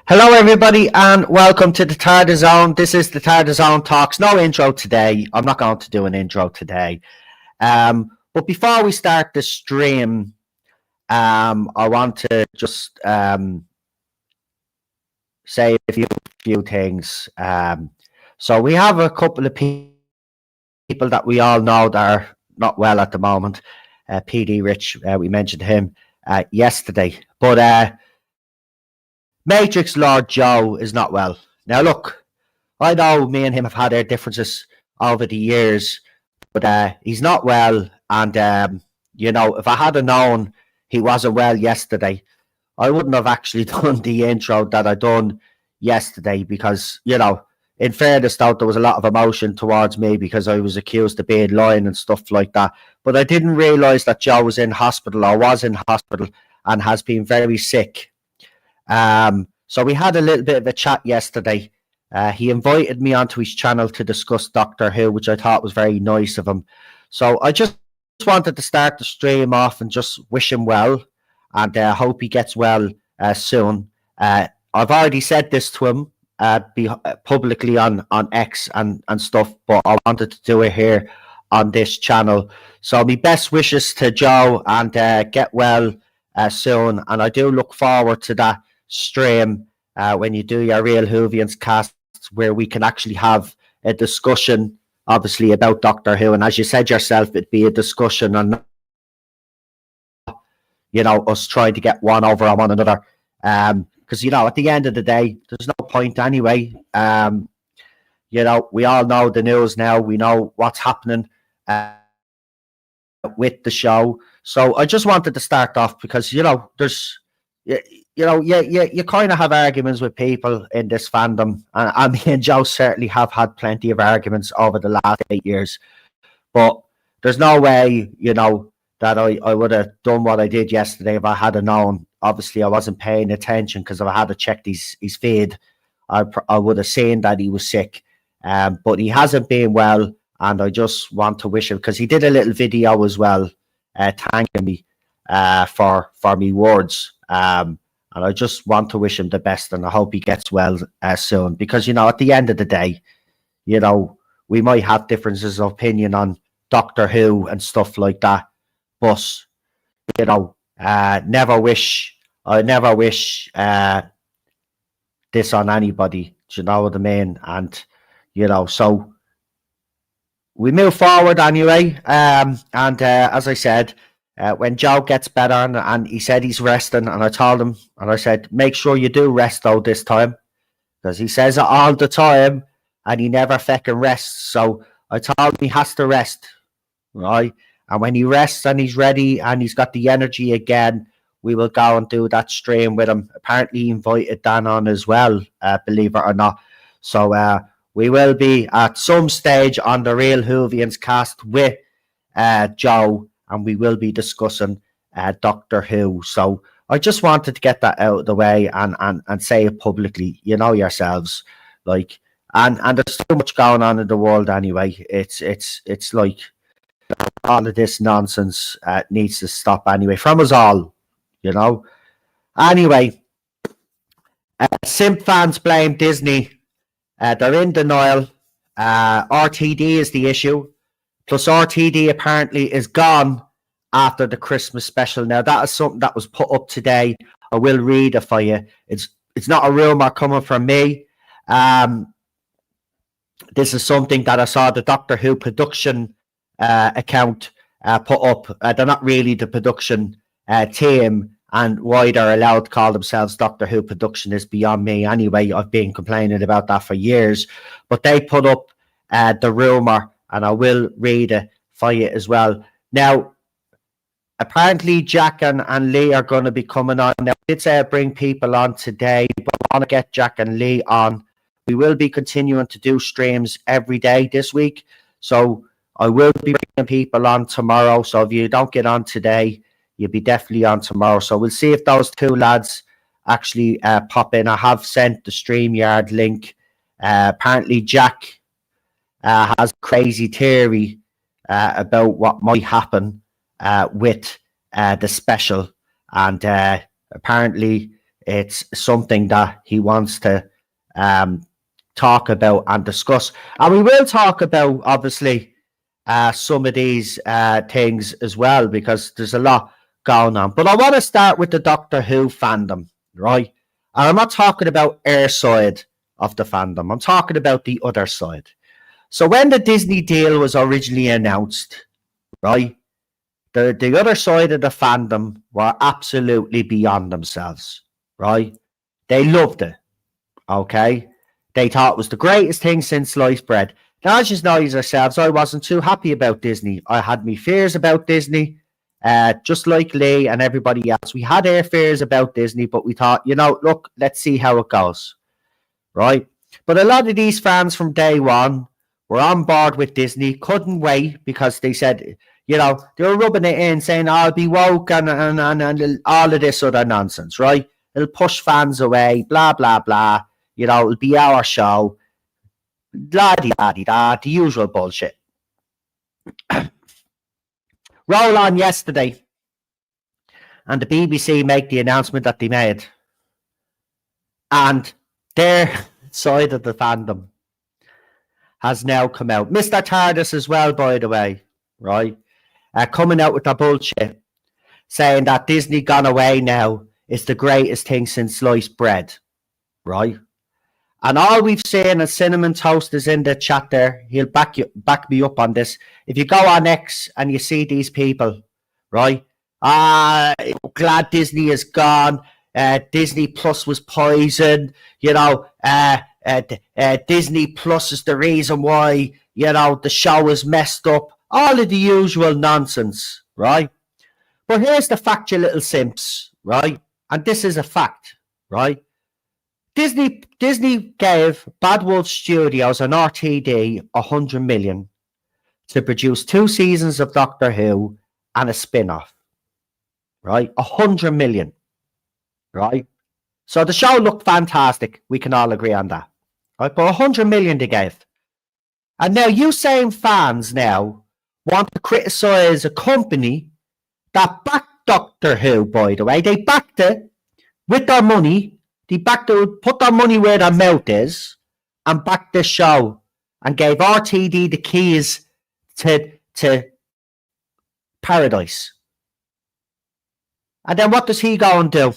Hello, everybody, and welcome to the Tarda Zone. This is the Tarda Zone Talks. No intro today. I'm not going to do an intro today. But before we start the stream, I want to just say a few things. So we have a couple of people that we all know that are not well at the moment. PD Rich, we mentioned him yesterday, but Matrix Lord Joe is not well. Now, look, I know me and him have had our differences over the years, but he's not well. And, if I had known he wasn't well yesterday, I wouldn't have actually done the intro that I done yesterday because, in fairness, though, there was a lot of emotion towards me because I was accused of being lying and stuff like that. But I didn't realise that Joe was in hospital or was in hospital and has been very sick. So we had a little bit of a chat yesterday. He invited me onto his channel to discuss Doctor Who, which I thought was very nice of him. So I just wanted to start the stream off and just wish him well and hope he gets well soon. I've already said this to him publicly on X and stuff, but I wanted to do it here on this channel. So my best wishes to Joe and get well soon. And I do look forward to that stream when you do your Real Whovians casts where we can actually have a discussion obviously about Doctor Who, and as you said yourself, it'd be a discussion on us trying to get one over on one another, because at the end of the day there's no point anyway. We all know the news now, we know what's happening with the show. So I just wanted to start off because there's you kind of have arguments with people in this fandom, and me and Joe certainly have had plenty of arguments over the last 8 years. But there's no way, that I would have done what I did yesterday if I had known. Obviously, I wasn't paying attention because if I had checked his feed, I would have seen that he was sick. But he hasn't been well, and I just want to wish him, because he did a little video as well, thanking me for me words. And I just want to wish him the best, and I hope he gets well soon. Because, at the end of the day, we might have differences of opinion on Doctor Who and stuff like that. But, I never wish this on anybody. Do you know what I mean? And, so we move forward anyway. As I said, when Joe gets better, and he said he's resting, and I told him, and I said, make sure you do rest though this time, because he says it all the time and he never fucking rests. So I told him he has to rest, right? And when he rests and he's ready and he's got the energy again, we will go and do that stream with him. Apparently he invited Dan on as well, believe it or not. So we will be at some stage on the Real Whovians cast with Joe, and we will be discussing Doctor Who. So I just wanted to get that out of the way and say it publicly. You know yourselves, and there's too much going on in the world anyway. It's like all of this nonsense needs to stop anyway from us all. Anyway, Simp fans blame Disney. They're in denial. RTD is the issue. Plus, RTD apparently is gone after the Christmas special. Now, that is something that was put up today. I will read it for you. It's not a rumour coming from me. This is something that I saw the Doctor Who production account put up. They're not really the production team, and why they're allowed to call themselves Doctor Who production is beyond me anyway. I've been complaining about that for years. But they put up the rumour, and I will read it for you as well. Now, apparently Jack and Lee are going to be coming on. Now, I did say I'd bring people on today, but I want to get Jack and Lee on. We will be continuing to do streams every day this week. So I will be bringing people on tomorrow. So if you don't get on today, you'll be definitely on tomorrow. So we'll see if those two lads actually pop in. I have sent the StreamYard link. Apparently Jack has a crazy theory about what might happen with the special, and apparently It's something that he wants to talk about and discuss. And we will talk about, obviously, some of these things as well, because there's a lot going on. But I want to start with the Doctor Who fandom, right? And I'm not talking about our side of the fandom. I'm talking about the other side. So when the Disney deal was originally announced, right, the other side of the fandom were absolutely beyond themselves, right? They loved it, okay? They thought it was the greatest thing since sliced bread. Now, as you know yourselves, I wasn't too happy about Disney. I had me fears about Disney, just like Lee and everybody else. We had our fears about Disney, but we thought, look, let's see how it goes, right? But a lot of these fans from day one were on board with Disney, couldn't wait because they said, they were rubbing it in, saying, I'll be woke and all of this other nonsense, right? It'll push fans away, blah, blah, blah. It'll be our show. La-di-da-di-da, the usual bullshit. Roll on yesterday, and the BBC make the announcement that they made. And their side of the fandom has now come out. Mr. TARDIS as well, by the way, right? Coming out with the bullshit, saying that Disney gone away now is the greatest thing since sliced bread, right? And all we've seen, and Cinnamon Toast is in the chat there, he'll back me up on this. If you go on X and you see these people, right? Glad Disney is gone. Disney Plus was poisoned. Disney Plus is the reason why, the show is messed up. All of the usual nonsense, right? But here's the fact, you little simps, right? And this is a fact, right? Disney gave Bad Wolf Studios and RTD 100 million to produce 2 seasons of Doctor Who and a spin-off, right? 100 million, right? So the show looked fantastic. We can all agree on that, right? But 100 million they gave. And now you same fans now want to criticize a company that backed Doctor Who, by the way. They backed it with their money. They put their money where their mouth is and backed this show and gave RTD the keys to paradise. And then what does he go and do?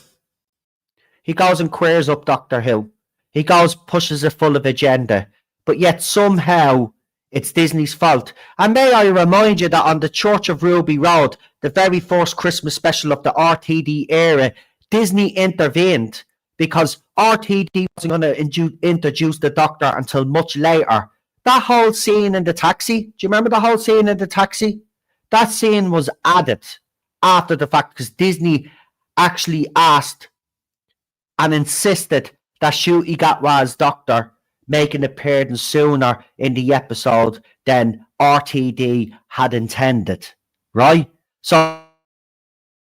He goes and queers up Doctor Who. He goes, pushes it full of agenda. But yet somehow it's Disney's fault. And may I remind you that on the Church of Ruby Road, the very first Christmas special of the RTD era, Disney intervened because RTD wasn't going to introduce the Doctor until much later. That whole scene in the taxi, do you remember the whole scene in the taxi? That scene was added after the fact because Disney actually asked and insisted that Ncuti Gatwa's Doctor make an appearance sooner in the episode than RTD had intended, right? So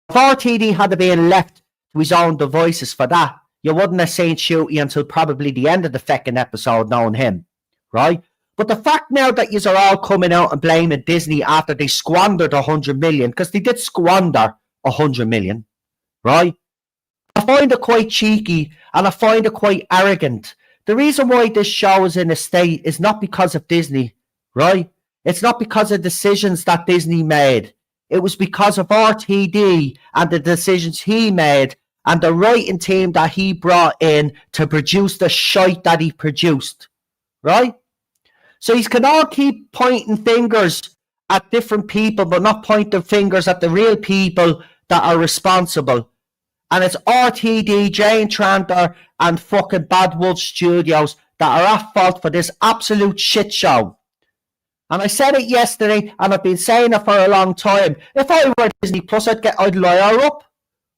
if RTD had been left to his own devices for that, you wouldn't have seen Ncuti until probably the end of the second episode knowing him, right? But the fact now that you are all coming out and blaming Disney after they squandered 100 million, because they did squander 100 million, right? I find it quite cheeky and I find it quite arrogant. The reason why this show is in a state is not because of Disney, right? It's not because of decisions that Disney made. It was because of RTD and the decisions he made and the writing team that he brought in to produce the shite that he produced, right? So you can all keep pointing fingers at different people, but not pointing fingers at the real people that are responsible. And it's RTD, Jane Tranter, and fucking Bad Wolf Studios that are at fault for this absolute shit show. And I said it yesterday, and I've been saying it for a long time. If I were Disney Plus, I'd lie her up.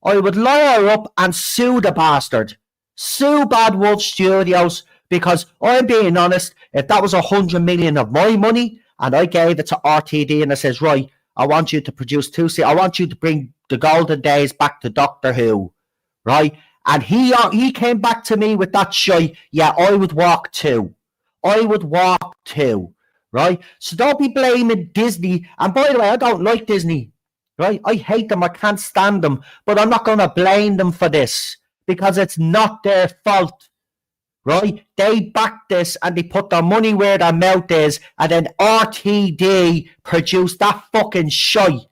I would lie her up and sue the bastard. Sue Bad Wolf Studios, because I'm being honest, if that was 100 million of my money, and I gave it to RTD, and I says, right, I want you to produce 2 seasons, I want you to bring the golden days back to Doctor Who, right? And he came back to me with that shite. Yeah, I would walk too. I would walk too, right? So don't be blaming Disney. And by the way, I don't like Disney, right? I hate them. I can't stand them. But I'm not going to blame them for this because it's not their fault, right? They backed this and they put their money where their mouth is, and then RTD produced that fucking shite,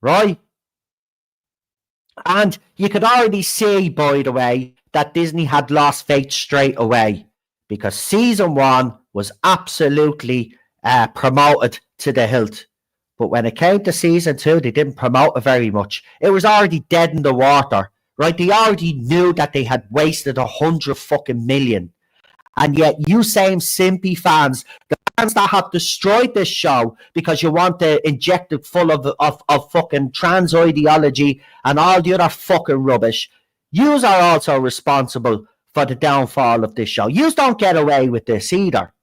right? And you could already see, by the way, that Disney had lost faith straight away, because season 1 was absolutely promoted to the hilt. But when it came to season 2, they didn't promote it very much. It was already dead in the water, right? They already knew that they had wasted 100 fucking million. And yet you same Simpy fans, the fans that have destroyed this show because you want to inject it full of fucking trans ideology and all the other fucking rubbish, yous are also responsible for the downfall of this show. Yous don't get away with this either,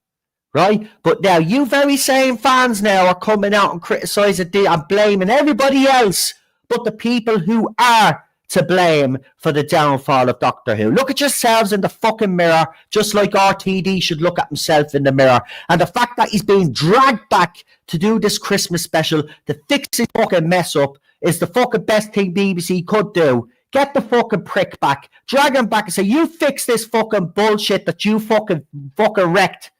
right? But now you very same fans now are coming out and criticising and blaming everybody else but the people who are to blame for the downfall of Doctor Who. Look at yourselves in the fucking mirror, just like RTD should look at himself in the mirror. And the fact that he's being dragged back to do this Christmas special to fix his fucking mess up is the fucking best thing BBC could do. Get the fucking prick back, drag him back and say, you fix this fucking bullshit that you fucking wrecked.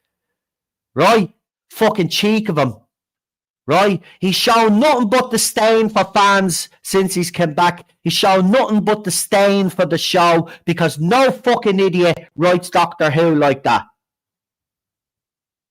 Right? Fucking cheek of him. Right? He's shown nothing but disdain for fans since he's come back. He's shown nothing but disdain for the show because no fucking idiot writes Doctor Who like that.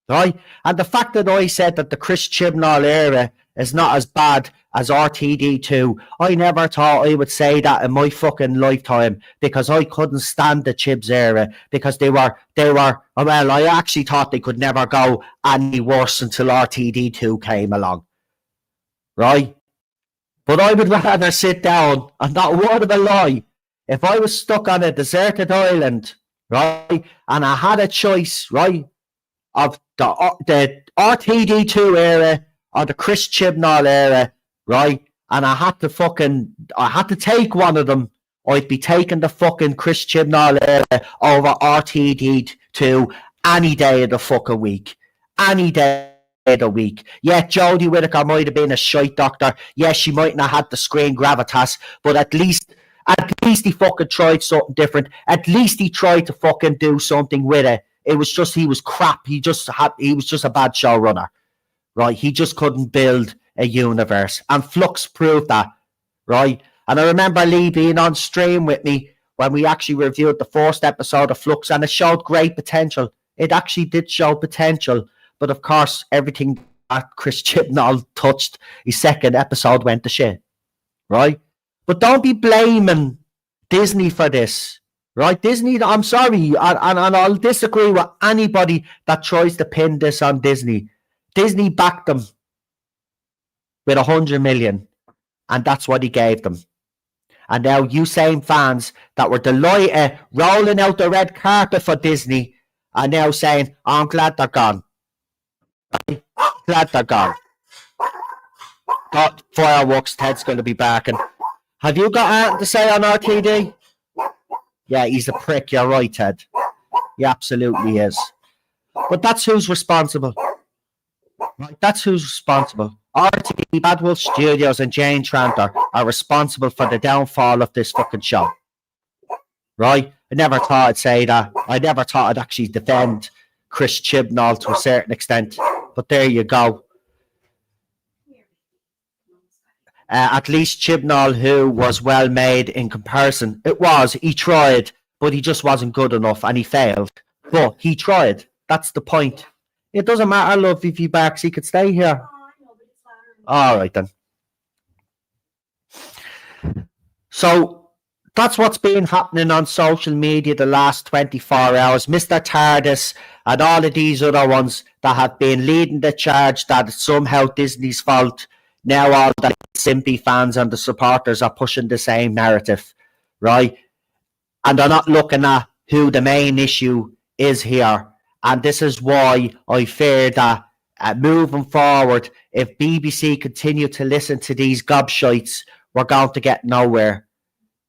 Right? And the fact that I said that the Chris Chibnall era is not as bad as RTD2, I never thought I would say that in my fucking lifetime because I couldn't stand the Chibs era because they were, well, I actually thought they could never go any worse until RTD2 came along. Right? But I would rather sit down and not a word of a lie. If I was stuck on a deserted island, right, and I had a choice, right, of the RTD2 era or the Chris Chibnall era, right, and I had to take one of them, I'd be taking the fucking Chris Chibnall era over RTD2 any day of the fucking week. Any day of the week. Yeah, Jodie Whittaker might have been a shite doctor. Yeah, she mightn't have had the screen gravitas, but at least he fucking tried something different. At least he tried to fucking do something with it. It was just, he was crap. He was just a bad showrunner. Right? He just couldn't build a universe. And Flux proved that. Right? And I remember Lee being on stream with me when we actually reviewed the first episode of Flux, and it showed great potential. It actually did show potential. But of course, everything that Chris Chibnall touched, his second episode went to shit. Right? But don't be blaming Disney for this. Right? Disney, I'm sorry, and I'll disagree with anybody that tries to pin this on Disney. Disney backed them with 100 million, and that's what he gave them. And now you same fans that were delighted, rolling out the red carpet for Disney, are now saying, oh, I'm glad they're gone. Glad they're gone. Got fireworks, Ted's going to be barking. Have you got anything to say on RTD? Yeah, he's a prick, you're right, Ted. He absolutely is. But that's who's responsible. Right, that's who's responsible. RTD, Bad Wolf Studios and Jane Tranter are responsible for the downfall of this fucking show. Right? I never thought I'd say that. I never thought I'd actually defend Chris Chibnall to a certain extent. But there you go. At least Chibnall, who was well made in comparison. It was. He tried, but he just wasn't good enough and he failed. But he tried. That's the point. It doesn't matter, love, if he barks, he could stay here. All right, then. So that's what's been happening on social media the last 24 hours. Mr. TARDIS and all of these other ones that have been leading the charge that it's somehow Disney's fault. Now all the Simpy fans and the supporters are pushing the same narrative, right? And they're not looking at who the main issue is here. And this is why I fear that moving forward, if BBC continue to listen to these gobshites, we're going to get nowhere,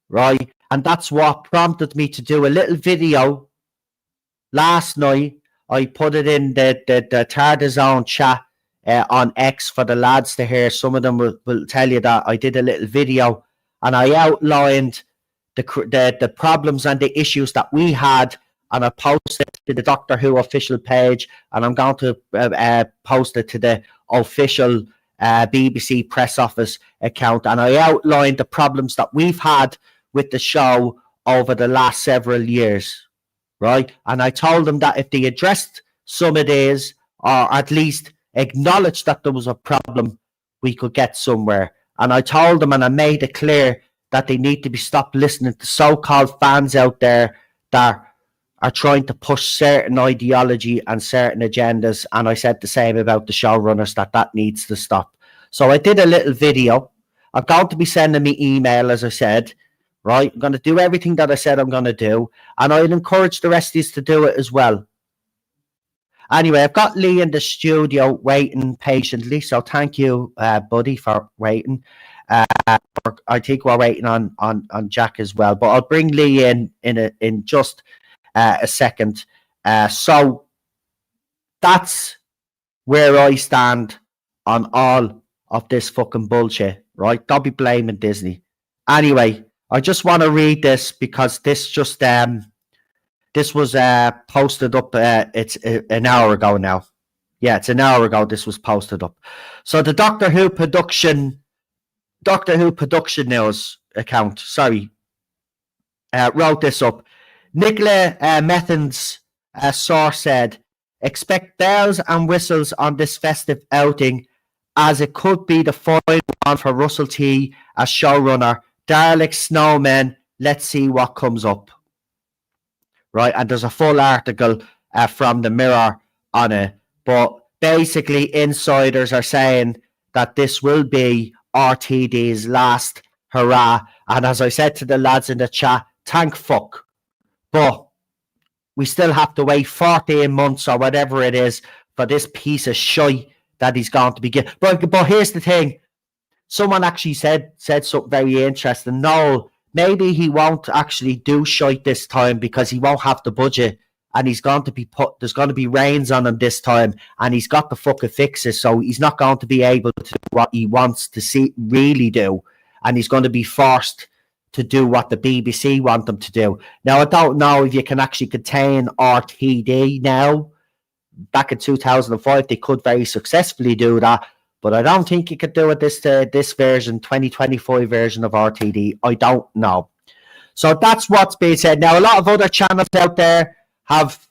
right? And that's what prompted me to do a little video last night. I put it in the TARDIS Zone chat on X for the lads to hear. Some of them will tell you that I did a little video, and I outlined the problems and the issues that we had, and I posted it to the Doctor Who official page, and I'm going to post it to the official BBC press office account, and I outlined the problems that we've had with the show over the last several years, right? And I told them that if they addressed some of these, or at least acknowledged that there was a problem, we could get somewhere. And I told them, and I made it clear, that they need to be stopped listening to so-called fans out there that are trying to push certain ideology and certain agendas. And I said the same about the showrunners, that needs to stop. So I did a little video. I'm going to be sending me email, as I said, right? I'm going to do everything that I said I'm going to do. And I'd encourage the rest of you to do it as well. Anyway, I've got Lee in the studio waiting patiently. So thank you, buddy, for waiting. I think we're waiting on Jack as well. But I'll bring Lee in just a second. So that's where I stand on all of this fucking bullshit, right? Don't be blaming Disney. Anyway, I just want to read this because this just this was posted up. It's an hour ago now. Yeah, it's an hour ago this was posted up. So the Doctor Who production news account, wrote this up. Nicola Methan's source said, expect bells and whistles on this festive outing, as it could be the final one for Russell T as showrunner. Daleks, snowmen, let's see what comes up. Right, and there's a full article from the Mirror on it. But basically, insiders are saying that this will be RTD's last hurrah. And as I said to the lads in the chat, thank fuck. But we still have to wait 14 months or whatever it is for this piece of shite that he's going to be getting. But here's the thing. Someone actually said something very interesting. No, maybe he won't actually do shite this time because he won't have the budget, and he's going to be there's going to be rains on him this time, and he's got the fucking fixes, so he's not going to be able to do what he wants to really do, and he's going to be forced to do what the BBC want them to do. Now, I don't know if you can actually contain RTD now. Back in 2005, they could very successfully do that, but I don't think you could do it this version, 2025 version of RTD. I don't know. So that's what's being said. Now, a lot of other channels out there have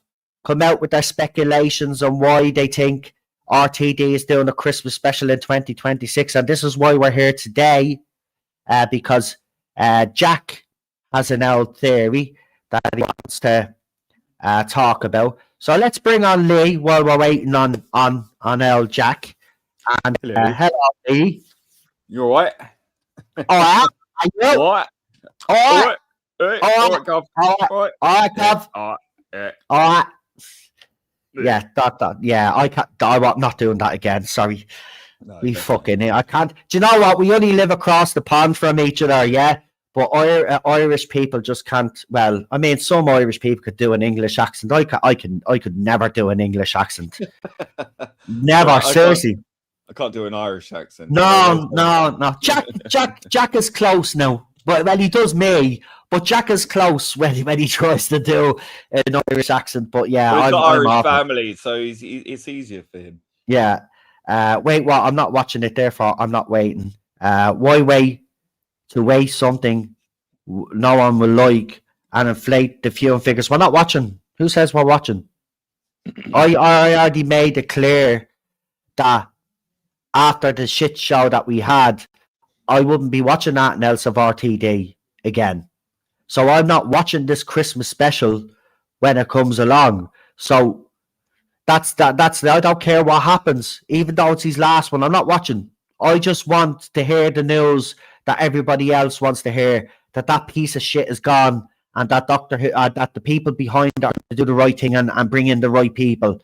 come out with their speculations on why they think RTD is doing a Christmas special in 2026, and this is why we're here today, because Jack has an old theory that he wants to talk about. So let's bring on Lee while we're waiting on old Jack. And hello, Lee. You all right? All right. Are you? All right. All right. All right, Gov. All right, Gov. All right. All right. Yeah, yeah, I'm not doing that again. Sorry. No, I can't. Do you know what? We only live across the pond from each other, yeah? But Irish people just can't. Well, I mean, some Irish people could do an English accent. I could never do an English accent. Never, seriously. I can't do an Irish accent. No. Jack is close now. But well, he does me. But Jack is close when he tries to do an Irish accent. But yeah, well, I'm Irish awful. family, so it's easier for him. Yeah. Wait, what? I'm not watching it. Therefore, I'm not waiting. Why wait to waste something no one will like and inflate the viewing figures? We're not watching. Who says we're watching? I already made it clear that after the shit show that we had, I wouldn't be watching that else of RTD again. So I'm not watching this Christmas special when it comes along. So that's I don't care what happens, even though it's his last one. I'm not watching. I just want to hear the news that everybody else wants to hear, that piece of shit is gone, and that that the people behind it are to do the right thing and bring in the right people.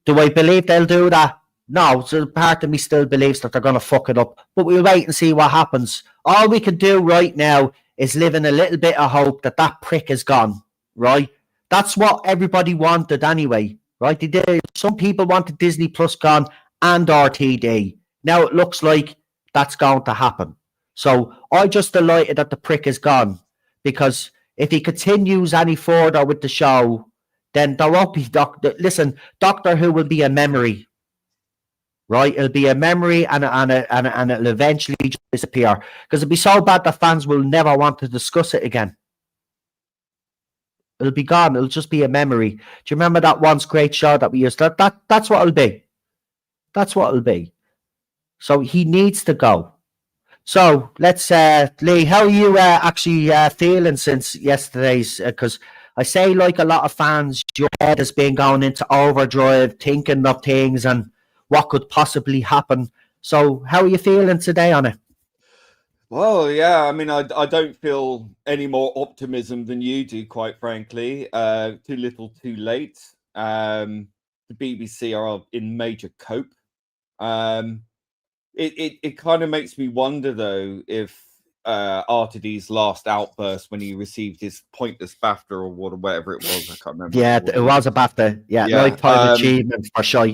Do I believe they'll do that? No. So part of me still believes that they're going to fuck it up. But we'll wait and see what happens. All we can do right now is live in a little bit of hope that prick is gone, right? That's what everybody wanted anyway, right? They did. Some people wanted Disney Plus gone and RTD. Now it looks like that's going to happen. So I'm just delighted that the prick is gone, because if he continues any further with the show, then there won't be Doctor. Listen, Doctor Who will be a memory, right? It'll be a memory, and it'll eventually just disappear, because it'll be so bad that fans will never want to discuss it again. It'll be gone. It'll just be a memory. Do you remember that once great show that we used? That's what it'll be. That's what it'll be. So he needs to go. So let's, Lee, how are you actually feeling since yesterday's? Because I say, like a lot of fans, your head has been going into overdrive, thinking of things and what could possibly happen. So how are you feeling today on it? Well, yeah, I mean, I don't feel any more optimism than you do, quite frankly. Too little, too late. The BBC are in major cope. It kind of makes me wonder, though, if RTD's last outburst when he received his pointless BAFTA award or whatever it was, I can't remember. Yeah, it was a BAFTA. Yeah, lifetime achievement for sure.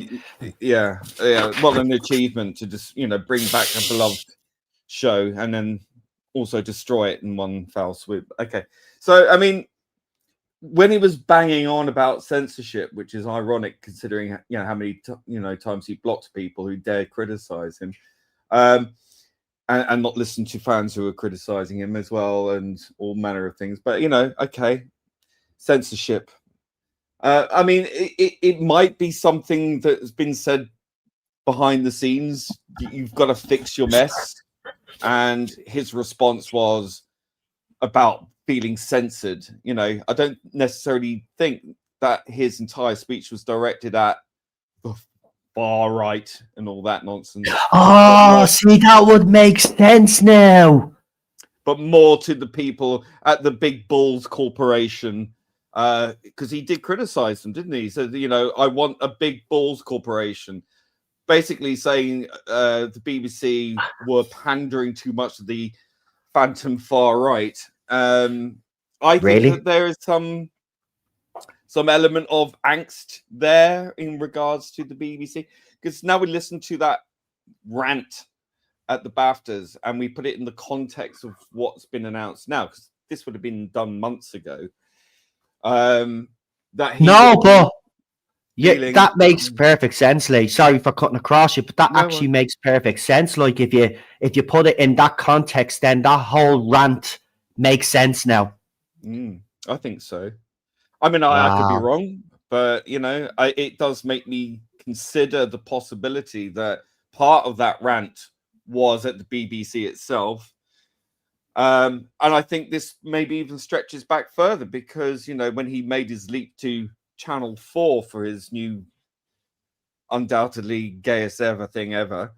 Yeah, well, an achievement to just bring back a beloved show and then also destroy it in one foul swoop. Okay, so I mean, when he was banging on about censorship, which is ironic considering how many times he blocked people who dare criticize him, and not listen to fans who are criticizing him as well, and all manner of things. But okay, censorship. I mean, it might be something that has been said behind the scenes. You've got to fix your mess. And his response was about feeling censored. I don't necessarily think that his entire speech was directed at the far right and all that nonsense. Oh, see, that would make sense now. But more to the people at the Big Balls Corporation, because he did criticize them, didn't he? He said, I want a Big Balls Corporation. Basically saying the BBC were pandering too much to the phantom far right. I think that there is some element of angst there in regards to the BBC, because now we listen to that rant at the BAFTAs and we put it in the context of what's been announced now, because this would have been done months ago. That makes perfect sense, Lee. Sorry for cutting across you, but that actually makes perfect sense. Like if you put it in that context, then that whole rant makes sense now. I think so. I mean, I could be wrong, but it does make me consider the possibility that part of that rant was at the BBC itself. And I think this maybe even stretches back further, because when he made his leap to Channel 4 for his new undoubtedly gayest ever thing ever,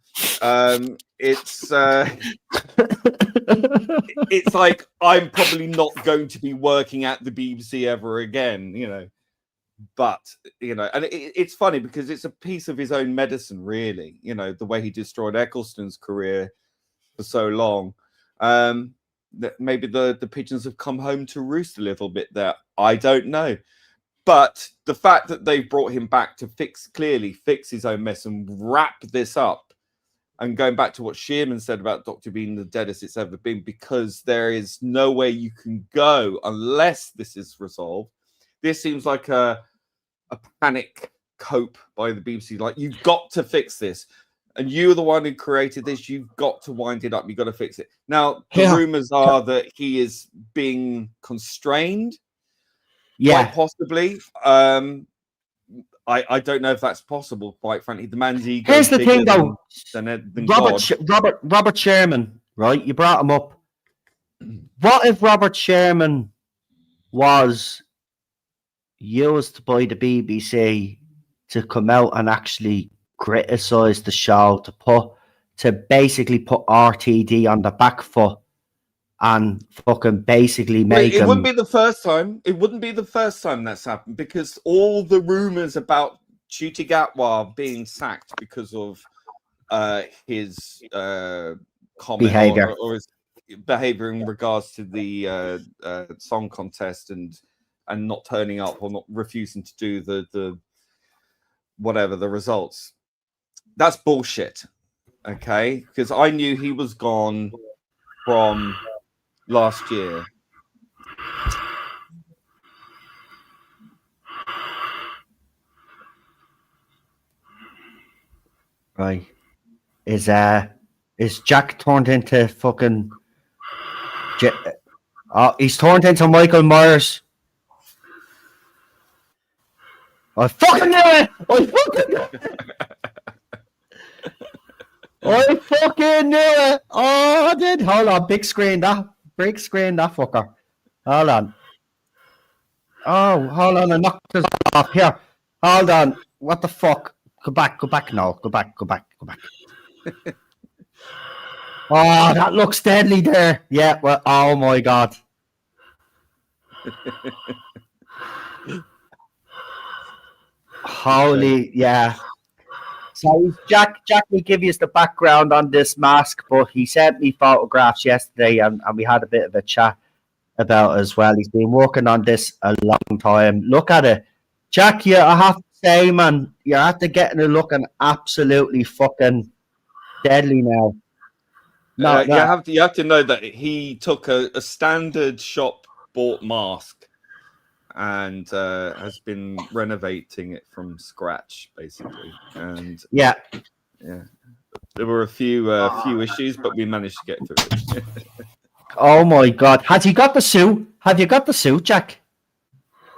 it's like, I'm probably not going to be working at the BBC ever again, but and it's funny because it's a piece of his own medicine, really, the way he destroyed Eccleston's career for so long. That maybe the pigeons have come home to roost a little bit there. I don't know. But the fact that they've brought him back to fix his own mess and wrap this up, and going back to what Shearman said about Doctor being the deadest it's ever been, because there is nowhere you can go unless this is resolved. This seems like a panic cope by the BBC. Like, you've got to fix this. And you're the one who created this. You've got to wind it up. You've got to fix it. Now, the rumors are that he is being constrained. Yeah, quite possibly. I don't know if that's possible, quite frankly. The man's ego. Here's the thing, though. Than Robert Sherman, right? You brought him up. What if Robert Sherman was used by the BBC to come out and actually criticize the show, to basically put RTD on the back foot and fucking basically make it wouldn't be the first time. It wouldn't be the first time that's happened, because all the rumors about Ncuti Gatwa being sacked because of his comment behavior or his behavior in regards to the song contest and not turning up or not refusing to do the whatever the results. That's bullshit. Okay, because I knew he was gone from last year. Right. Is Jack turned into fucking... he's turned into Michael Myers. I fucking knew it! I fucking knew it! I fucking knew it! Oh, I did. Hold on, big screen that fucker. Hold on. Oh, hold on, I knocked this off. Here. Hold on. What the fuck? Go back now. Go back. Oh, that looks deadly there. Yeah, well, oh my god. Holy, yeah. So Jack will give you the background on this mask, but he sent me photographs yesterday and we had a bit of a chat about it as well. He's been working on this a long time. Look at it. Jack, I have to say, man, you're after getting it looking absolutely fucking deadly now. No, You have to know that he took a standard shop bought mask and has been renovating it from scratch, basically. And yeah, there were a few issues, but we managed to get through it. Oh my god, has he got the suit? Have you got the suit, Jack?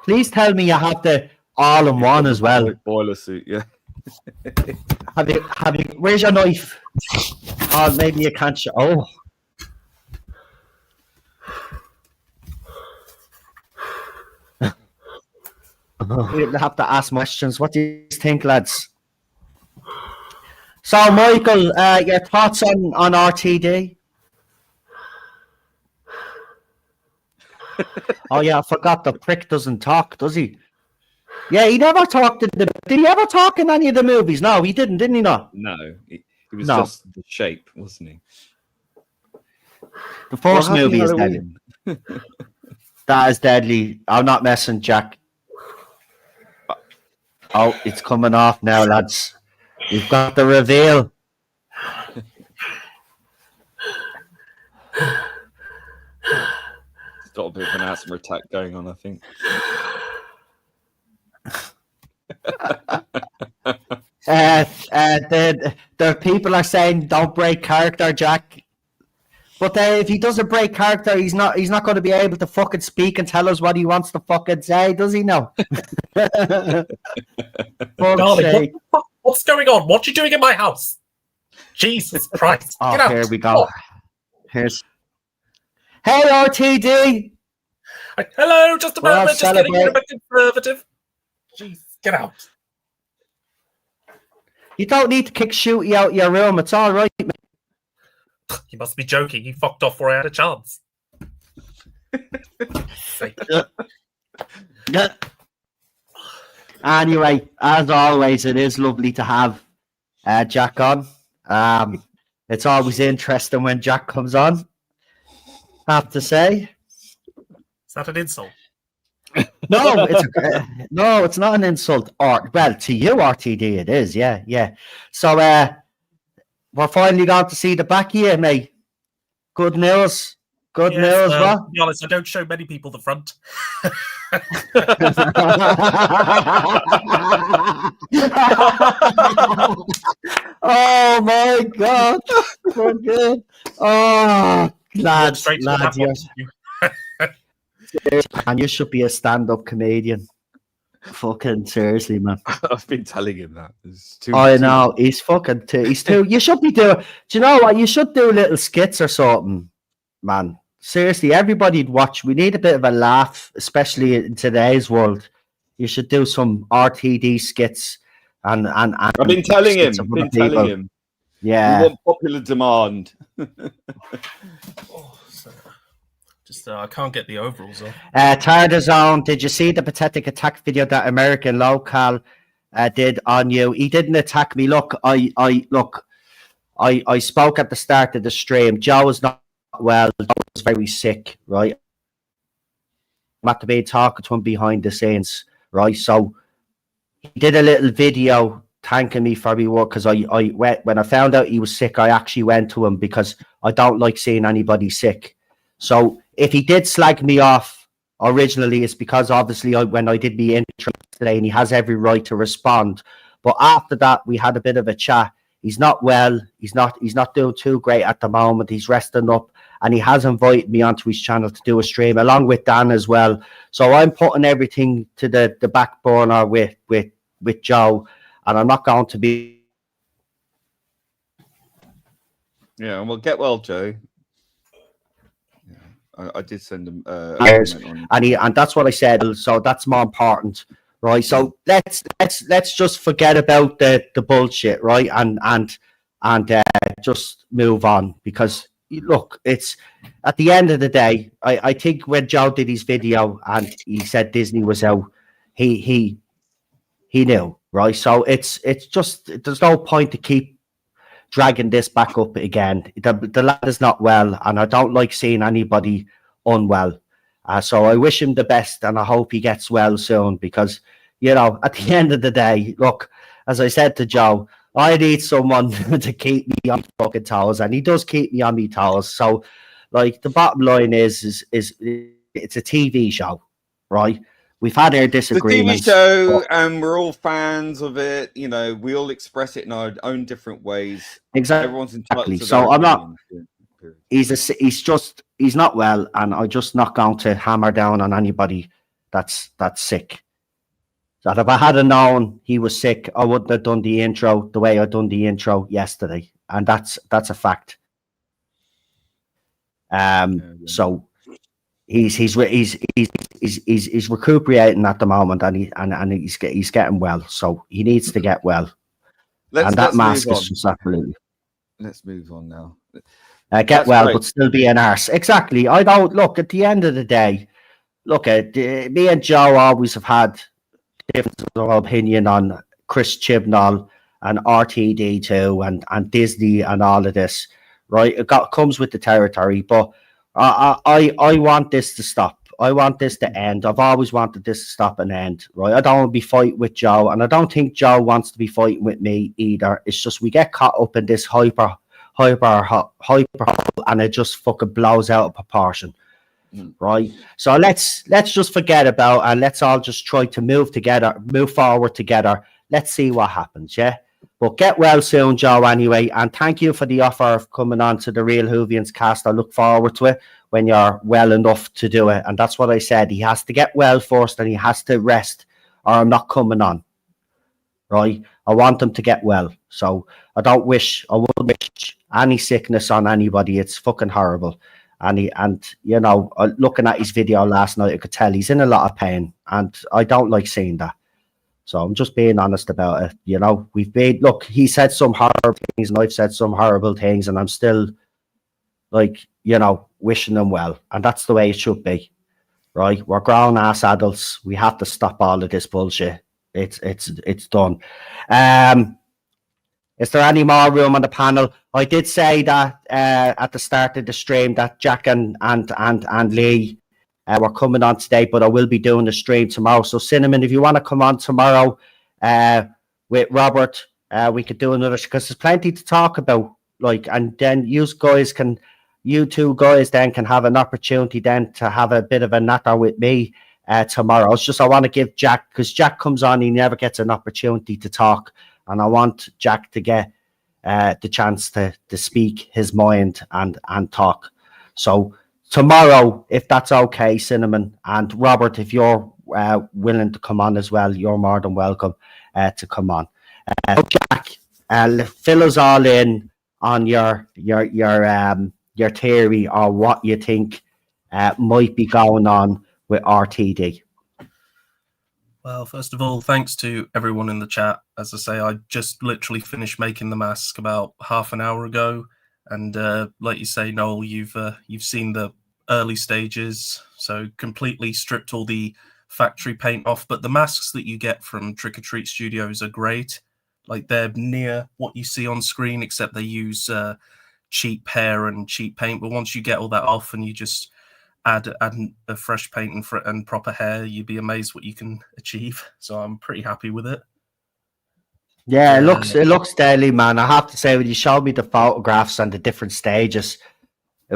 Please tell me you have the all-in-one as well. Boiler suit, yeah. Have you? Where's your knife? Oh, maybe you can't show. Oh. We'll have to ask questions. What do you think, lads? So, Michael, your thoughts on RTD? Oh yeah, I forgot the prick doesn't talk, does he? Yeah, he never talked in the... Did he ever talk in any of the movies? No, he didn't he not? No, he was just the shape, wasn't he? The first movie is deadly. That is deadly. I'm not messing, Jack. Oh, it's coming off now, lads. We've got the reveal. Got a bit of an asthma attack going on, I think. The people are saying don't break character, Jack. But if he doesn't break character, he's not going to be able to fucking speak and tell us what he wants to fucking say, does he? No. Darling, what's going on? What are you doing in my house? Jesus Christ! Oh, Get out. here we go. Here's. Hey, RTD. Hello, just a moment. Just celebrate. getting a bit conservative. Jeez, get out. You don't need to kick Shooty out your room. It's all right, mate. You must be joking. He fucked off before I had a chance. Anyway, as always, it is lovely to have Jack on. It's always interesting when Jack comes on, I have to say. Is that an insult? No, it's not an insult. Or, well, to you, RTD, it is. Yeah. So, we're finally going to see the back of you, mate. Good news. Good news, well, bro. To be honest, I don't show many people the front. Oh my god. So good. Oh, lads, and you should be a stand-up comedian. Fucking seriously, man. I've been telling him that. I know, he's fucking he's too. You should be doing. Do you know what? You should do little skits or something, man. Seriously, everybody'd watch. We need a bit of a laugh, especially in today's world. You should do some RTD skits and I've been telling him. Yeah. We want popular demand. I can't get the overalls off. Tardazone, did you see the pathetic attack video that American Local did on you? He didn't attack me. Look, I spoke at the start of the stream. Joe was not well. Joe was very sick, right? I'm at the be talking to him behind the scenes, right? So he did a little video thanking me for my work because I went when I found out he was sick. I actually went to him because I don't like seeing anybody sick. So if he did slag me off originally, it's because obviously when I did the intro today, and he has every right to respond. But after that, we had a bit of a chat. He's not well. He's not doing too great at the moment. He's resting up, and he has invited me onto his channel to do a stream along with Dan as well. So I'm putting everything to the back burner with Joe, and I'm not going to be. Yeah, well, get well, Joe. Yeah, I did send him a comment on, and that's what I said. So that's more important, right? So let's just forget about the bullshit, right? And just move on, because look, it's at the end of the day. I think when Joe did his video and he said Disney was out, he knew, right? So it's just, there's no point to keep dragging this back up again. The lad is not well, and I don't like seeing anybody unwell. So I wish him the best, and I hope he gets well soon, because, you know, at the end of the day, look, as I said to Joe, I need someone to keep me on fucking toes, and he does keep me on my toes. So, like, the bottom line is it's a TV show, right? We've had our disagreements. The TV show, and we're all fans of it. You know, we all express it in our own different ways. Exactly. Everyone's entitled to So their I'm not. opinion. He's not well, and I'm just not going to hammer down on anybody that's sick. So if I had known he was sick, I wouldn't have done the intro the way I done the intro yesterday, and that's a fact. So he's recuperating at the moment, and he's getting well. So he needs to get well. That mask is just absolutely. Let's move on now. Get well, but still be an arse. Exactly. I don't look at the end of the day. Look at me and Joe always have had difference of opinion on Chris Chibnall and RTD too, and Disney and all of this. Right, comes with the territory, but I want this to stop. I want this to end. I've always wanted this to stop and end. Right, I don't want to be fighting with Joe, and I don't think Joe wants to be fighting with me either. It's just we get caught up in this hyper, and it just fucking blows out of proportion. Right, so let's just forget about, and let's all just try to move forward together. Let's see what happens. Yeah. But get well soon, Joe, anyway. And thank you for the offer of coming on to the Real Whovians cast. I look forward to it when you're well enough to do it. And that's what I said. He has to get well first, and he has to rest, or I'm not coming on. Right? I want him to get well. So I wouldn't wish any sickness on anybody. It's fucking horrible. And you know, looking at his video last night, I could tell he's in a lot of pain. And I don't like seeing that. So I'm just being honest about it. You know, he said some horrible things, and I've said some horrible things, and I'm still, like, you know, wishing him well. And that's the way it should be, right? We're grown ass adults. We have to stop all of this bullshit. It's done. Is there any more room on the panel? I did say that at the start of the stream that Jack and Lee we're coming on today, but I will be doing the stream tomorrow. So, Cinnamon, if you want to come on tomorrow with Robert, we could do another, because there's plenty to talk about. Like, and then you two guys then can have an opportunity then to have a bit of a natter with me tomorrow. It's just I want to give Jack, because Jack comes on, he never gets an opportunity to talk, and I want Jack to get the chance to speak his mind and talk. So tomorrow, if that's okay, Cinnamon, and Robert, if you're willing to come on as well, you're more than welcome to come on. Jack, fill us all in on your theory, or what you think might be going on with RTD. Well, first of all, thanks to everyone in the chat. As I say, I just literally finished making the mask about half an hour ago. And like you say, Noel, you've seen the early stages, so completely stripped all the factory paint off. But the masks that you get from Trick or Treat Studios are great. Like, they're near what you see on screen, except they use cheap hair and cheap paint. But once you get all that off and you just add a fresh paint and proper hair, you'd be amazed what you can achieve. So I'm pretty happy with it. Yeah, it looks deadly, man. I have to say, when you showed me the photographs and the different stages,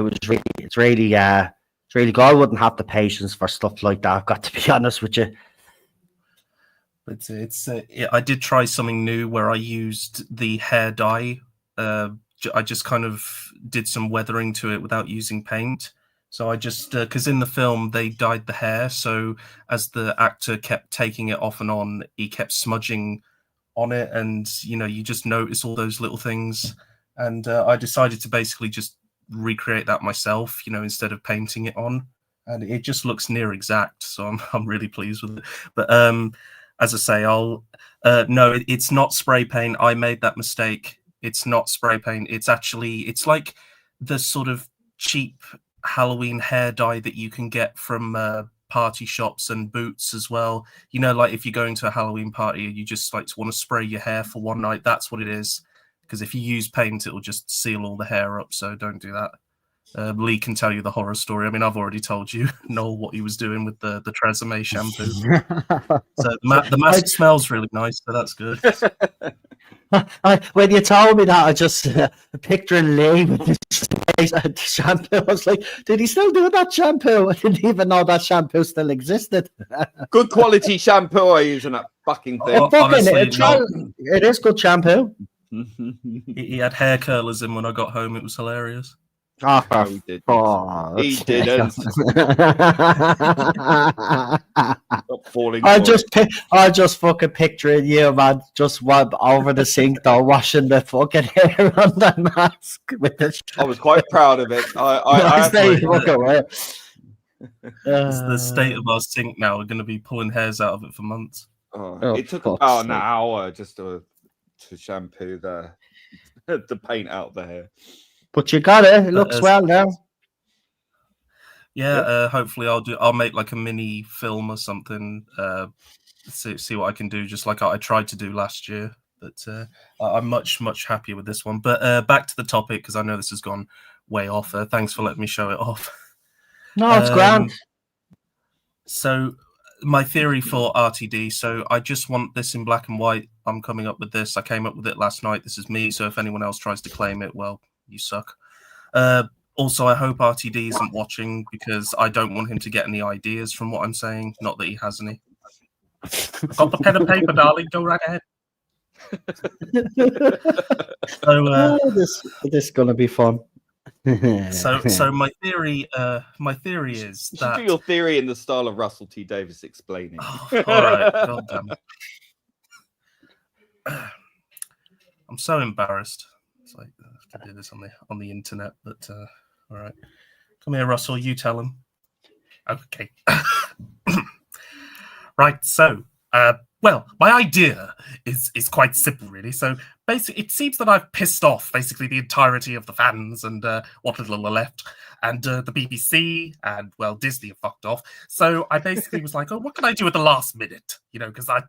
it's really good. I wouldn't have the patience for stuff like that. I've got to be honest with you. But I did try something new where I used the hair dye. I just kind of did some weathering to it without using paint. So I just, because in the film they dyed the hair, so as the actor kept taking it off and on, he kept smudging on it, and you just notice all those little things. And I decided to basically just recreate that myself, instead of painting it on, and it just looks near exact. So I'm really pleased with it. But as I say, no, it's not spray paint. I made that mistake. It's not spray paint. It's like the sort of cheap Halloween hair dye that you can get from party shops and Boots as well. Like if you're going to a Halloween party, you just like to want to spray your hair for one night. That's what it is. Because if you use paint, it'll just seal all the hair up. So don't do that. Lee can tell you the horror story. I mean, I've already told you, Noel, what he was doing with the Tresemme shampoo. So the mask smells really nice, so that's good. When you told me that, I just picturing Lee with this shampoo. I was like, did he still do that shampoo? I didn't even know that shampoo still existed. Good quality shampoo I use in that fucking thing. It is good shampoo. He had hair curlers in when I got home. It was hilarious. Oh, he didn't. He didn't. Stop falling. I just fucking picturing you, man, just over the sink though, washing the fucking hair on the mask with the. I was quite proud of it. The state of our sink now. We're going to be pulling hairs out of it for months. It took about an hour just to shampoo the paint out the hair. But you got it. It looks well now. Yeah, hopefully I'll make like a mini film or something. See what I can do, just like I tried to do last year. But I'm much happier with this one. But back to the topic, because I know this has gone way off. Thanks for letting me show it off. No, it's grand. So my theory for RTD. So I just want this in black and white. I'm coming up with this. I came up with it last night. This is me. So if anyone else tries to claim it, well, you suck. Also, I hope RTD isn't watching, because I don't want him to get any ideas from what I'm saying. Not that he has any. I've got the pen and paper, darling. Go right ahead. So this is gonna be fun. so my theory is you that should do your theory in the style of Russell T Davies explaining. Oh, all right, God damn it. I'm so embarrassed. It's like I have to do this on the internet, but all right. Come here, Russell. You tell him. Okay. Right. So, well, my idea is quite simple, really. So, basically, it seems that I've pissed off basically the entirety of the fans and what little are left, and the BBC and, well, Disney have fucked off. So I basically was like, oh, what can I do at the last minute? Because I'd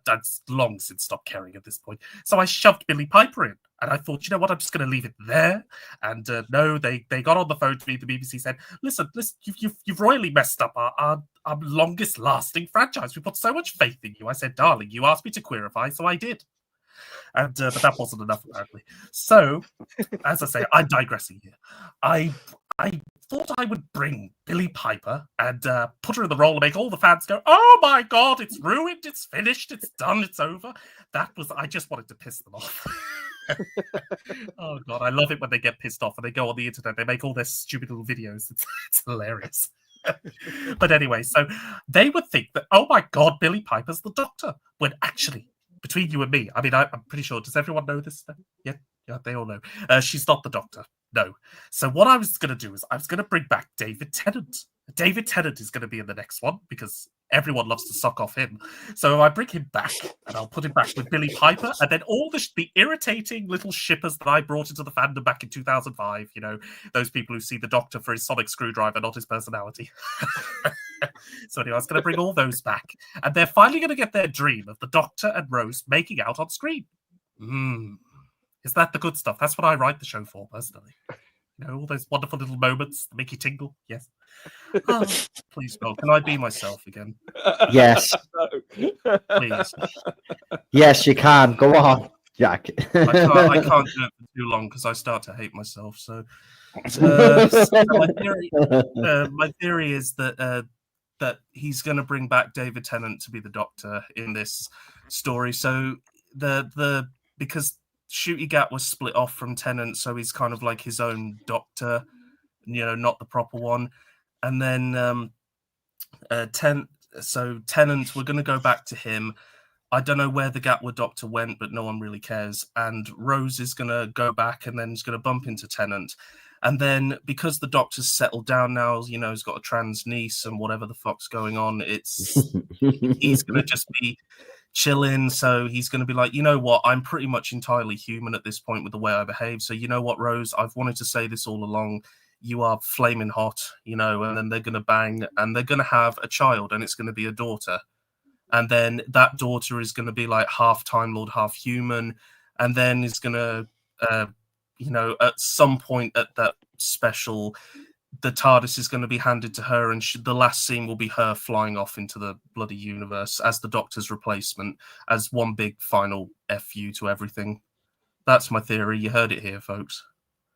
long since stopped caring at this point. So I shoved Billy Piper in. And I thought, you know what, I'm just going to leave it there. And no, they got on the phone to me. The BBC said, listen, you've royally messed up our longest lasting franchise. We put so much faith in you. I said, darling, you asked me to queerify, so I did. And but that wasn't enough, apparently. So, as I say, I'm digressing here. I thought I would bring Billy Piper and put her in the role and make all the fans go, oh my God, it's ruined, it's finished, it's done, it's over. I just wanted to piss them off. Oh God, I love it when they get pissed off and they go on the internet. They make all their stupid little videos. It's hilarious. But anyway, so they would think that, oh my God, Billy Piper's the Doctor. When actually, between you and me, I mean, I'm pretty sure. Does everyone know this? Yeah, they all know. She's not the Doctor. No. So what I was going to do is I was going to bring back David Tennant. David Tennant is going to be in the next one because everyone loves to suck off him. So I bring him back and I'll put him back with Billy Piper, and then all the irritating little shippers that I brought into the fandom back in 2005, those people who see the Doctor for his sonic screwdriver, not his personality. So anyway, I was going to bring all those back, and they're finally going to get their dream of the Doctor and Rose making out on screen. Is that the good stuff? That's what I write the show for, personally. All those wonderful little moments that make you tingle. Yes. Oh, please, God, can I be myself again? Yes. Please. Yes, you can. Go on, Jack. I can't do it for too long because I start to hate myself. So, So my theory is that that he's going to bring back David Tennant to be the Doctor in this story. So because Shooty Gat was split off from Tennant, so he's kind of like his own Doctor, not the proper one. And then Tennant, we're going to go back to him. I don't know where the Gatwa Doctor went, but no one really cares. And Rose is going to go back and then is going to bump into Tennant. And then because the Doctor's settled down now, he's got a trans niece and whatever the fuck's going on, he's going to just be chilling. So he's going to be like, you know what? I'm pretty much entirely human at this point with the way I behave. So you know what, Rose? I've wanted to say this all along. You are flaming hot, and then they're going to bang and they're going to have a child and it's going to be a daughter. And then that daughter is going to be like half Time Lord, half human. And then is going to, at some point at that special, the TARDIS is going to be handed to her. And the last scene will be her flying off into the bloody universe as the Doctor's replacement, as one big final FU to everything. That's my theory. You heard it here, folks.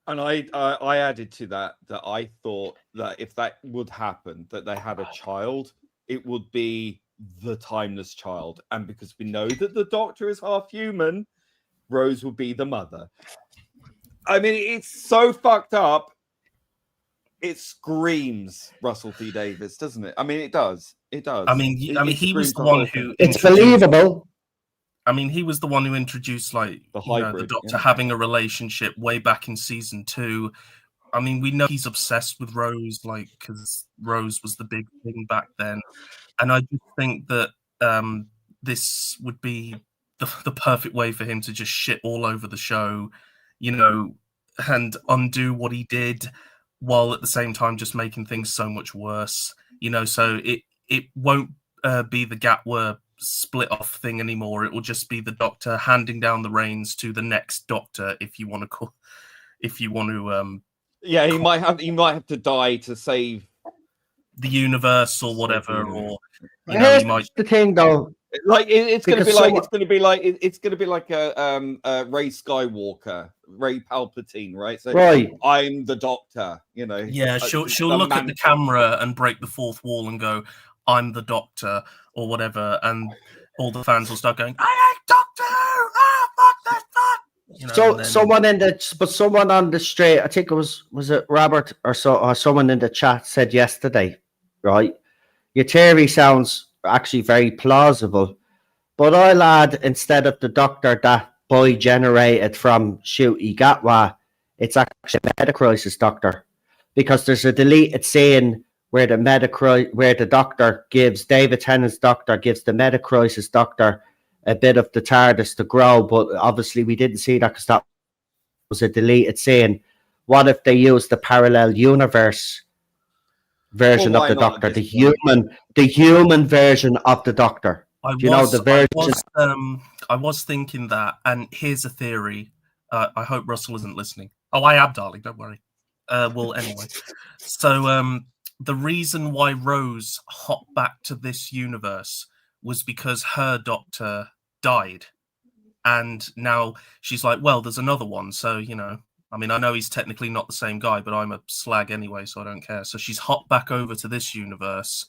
And I added to that I thought that if that would happen, that they had a child, it would be the timeless child. And because we know that the Doctor is half human, Rose will be the mother. I mean, it's so fucked up. It screams Russell T Davies, doesn't it? I mean, it does. It does. I mean, he was the one who. It's believable. I mean, he was the one who introduced the hybrid, the Doctor having a relationship way back in season 2. I mean, we know he's obsessed with Rose, because Rose was the big thing back then. And I just think that this would be the perfect way for him to just shit all over the show, and undo what he did, while at the same time just making things so much worse. So it won't be the Gatwa split off thing anymore. It will just be the Doctor handing down the reins to the next Doctor, if you want to. Yeah, he might have to die to save the universe or whatever, or Here's the thing, though. Like it's going to be like a Ray Skywalker, Ray Palpatine, right? So right. I'm the Doctor, Yeah, she'll look at the camera and break the fourth wall and go, "I'm the Doctor," or whatever, and all the fans will start going, "I ain't Doctor! Ah, fuck that fuck!" Someone on the street, I think was it Robert or someone in the chat said yesterday, right? Your theory sounds actually very plausible, but I'll add, instead of the Doctor that boy generated from Shooty Gatwa, it's actually a Metacrisis Doctor, because there's a deleted scene where the Doctor gives David Tennant's Doctor gives the Metacrisis Doctor a bit of the TARDIS to grow, but obviously we didn't see that because that was a deleted scene. What if they used the parallel universe version of the Doctor, the human version of the Doctor? I was thinking that, and here's a theory. I hope Russell isn't listening. Oh, I am, darling. Don't worry. Well, anyway, so the reason why Rose hopped back to this universe was because her Doctor died, and now she's like, well, there's another one, so I mean, I know he's technically not the same guy, but I'm a slag anyway, so I don't care. So she's hopped back over to this universe,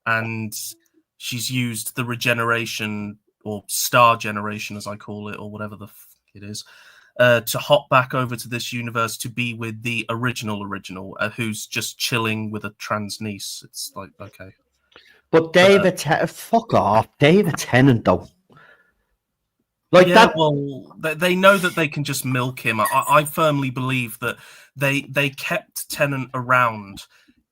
and she's used the regeneration, or star generation, as I call it, or whatever the fuck it is, to hop back over to this universe to be with the original, who's just chilling with a trans niece. It's like, okay. But fuck off. David Tennant, though. Well, they know that they can just milk him. I firmly believe that they kept Tennant around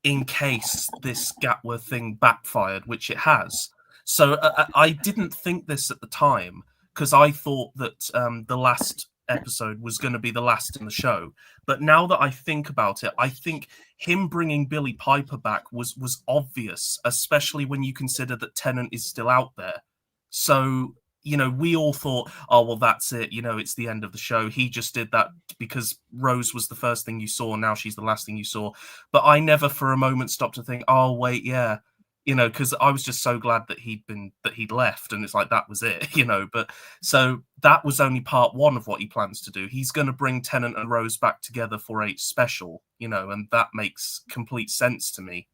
in case this Gatwa thing backfired, which it has. So I didn't think this at the time, because I thought that the last episode was going to be the last in the show. But now that I think about it, I think him bringing Billy Piper back was obvious, especially when you consider that Tennant is still out there. So, we all thought, oh, well, that's it. It's the end of the show. He just did that because Rose was the first thing you saw. Now she's the last thing you saw. But I never for a moment stopped to think, oh, wait, yeah, you know, because I was just so glad that he'd left, and it's like that was it, you know. But so that was only part one of what he plans to do. He's going to bring Tennant and Rose back together for a special, you know, and that makes complete sense to me.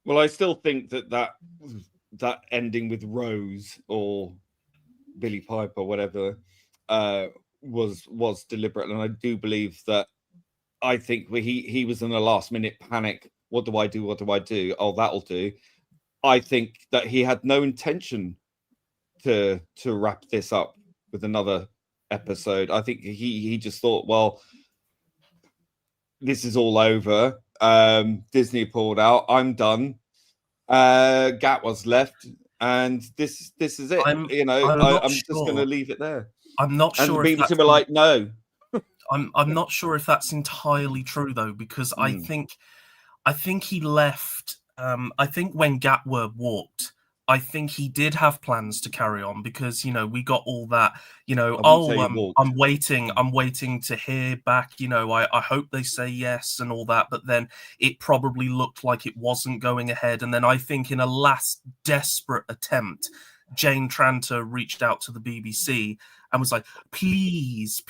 Well, I still think that ending with Rose or Billy Piper, whatever, was deliberate, and I do believe that. I think he was in a last minute panic. What do I do? What do I do? Oh, that'll do. I think that he had no intention to wrap this up with another episode. I think he just thought, well, this is all over. Disney pulled out. I'm done. Gat was left, and this is it. I'm just going to leave it there. I'm not sure. And the BBC were like, no. I'm not sure if that's entirely true though, because I think he left. I think when Gatwa walked, I think he did have plans to carry on, because, you know, we got all that, you know, I'm waiting to hear back, you know, I hope they say yes and all that, but then it probably looked like it wasn't going ahead. And then I think in a last desperate attempt, Jane Tranter reached out to the BBC and was like, please,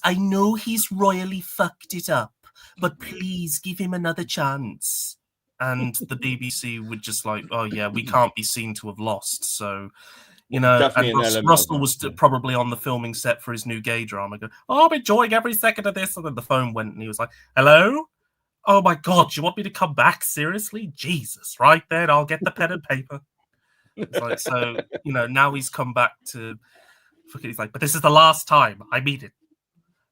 I know he's royally fucked it up, but please give him another chance. And the BBC would just like, oh yeah, we can't be seen to have lost. So, you know, definitely and Russell was probably on the filming set for his new gay drama going, oh, I'm enjoying every second of this. And then the phone went and he was like, hello? Oh my God, do you want me to come back? Seriously? Jesus, right then, I'll get the pen and paper. It's like, so, you know, now he's come back to, he's like, but this is the last time, I mean it.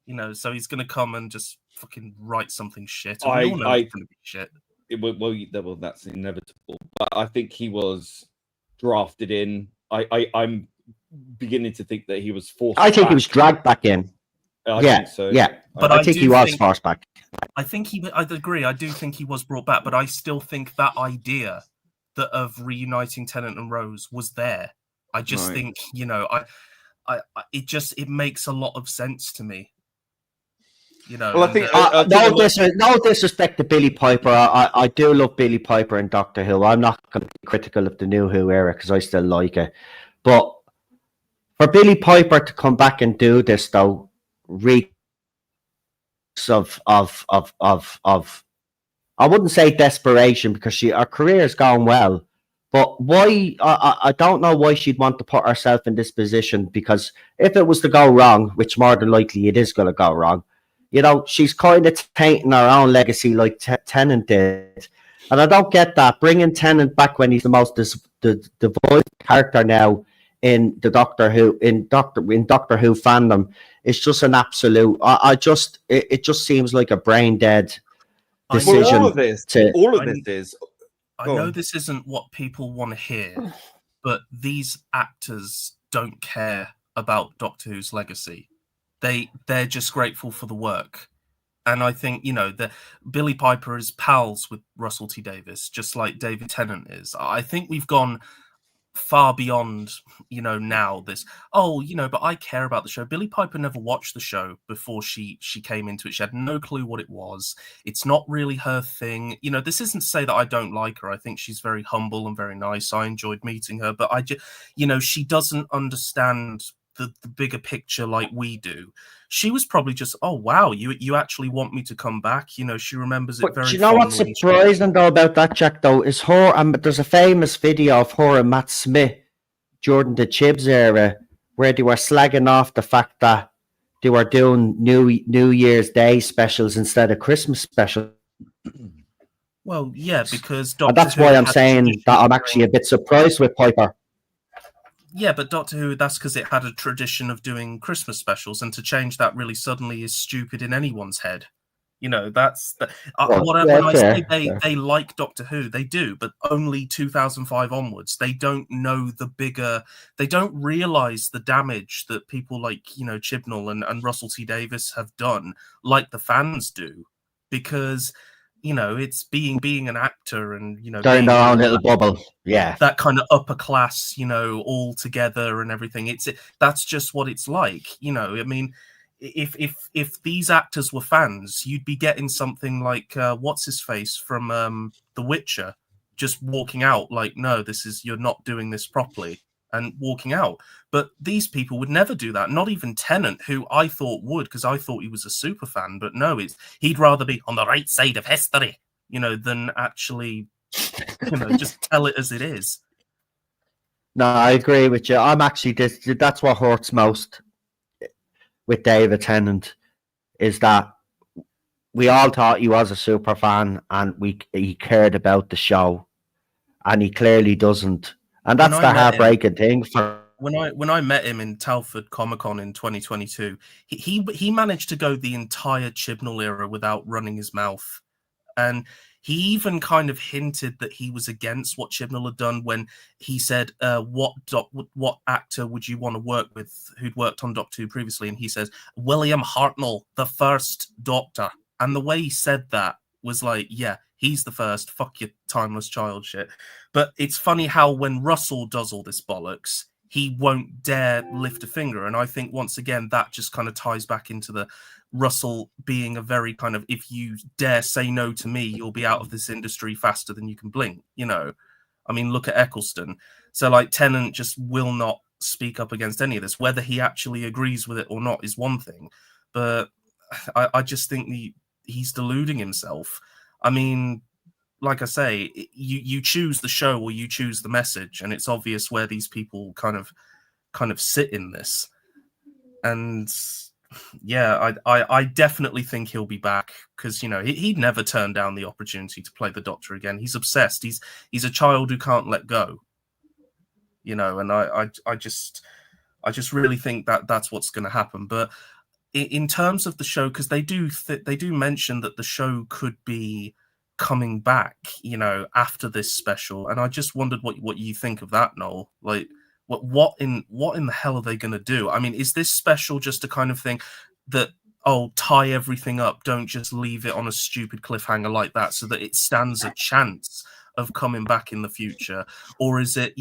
You know, so he's going to come and just fucking write something shit. And we all know it's going to be shit. Well, that's inevitable. But I think he was drafted in. I'm beginning to think that he was forced. I think he was dragged back in. I think so. Yeah. But I think he was forced back. I agree. I do think he was brought back, but I still think that idea of reuniting Tennant and Rose was there. I just think, you know, it makes a lot of sense to me. You know, well, I think no disrespect to Billy Piper. I do love Billy Piper and Doctor Who. I'm not going to be critical of the new Who era because I still like it. But for Billy Piper to come back and do this, though, reeks of I wouldn't say desperation, because her career is going well. But why? I don't know why she'd want to put herself in this position, because if it was to go wrong, which more than likely it is going to go wrong, you know, she's kind of tainting her own legacy like Tennant did. And I don't get that. Bringing Tennant back when he's the most devoid character now in the Doctor Who Doctor Who fandom is just an absolute. It just seems like a brain dead decision. Well, all of this is. I know this isn't what people want to hear, but these actors don't care about Doctor Who's legacy. They're just grateful for the work. And I think, you know, Billy Piper is pals with Russell T Davies, just like David Tennant is. I think we've gone far beyond, you know, now this, oh, you know, but I care about the show. Billy Piper never watched the show before she came into it. She had no clue what it was. It's not really her thing. You know, this isn't to say that I don't like her. I think she's very humble and very nice. I enjoyed meeting her, but you know, she doesn't understand the bigger picture like we do. She was probably just, oh wow, you actually want me to come back? You know, she remembers it very. Do you know what's surprising though about that, Jack? Though, is her. There's a famous video of her and Matt Smith during the Chibs era where they were slagging off the fact that they were doing New Year's Day specials instead of Christmas specials. Well, yeah, because that's why I'm saying that I'm actually a bit surprised with Piper. Yeah, but Doctor Who, that's because it had a tradition of doing Christmas specials, and to change that really suddenly is stupid in anyone's head. You know, that's when I say they like Doctor Who, they do, but only 2005 onwards. They don't know the bigger, they don't realise the damage that people like, you know, Chibnall and Russell T Davies have done, like the fans do, because, you know, it's being an actor and, you know, they're in their own little bubble. Yeah. That kind of upper class, you know, all together and everything. That's just what it's like. You know, I mean, if these actors were fans, you'd be getting something like what's his face from The Witcher, just walking out like, no, you're not doing this properly, and walking out. But these people would never do that. Not even Tennant, who I thought would, because I thought he was a super fan. But no, he'd rather be on the right side of history, than actually, just tell it as it is. No, I agree with you. I'm actually that's what hurts most with David Tennant, is that we all thought he was a super fan and he cared about the show, and he clearly doesn't. And that's the heartbreaking thing for. When I met him in Telford Comic Con in 2022, he managed to go the entire Chibnall era without running his mouth. And he even kind of hinted that he was against what Chibnall had done when he said, what actor would you want to work with who'd worked on Doctor Who previously? And he says, William Hartnell, the first Doctor. And the way he said that was like, yeah, he's the first. Fuck your timeless child shit. But it's funny how when Russell does all this bollocks, he won't dare lift a finger. And I think, once again, that just kind of ties back into the Russell being a very kind of, if you dare say no to me, you'll be out of this industry faster than you can blink. I mean, look at Eccleston. So, like, Tennant just will not speak up against any of this. Whether he actually agrees with it or not is one thing. But I just think he's deluding himself. I mean, like I say, you choose the show or you choose the message, and it's obvious where these people kind of sit in this. And yeah, I definitely think he'll be back, because he'd never turn down the opportunity to play the Doctor again. He's obsessed. He's a child who can't let go. And I just really think that that's what's going to happen. But in terms of the show, because they do mention that the show could be coming back, after this special, and I just wondered what you think of that, Noel. Like, what in the hell are they going to do? I mean, is this special just a kind of thing that, tie everything up, don't just leave it on a stupid cliffhanger like that, so that it stands a chance of coming back in the future? Or is it,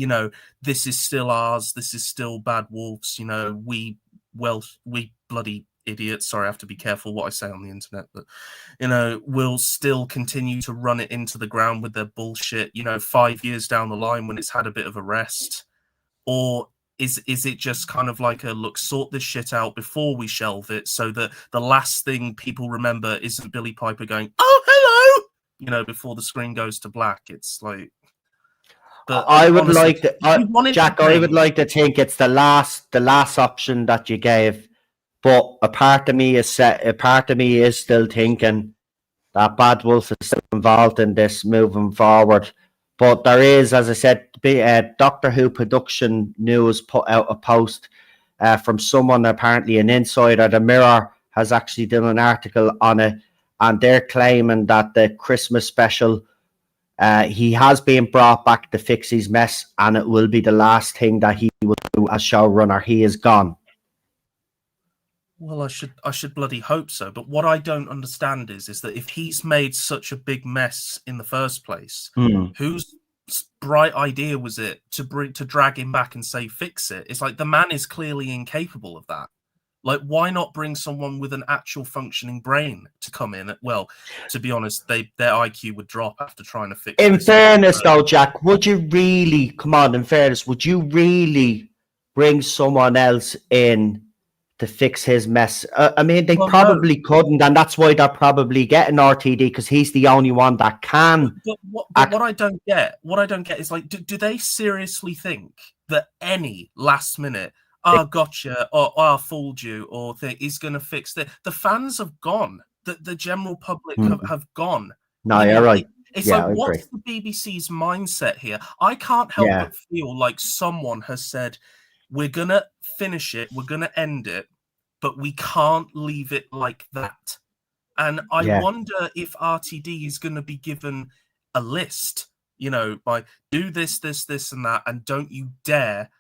this is still ours, this is still Bad Wolves, we bloody idiots, sorry, I have to be careful what I say on the internet, but will still continue to run it into the ground with their bullshit 5 years down the line when it's had a bit of a rest? Or is it just kind of like a, look, sort this shit out before we shelve it, so that the last thing people remember isn't Billy Piper going, oh, hello, before the screen goes to black? It's like, but I would honestly, like to, Jack, I would like to think it's the last option that you gave. But a part of me is still thinking that Bad Wolf is still involved in this moving forward. But there is, as I said, Doctor Who Production News put out a post from someone, apparently an insider. The Mirror has actually done an article on it, and they're claiming that the Christmas special, he has been brought back to fix his mess, and it will be the last thing that he will do as showrunner. He is gone. Well, I should bloody hope so. But what I don't understand is that if he's made such a big mess in the first place, whose bright idea was it to drag him back and say fix it? It's like, the man is clearly incapable of that. Like, why not bring someone with an actual functioning brain to come in? Well, to be honest, their IQ would drop after trying to fix it. In fairness, though, Jack, would you really bring someone else in to fix his mess? I mean, they probably couldn't, and that's why they're probably getting RTD, because he's the only one that can. But what I don't get is, like, do they seriously think that any last minute, gotcha, or I fooled you, or thing is going to fix it? The fans have gone. The general public have gone. No, you're right. It's like, what's the BBC's mindset here? I can't help but feel like someone has said, we're going to finish it, we're going to end it, but we can't leave it like that. And I wonder if RTD is going to be given a list, by do this, and that, and don't you dare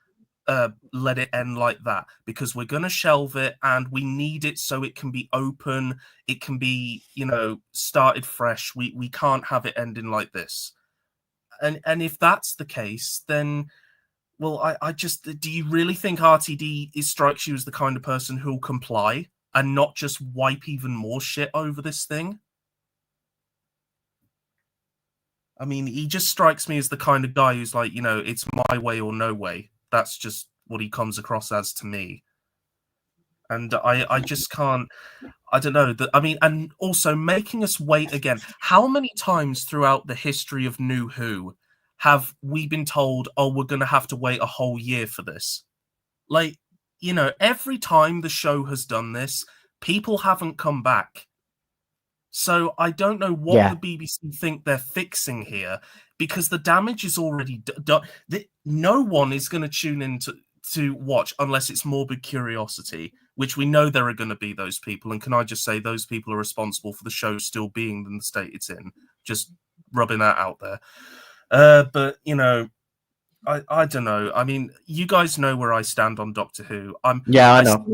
let it end like that, because we're going to shelve it, and we need it so it can be open, it can be, started fresh. We can't have it ending like this. And if that's the case, then, well, I just, do you really think RTD strikes you as the kind of person who'll comply and not just wipe even more shit over this thing? I mean, he just strikes me as the kind of guy who's like, it's my way or no way. That's just what he comes across as to me. And I just can't, I don't know. I mean, and also making us wait again. How many times throughout the history of New Who have we been told, oh, we're going to have to wait a whole year for this? Like, every time the show has done this, people haven't come back. So I don't know what the BBC think they're fixing here, because the damage is already done. No one is going to tune in to watch unless it's morbid curiosity, which we know there are going to be those people. And can I just say those people are responsible for the show still being in the state it's in? Just rubbing that out there. But, I don't know. I mean, you guys know where I stand on Doctor Who. I know.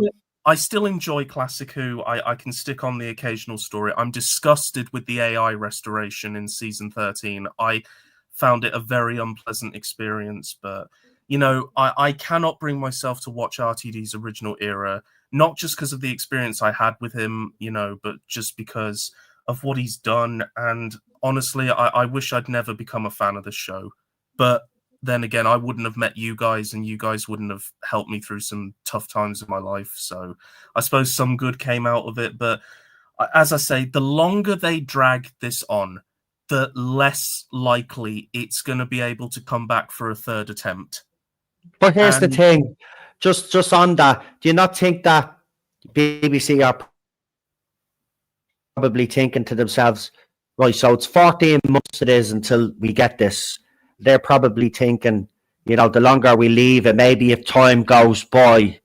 I still enjoy Classic Who. I can stick on the occasional story. I'm disgusted with the AI restoration in season 13. I found it a very unpleasant experience, but I cannot bring myself to watch RTD's original era, not just because of the experience I had with him, but just because of what he's done. And honestly, I wish I'd never become a fan of the show. But then again, I wouldn't have met you guys, and you guys wouldn't have helped me through some tough times in my life. So I suppose some good came out of it. But as I say, the longer they drag this on, the less likely it's going to be able to come back for a third attempt. But here's the thing, just on that, do you not think that BBC are probably thinking to themselves, right, so it's 14 months it is until we get this. They're probably thinking, the longer we leave it, maybe if time goes by,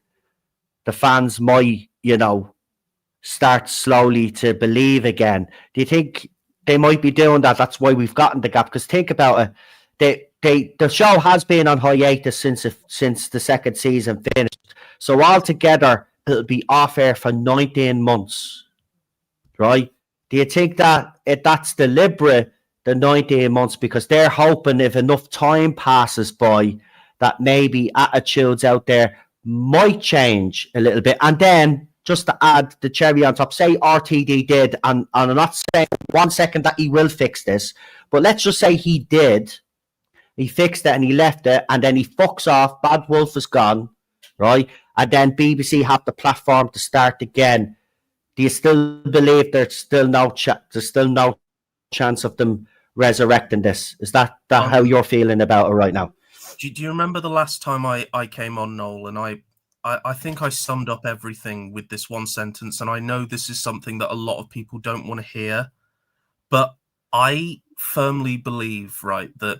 the fans might, start slowly to believe again. Do you think they might be doing that? That's why we've gotten the gap. Because think about it, the show has been on hiatus since the second season finished. So altogether, it'll be off air for 19 months, right? Do you think that that's deliberate? The 19 months, because they're hoping if enough time passes by that maybe attitudes out there might change a little bit. And then just to add the cherry on top, say RTD did, and I'm not saying 1 second that he will fix this, but let's just say he did. He fixed it and he left it, and then he fucks off. Bad Wolf is gone, right? And then BBC have the platform to start again. Do you still believe there's still no chance of them resurrecting this? Is that how you're feeling about it right now? Do you remember the last time I came on, Noel, and I think I summed up everything with this one sentence, and I know this is something that a lot of people don't want to hear, but I firmly believe, right, that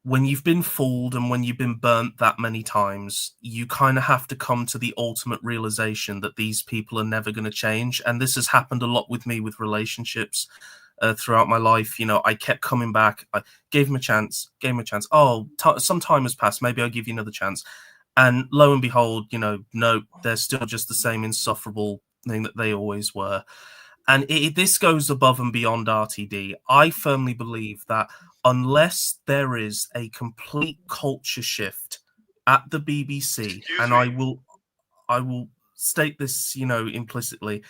when you've been fooled and when you've been burnt that many times, you kind of have to come to the ultimate realization that these people are never going to change. And this has happened a lot with me with relationships. Throughout my life, I kept coming back. I gave him a chance. Oh, some time has passed. Maybe I'll give you another chance. And lo and behold, no, they're still just the same insufferable thing that they always were. And this goes above and beyond RTD. I firmly believe that unless there is a complete culture shift at the BBC, and I will state this, implicitly,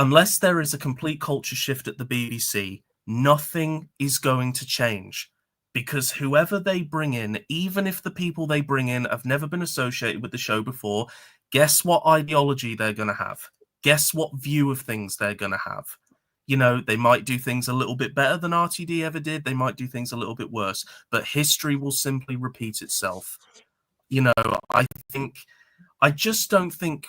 unless there is a complete culture shift at the BBC, nothing is going to change, because whoever they bring in, even if the people they bring in have never been associated with the show before, guess what ideology they're going to have? Guess what view of things they're going to have? They might do things a little bit better than RTD ever did. They might do things a little bit worse, but history will simply repeat itself. I just don't think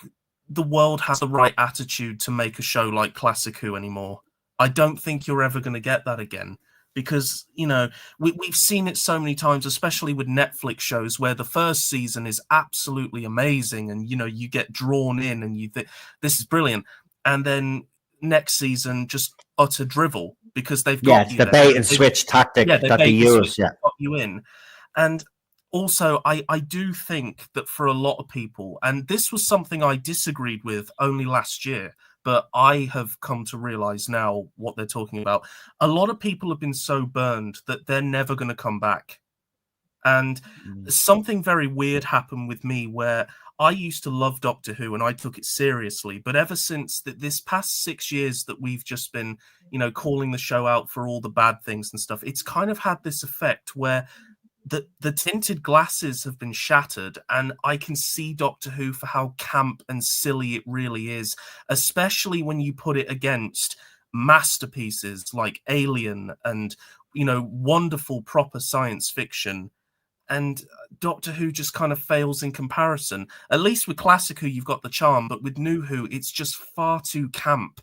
the world has the right attitude to make a show like Classic Who anymore. I don't think you're ever going to get that again, because we've seen it so many times, especially with Netflix shows, where the first season is absolutely amazing and you get drawn in and you think this is brilliant, and then next season just utter drivel because they've got it's the bait and switch tactic that they use. Got you in. And also, I do think that for a lot of people, and this was something I disagreed with only last year, but I have come to realize now what they're talking about. A lot of people have been so burned that they're never going to come back. And something very weird happened with me where I used to love Doctor Who and I took it seriously, but ever since this past 6 years that we've just been, calling the show out for all the bad things and stuff, it's kind of had this effect where the tinted glasses have been shattered, and I can see Doctor Who for how camp and silly it really is, especially when you put it against masterpieces like Alien and, wonderful proper science fiction. And Doctor Who just kind of fails in comparison. At least with Classic Who, you've got the charm, but with New Who, it's just far too camp.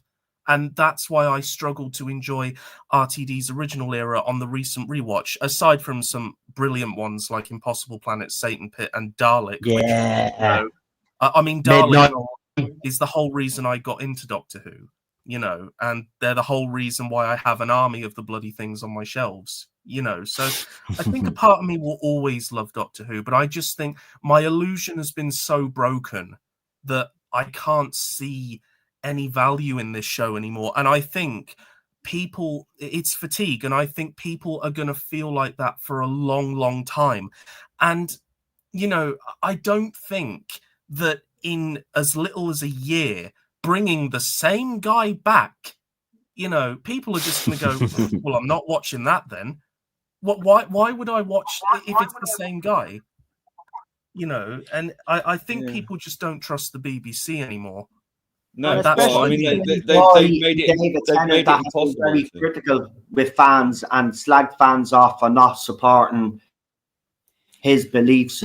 And that's why I struggled to enjoy RTD's original era on the recent rewatch, aside from some brilliant ones like Impossible Planet, Satan Pit, and Dalek. Yeah. Which, I mean, Midnight. Dalek is the whole reason I got into Doctor Who, and they're the whole reason why I have an army of the bloody things on my shelves, So I think a part of me will always love Doctor Who, but I just think my illusion has been so broken that I can't see any value in this show anymore. And I think it's fatigue, and I think people are going to feel like that for a long, long time. And, I don't think that in as little as a year, bringing the same guy back, people are just going to go, well, I'm not watching that then. Why would I watch if it's the same guy? And I think people just don't trust the BBC anymore. No, that's well, why I mean, they've made it impossible. Very critical with fans and slagged fans off for not supporting his beliefs.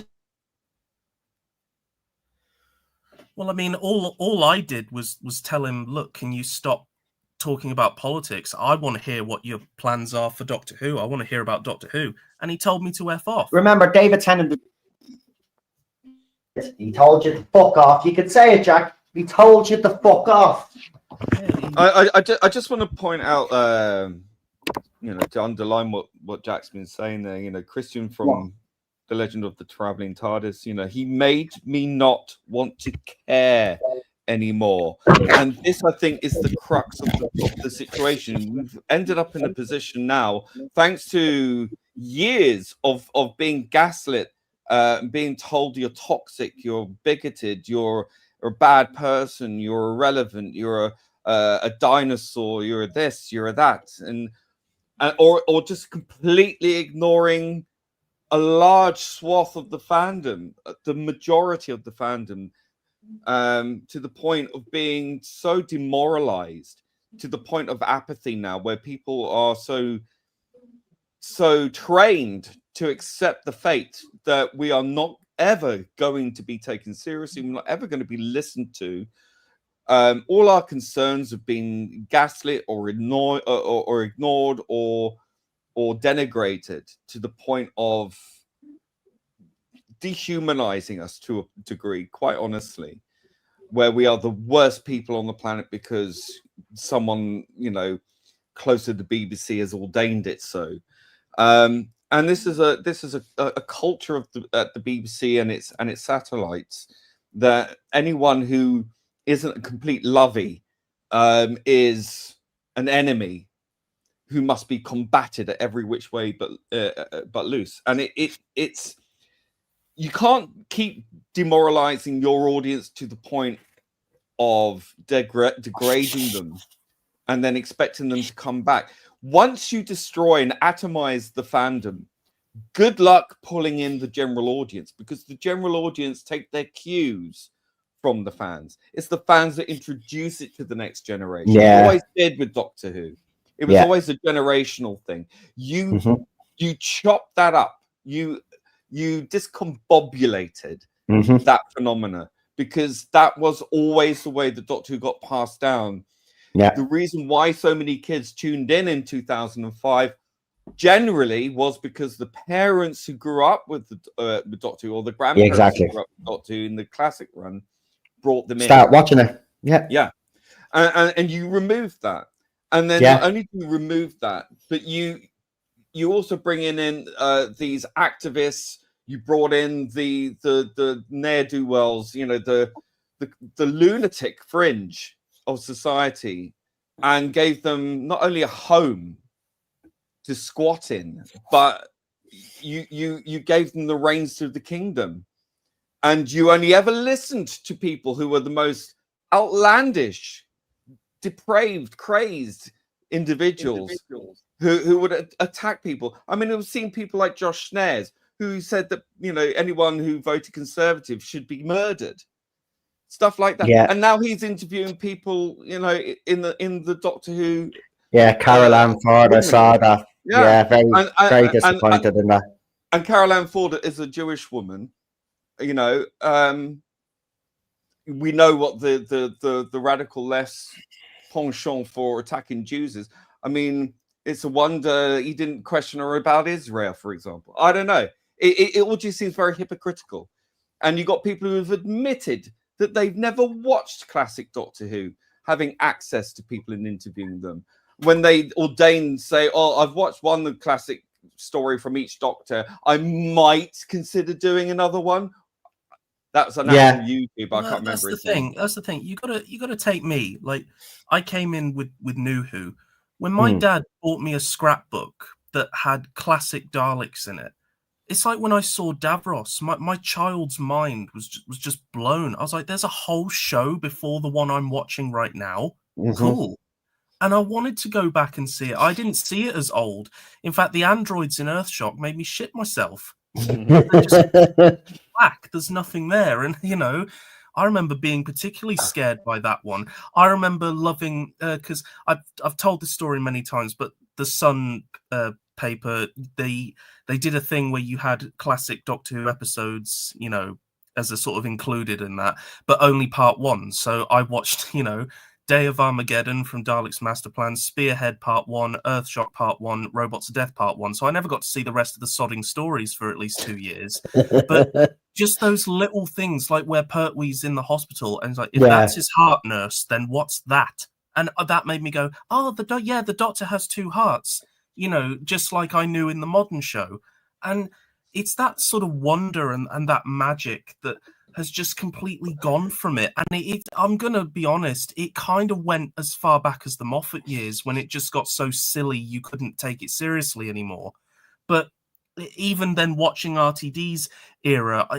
Well, I mean, all I did was tell him, look, can you stop talking about politics? I want to hear what your plans are for Doctor Who. I want to hear about Doctor Who. And he told me to F off. Remember, David Tennant, he told you to fuck off. You could say it, Jack. He told you to fuck off. I just want to point out, to underline what Jack's been saying there. Christian from The Legend of the Traveling TARDIS. He made me not want to care anymore, and this, I think, is the crux of the situation. We've ended up in a position now, thanks to years of being gaslit, being told you're toxic, you're bigoted, you're a bad person, you're irrelevant, you're a dinosaur, you're this, you're that, or just completely ignoring a large swath of the fandom, the majority of the fandom, to the point of being so demoralized, to the point of apathy now, where people are so trained to accept the fate that we are not ever going to be taken seriously, we're not ever going to be listened to. All our concerns have been gaslit or ignored or denigrated to the point of dehumanizing us to a degree, quite honestly, where we are the worst people on the planet because someone, close to the BBC has ordained it so. And this is a culture of at the BBC and its satellites, that anyone who isn't a complete lovey is an enemy who must be combated at every which way but loose. And it's you can't keep demoralizing your audience to the point of degrading them and then expecting them to come back. Once you destroy and atomize the fandom, good luck pulling in the general audience, because the general audience take their cues from the fans. It's the fans that introduce it to the next generation. Yeah. It always did with Doctor Who. It was always a generational thing. You chop that up. You discombobulated that phenomena, because that was always the way the Doctor Who got passed down. Yeah. The reason why so many kids tuned in 2005 generally was because the parents who grew up with the Doctor Who, or the grandparents who grew up with Doctor Who in the classic run, brought them in. Start watching it. Yeah. And you remove that. And then not only do you remove that, but you also bring in these activists. You brought in the ne'er-do-wells, the lunatic fringe of society, and gave them not only a home to squat in, but you gave them the reins to the kingdom. and you only ever listened to people who were the most outlandish, depraved, crazed individuals who would attack people. I mean, I've seen people like Josh Snares who said that, you know, anyone who voted Conservative should be murdered. Stuff like that. Yeah. And now he's interviewing people, you know, in the Doctor Who. Yeah, Carol Ann Ford, I saw that. Yeah, very disappointed in that. And Carol Ann Ford is a Jewish woman. You know, we know what the radical left's penchant for attacking Jews is. I mean, it's a wonder he didn't question her about Israel, for example. I don't know. It all just seems very hypocritical. And you got people who have admitted that they've never watched classic Doctor Who, having access to people and interviewing them. When they ordain, say, "Oh, I've watched one classic story from each Doctor. I might consider doing another one." That's an actual YouTube. I can't remember his name. That's the thing. You gotta take me. Like, I came in with New Who. When my dad bought me a scrapbook that had classic Daleks in it, it's like when I saw Davros, my child's mind was just blown. I was like, there's a whole show before the one I'm watching right now. Cool. And I wanted to go back and see it. I didn't see it as old. In fact, the androids in Earthshock made me shit myself. Black, there's nothing there. And, you know, I remember being particularly scared by that one. I remember loving, because I've told this story many times, but the Sun paper, they did a thing where you had classic Doctor Who episodes, you know, as a sort of included in that, but only part one. So I watched, you know, Day of Armageddon from Dalek's Master Plan, Spearhead Part 1, Earthshock Part 1, Robots of Death Part 1. So I never got to see the rest of the sodding stories for at least 2 years. But just those little things, like where Pertwee's in the hospital, and it's like, if that's his heart nurse, then what's that? And that made me go, oh, the Doctor has 2 hearts, you know, just like I knew in the modern show. And it's that sort of wonder and that magic that has just completely gone from it. And I'm going to be honest, it kind of went as far back as the Moffat years when it just got so silly you couldn't take it seriously anymore. But even then, watching RTD's era,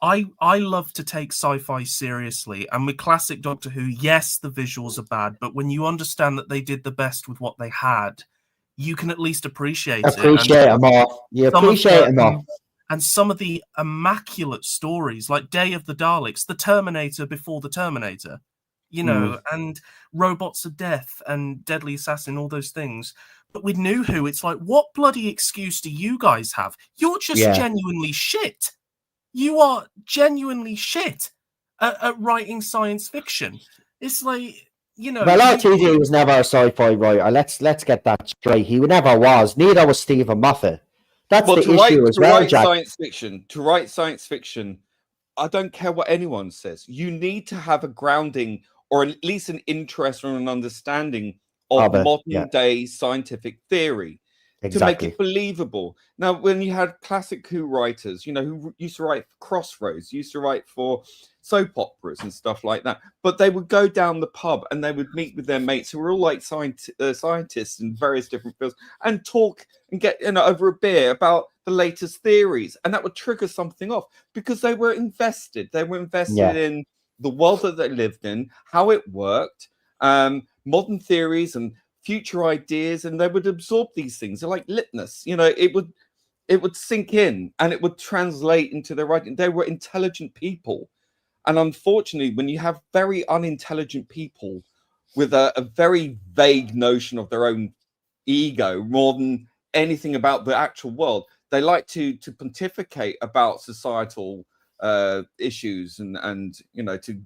I love to take sci-fi seriously. And with classic Doctor Who, yes, the visuals are bad, but when you understand that they did the best with what they had, you can at least appreciate it. Appreciate them all. You appreciate them all. And some of the immaculate stories, like Day of the Daleks, the Terminator before the Terminator, you know, and Robots of Death and Deadly Assassin, all those things. But with New Who, it's like, what bloody excuse do you guys have? You're just genuinely shit. You are genuinely shit at writing science fiction. It's like, you know. Well, RTD was never a sci-fi writer. Let's get that straight. He never was. Neither was Stephen Moffat. That's the issue as well, Jack. To write science fiction, I don't care what anyone says. You need to have a grounding or at least an interest or an understanding of modern day scientific theory to make it believable. Now, when you had classic Who writers, you know, who used to write for Crossroads, used to write for soap operas and stuff like that, but they would go down the pub and they would meet with their mates who were all like scientists in various different fields and talk and get, you know, over a beer about the latest theories, and that would trigger something off because they were invested. They were invested in the world that they lived in, how it worked, modern theories and future ideas, and they would absorb these things. They're like litmus, you know. It would sink in and it would translate into their writing. They were intelligent people. And unfortunately, when you have very unintelligent people with a very vague notion of their own ego more than anything about the actual world, they like to pontificate about societal issues and you know, to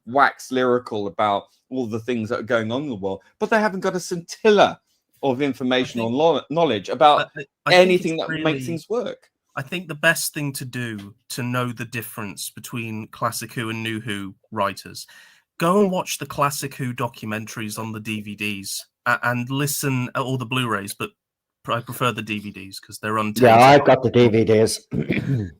wax lyrical about all the things that are going on in the world, but they haven't got a scintilla of information or knowledge about anything that makes things work. I think the best thing to do to know the difference between Classic Who and New Who writers, go and watch the Classic Who documentaries on the DVDs and listen, or the Blu-rays, but I prefer the DVDs because they're untainted. Yeah, I've got the DVDs.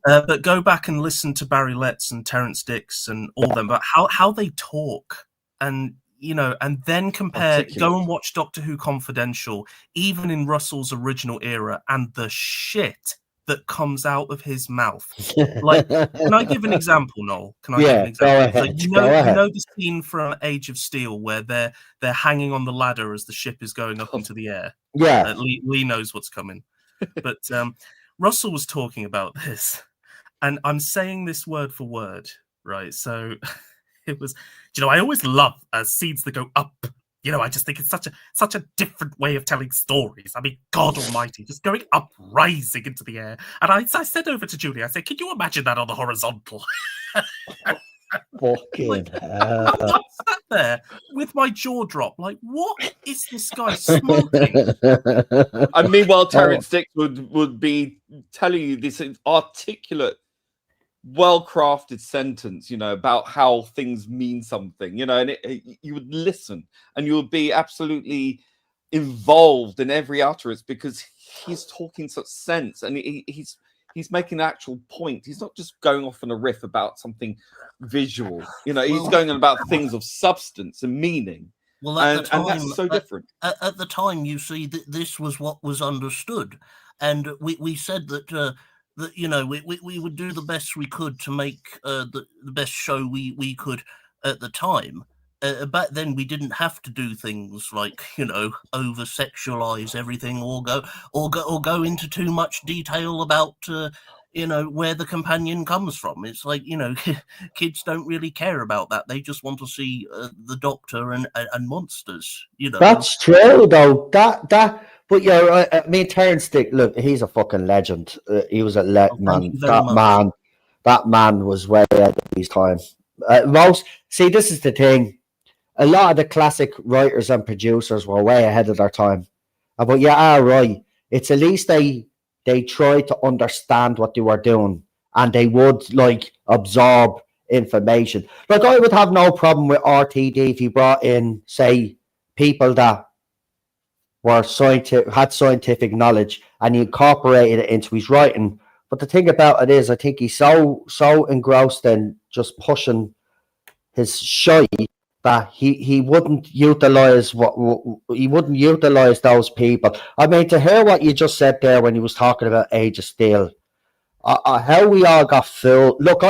But go back and listen to Barry Letts and Terence Dicks and all them, but how they talk, and you know, and then compare. Go and watch Doctor Who Confidential, even in Russell's original era, and the shit that comes out of his mouth. Like, can I give an example, Noel? Can I give an Yeah, example? go ahead. Like, you Go ahead. know the scene from Age of Steel where they're hanging on the ladder as the ship is going up into the air. Yeah. Lee knows what's coming. But Russell was talking about this, and I'm saying this word for word, right? So it was, I always love scenes that go up. I just think it's such a different way of telling stories. I mean, God Almighty, just going up, rising into the air. And I said over to Julie, I said, "Can you imagine that on the horizontal?" Fucking I sat there with my jaw dropped, like, what is this guy smoking? And meanwhile, Oh. Terrence Dix would be telling you this articulate, well-crafted sentence, about how things mean something, and you would listen and you would be absolutely involved in every utterance because he's talking such sense and he's making an actual point. He's not just going off on a riff about something visual, he's going on about things of substance and meaning. Well, at the time, and that's so different. At the time, you see, this was what was understood, and we said that we would do the best we could to make the best show we could at the time. Back then, we didn't have to do things like over sexualize everything or go into too much detail about where the companion comes from. It's like kids don't really care about that. They just want to see the Doctor and monsters. That's true, though. But you're right. I mean, Terrence Dick, look, he's a fucking legend. He was a man. That man was way ahead of his time. This is the thing. A lot of the classic writers and producers were way ahead of their time. But yeah, right. It's at least they tried to understand what they were doing, and they would absorb information. Like, I would have no problem with RTD if he brought in, say, people that were had scientific knowledge, and he incorporated it into his writing. But the thing about it is, I think he's so engrossed in just pushing his show that he wouldn't utilize those people. I mean, to hear what you just said there when he was talking about Age of Steel, how we all got fooled. Look,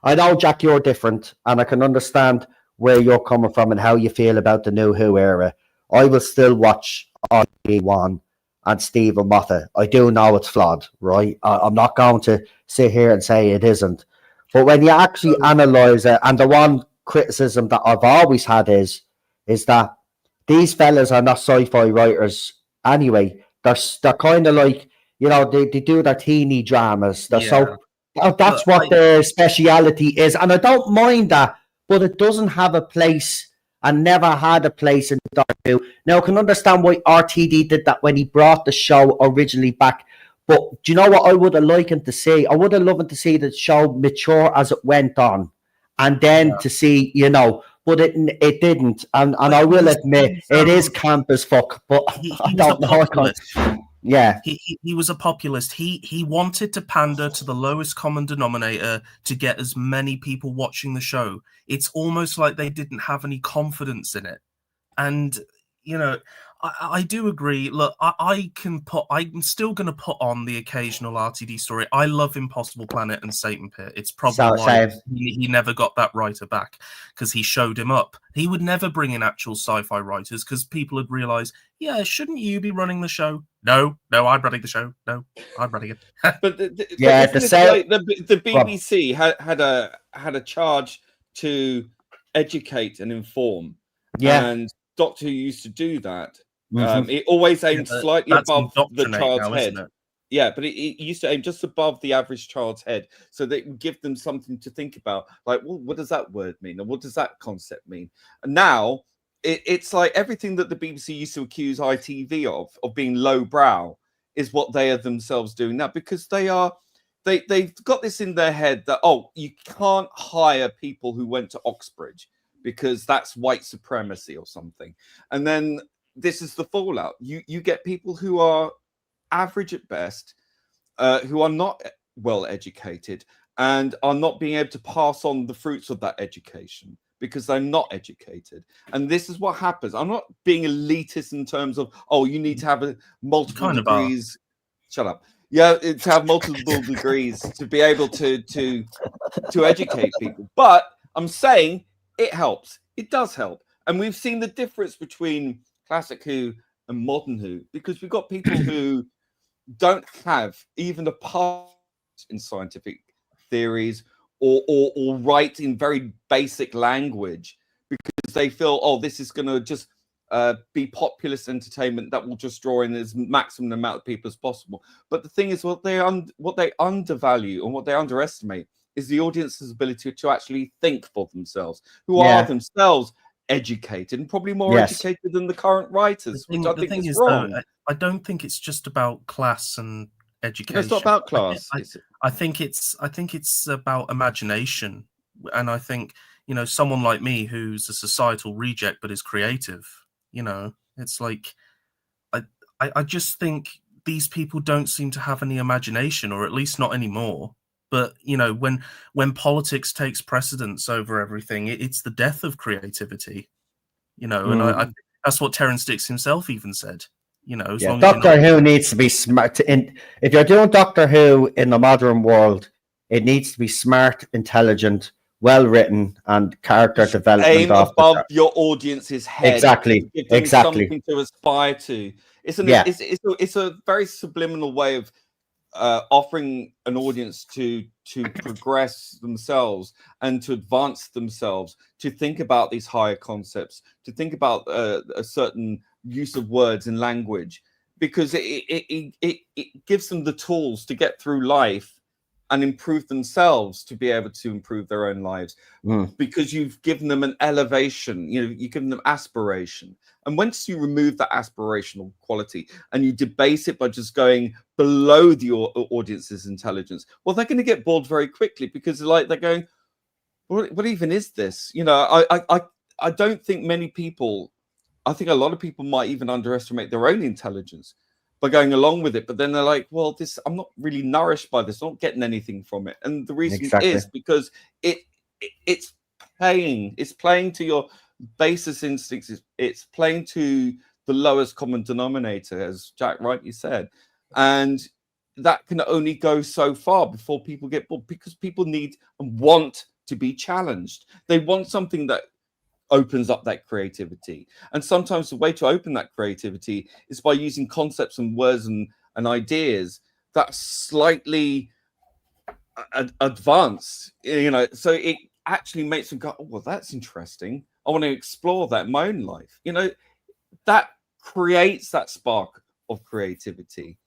I know, Jack, you're different, and I can understand where you're coming from and how you feel about the New Who era. I will still watch RTD1 and Stephen Moffat. I do know it's flawed, right? I'm not going to sit here and say it isn't. But when you actually analyse it, and the one criticism that I've always had is that these fellas are not sci-fi writers anyway. They're kind of like, they do their teeny dramas. That's what their speciality is. And I don't mind that, but it doesn't have a place and never had a place in Doctor Who. Now, I can understand why RTD did that when he brought the show originally back. But do you know what I would have liked to see? I would have loved to see the show mature as it went on. And then to see, but it didn't. And I will admit, it is camp as fuck. But I don't know. Yeah. He was a populist. He wanted to pander to the lowest common denominator to get as many people watching the show. It's almost like they didn't have any confidence in it. And, I do agree. Look, I'm still going to put on the occasional RTD story. I love Impossible Planet and Satan Pit. It's probably why he never got that writer back, because he showed him up. He would never bring in actual sci-fi writers because people had realised, shouldn't you be running the show? No, I'm running the show. No, I'm running it. But the BBC had a charge to educate and inform. Yeah. And Doctor Who used to do that. It always aimed slightly above the child's head. Yeah, but it used to aim just above the average child's head, so that it would give them something to think about. Like, well, what does that word mean? Or what does that concept mean? And now it's like everything that the BBC used to accuse ITV of being lowbrow is what they are themselves doing now, because they've got this in their head that, you can't hire people who went to Oxbridge because that's white supremacy or something. And then this is the fallout. You get people who are average at best, who are not well educated and are not being able to pass on the fruits of that education because they're not educated. And this is what happens. I'm not being elitist in terms of, you need to have multiple degrees. Shut up. Yeah, to have multiple degrees to be able to educate people. But I'm saying it helps. It does help, and we've seen the difference between classic Who and modern Who, because we've got people who don't have even a part in scientific theories or write in very basic language because they feel, oh, this is going to just be populist entertainment that will just draw in as maximum amount of people as possible. But the thing is, what they undervalue and what they underestimate is the audience's ability to actually think for themselves, who are themselves educated and probably more educated than the current writers, which I think is wrong. Though, I don't think it's just about class and education. No, it's not about class. I think it's about imagination, and I think, you know, someone like me who's a societal reject but is creative, you know, it's like I just think these people don't seem to have any imagination, or at least not anymore. But, you know, when politics takes precedence over everything, it's the death of creativity, you know. And I that's what Terrence Dicks himself even said. You know, Doctor Who needs to be smart. If you're doing Doctor Who in the modern world, it needs to be smart, intelligent, well written, and character development. Aim above your audience's head. Exactly. Give them something to aspire to. It's a very subliminal way of offering an audience to progress themselves and to advance themselves, to think about these higher concepts, to think about a certain use of words and language, because it gives them the tools to get through life and improve themselves, to be able to improve their own lives, because you've given them an elevation, you know, you've given them aspiration. And once you remove that aspirational quality and you debase it by just going below the audience's intelligence, well, they're going to get bored very quickly, because they're going, what even is this? You know, I don't think many people, I think a lot of people might even underestimate their own intelligence by going along with it. But then they're like, well, I'm not really nourished by this, I'm not getting anything from it. And the reason is because it's playing to your basest instincts. It's playing to the lowest common denominator, as Jack rightly said. And that can only go so far before people get bored, because people need and want to be challenged. They want something that opens up that creativity. And sometimes the way to open that creativity is by using concepts and words and ideas that's slightly advanced, you know, so it actually makes them go, oh, well, that's interesting, I want to explore that in my own life. You know, that creates that spark of creativity.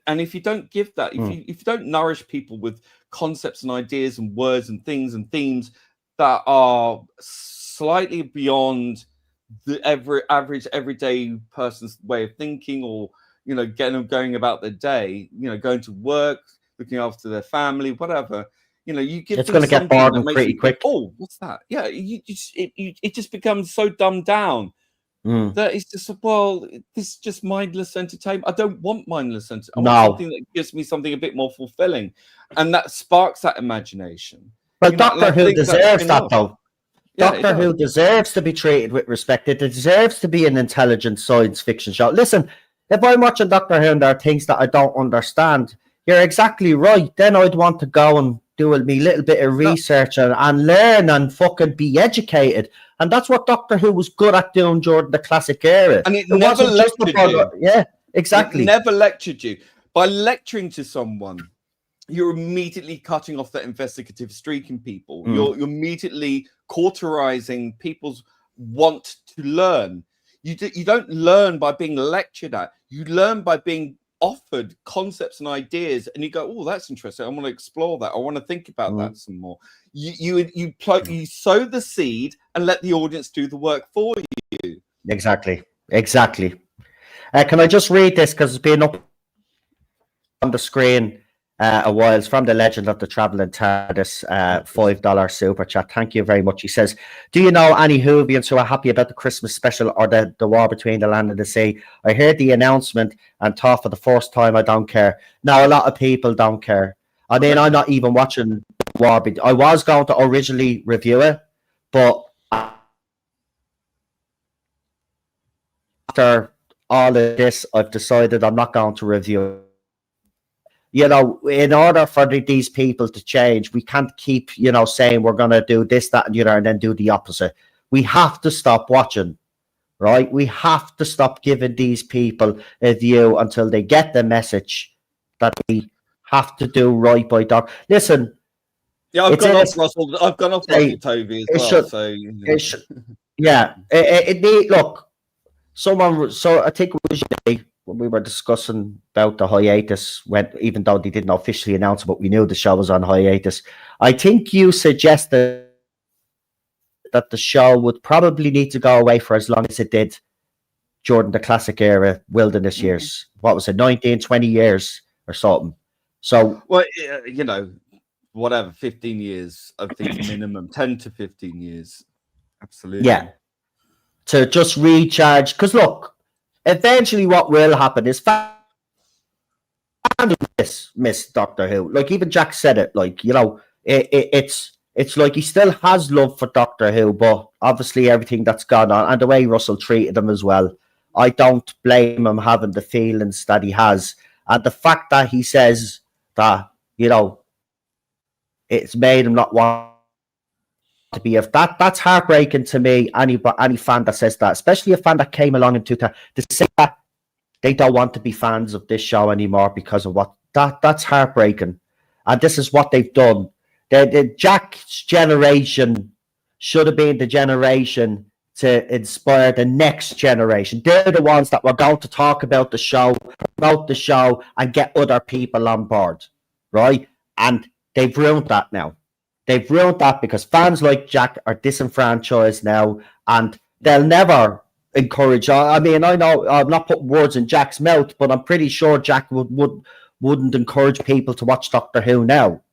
And if you don't give that, if you don't nourish people with concepts and ideas and words and things and themes that are slightly beyond the average everyday person's way of thinking, or, you know, going about their day, you know, going to work, looking after their family, whatever, you know, you give, it's going to get bored pretty quick. Oh, what's that? Yeah, it just becomes so dumbed down that it's just, well, this is just mindless entertainment. I don't want mindless entertainment. I want something that gives me something a bit more fulfilling, and that sparks that imagination. Well, Doctor Who deserves that, though. Doctor Who deserves to be treated with respect. It deserves to be an intelligent science fiction show. Listen, if I'm watching Doctor Who and there are things that I don't understand, you're exactly right. Then I'd want to go and do a little bit of research and learn and fucking be educated. And that's what Doctor Who was good at doing during the classic era. And it never lectured you. Yeah, exactly. It never lectured you. By lecturing to someone, you're immediately cutting off that investigative streak in people. You're immediately cauterizing people's want to learn. You don't learn by being lectured at. You learn by being offered concepts and ideas, and you go, oh, that's interesting, I want to explore that, I want to think about that some more. You sow the seed and let the audience do the work for you. Exactly. Can I just read this, because it's been up on the screen a while? It's from the Legend of the Travelling TARDIS, $5 super chat. Thank you very much. He says, do you know any Whovians who are happy about the Christmas special or the war between the land and the sea? I heard the announcement and thought for the first time I don't care. Now, a lot of people don't care. I mean, I'm not even watching war. I was going to originally review it, but after all of this, I've decided I'm not going to review it. you know, in order for these people to change, we can't keep, you know, saying we're going to do this, that, and the other, and then do the opposite. We have to stop watching, right? We have to stop giving these people a view until they get the message that we have to do right by dog. Listen. Yeah, I've gone off Russell. I've gone off Russell Tovey as well. Look, someone. So I think it was Jay when we were discussing about the hiatus. Even though they didn't officially announce it, but we knew the show was on hiatus. I think you suggested that the show would probably need to go away for as long as it did during the classic era wilderness years. What was it, 19, 20 years or something? So, well, you know, whatever, 15 years, I think minimum, 10 to 15 years. Absolutely. Yeah. To just recharge. Because look, eventually what will happen is fans miss Doctor Who. Like, even Jack said it, like, you know, it's like he still has love for Doctor Who, but obviously everything that's gone on and the way Russell treated him as well, I don't blame him having the feelings that he has. And the fact that he says that, you know, it's made him not want to be that's heartbreaking to me. Any fan that says that, especially a fan that came along in 2000, to say that they don't want to be fans of this show anymore because of what that's heartbreaking. And this is what they've done. The Jack's generation should have been the generation to inspire the next generation. They're the ones that were going to talk about the show, promote the show, and get other people on board, right? And they've ruined that now. They've ruined that because fans like Jack are disenfranchised now, and they'll never encourage. I mean, I know I'm not putting words in Jack's mouth, but I'm pretty sure Jack wouldn't encourage people to watch Doctor Who now.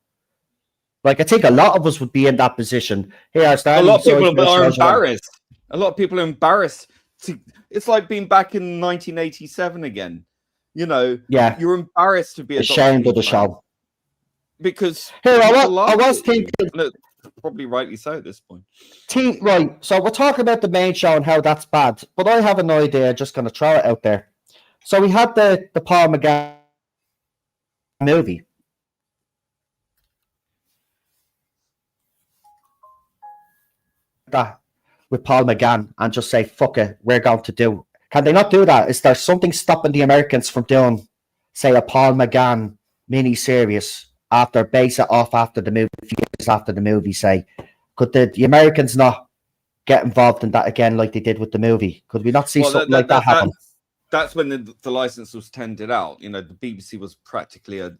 Like, I think a lot of us would be in that position. Here, a lot of people are embarrassed. A lot of people are embarrassed. It's like being back in 1987 again. You know, yeah, you're embarrassed to be ashamed of the show. Because here, I was thinking, probably rightly so at this point. Right, so we're talking about the main show and how that's bad, but I have an idea. Just going to throw it out there. So we had the Paul McGann movie. That with Paul McGann and just say, fuck it, we're going to do. Can they not do that? Is there something stopping the Americans from doing, say, a Paul McGann mini-series after base it off after the movie, years after the movie, say? Could the Americans not get involved in that again like they did with the movie? Could we not see something like that happen? That's when the license was tendered out. You know, the BBC was practically a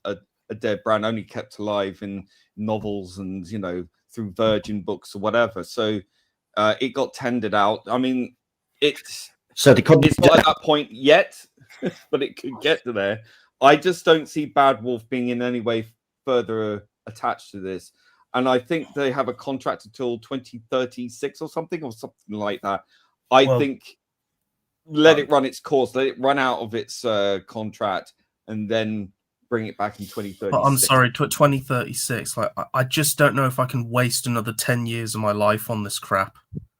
dead brand, only kept alive in novels and, you know, through Virgin books or whatever. So it got tendered out. I mean, it's not at that point yet, but it could get to there. I just don't see Bad Wolf being in any way further attached to this. And I think they have a contract until 2036 or something like that. I think let it run its course, let it run out of its contract, and then bring it back in 2036. But I'm sorry, 2036. Like, I just don't know if I can waste another 10 years of my life on this crap.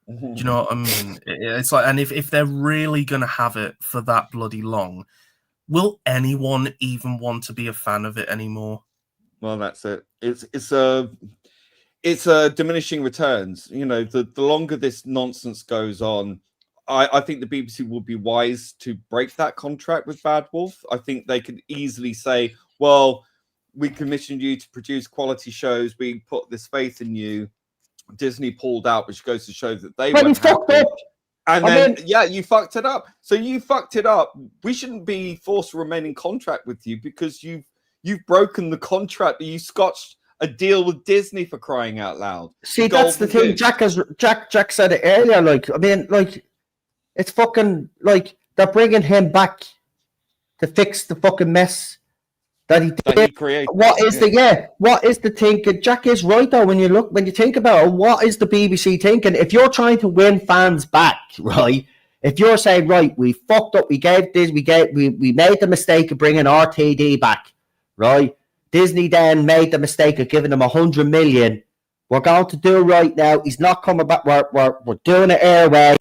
Do you know what I mean? It's like, and if they're really going to have it for that bloody long, will anyone even want to be a fan of it anymore? Well, that's it. It's a diminishing returns. You know, the longer this nonsense goes on, I think the BBC would be wise to break that contract with Bad Wolf. I think they could easily say, well, we commissioned you to produce quality shows. We put this faith in you. Disney pulled out, which goes to show that they weren't happy. And then, you fucked it up. So you fucked it up. We shouldn't be forced to remain in contract with you because you've broken the contract. You scotched a deal with Disney, for crying out loud. See, that's the thing. Jack said it earlier. Like, I mean, like, it's fucking like they're bringing him back to fix the fucking mess that he created. What is the thinking? Jack is right though. When you think about it, what is the BBC thinking? If you're trying to win fans back, right? If you're saying, right, we fucked up, we made the mistake of bringing RTD back, right? Disney then made the mistake of giving him 100 million. We're going to do it right now. He's not coming back. We're doing it our way.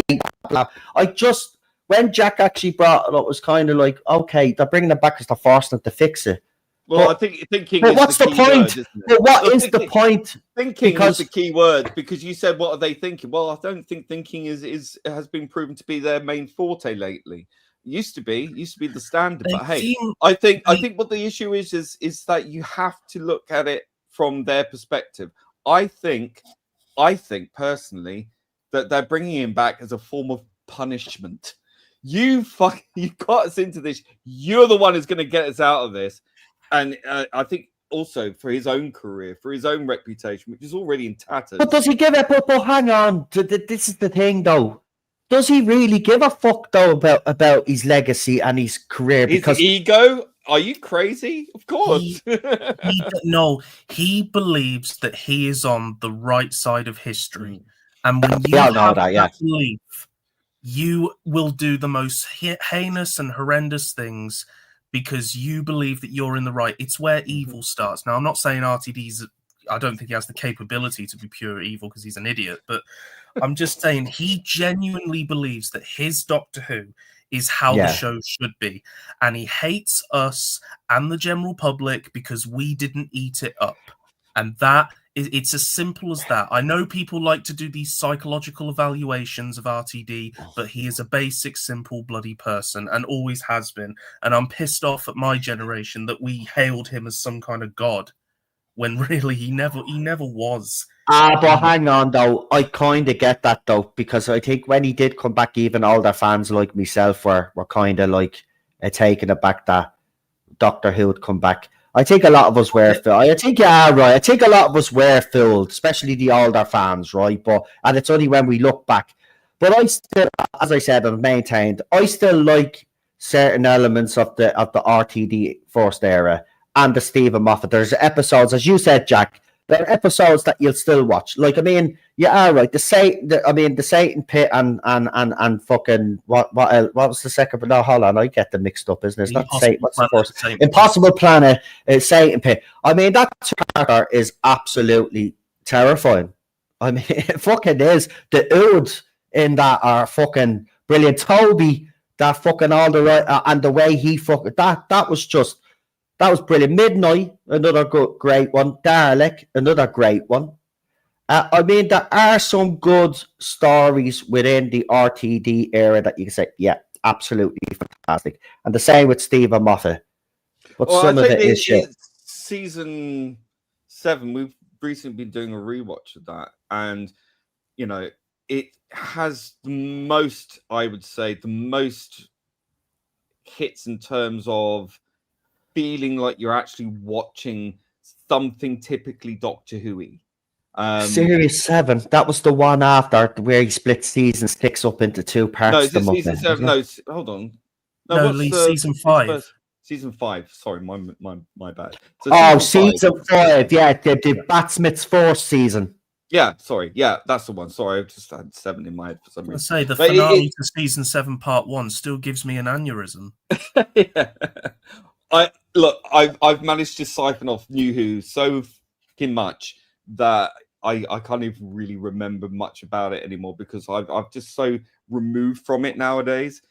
When Jack actually brought it up, it was kind of like, okay, they're bringing it back because they're forcing it to fix it. Well, But- I think thinking But is what's the key point? word, isn't it? But what Well, is the point? Thinking Because- is the key word, because you said, what are they thinking? Well, I don't think thinking has been proven to be their main forte lately. Used to be the standard, but hey, I think what the issue is that you have to look at it from their perspective. I think personally that they're bringing him back as a form of punishment. You got us into this. You're the one who's going to get us out of this, and I think also for his own career, for his own reputation, which is already in tatters. But does he give it? But hang on, this is the thing, though. Does he really give a fuck though about his legacy and his career? His ego? Are you crazy? Of course. He believes that he is on the right side of history, and when you We all have know that, belief, you will do the most heinous and horrendous things because you believe that you're in the right. It's where evil starts. Now, I'm not saying RTD's. I don't think he has the capability to be pure evil because he's an idiot, but I'm just saying he genuinely believes that his Doctor Who is how the show should be. And he hates us and the general public because we didn't eat it up. And it's as simple as that. I know people like to do these psychological evaluations of RTD, but he is a basic, simple, bloody person and always has been. And I'm pissed off at my generation that we hailed him as some kind of god when really he never was. But hang on, though. I kind of get that, though, because I think when he did come back, even older fans like myself were kind of like taking it back that Doctor Who would come back. I think a lot of us were fooled. I think, right. I think a lot of us were fooled, especially the older fans, right? And it's only when we look back. But I still, as I said and maintained, I still like certain elements of the RTD first era and the Stephen Moffat. There's episodes, as you said, Jack. There are episodes that you'll still watch. Like, I mean, you are right. The Satan Pit and fucking what was the second? But no, hold on, I get them mixed up, isn't it? It's not Satan. What's the first? Impossible Planet. Satan Pit. I mean, that character is absolutely terrifying. I mean, it fucking is. The Ouds in that are fucking brilliant. Toby, that fucking all the right, and the way he fucking that was just. That was brilliant. Midnight, another great one. Dalek, another great one. I mean, there are some good stories within the RTD era that you can say, yeah, absolutely fantastic. And the same with Stephen Moffat. But some of it is shit. Season 7, we've recently been doing a rewatch of that. And, you know, it has the most, I would say, the most hits in terms of feeling like you're actually watching something typically Doctor Who-y. Series 7, that was the one after where he split season 6 up into 2 parts. No, season 7. No, hold on. No, season 5. Season 5. Sorry, my bad. So season 5. Yeah, the Batsmith's 4th season. Yeah, sorry. Yeah, that's the one. Sorry, I just had 7 in my head for some reason. I say the finale to season 7, part 1, still gives me an aneurysm. Yeah. I've managed to siphon off New Who so fucking much that I can't even really remember much about it anymore because I've just so removed from it nowadays.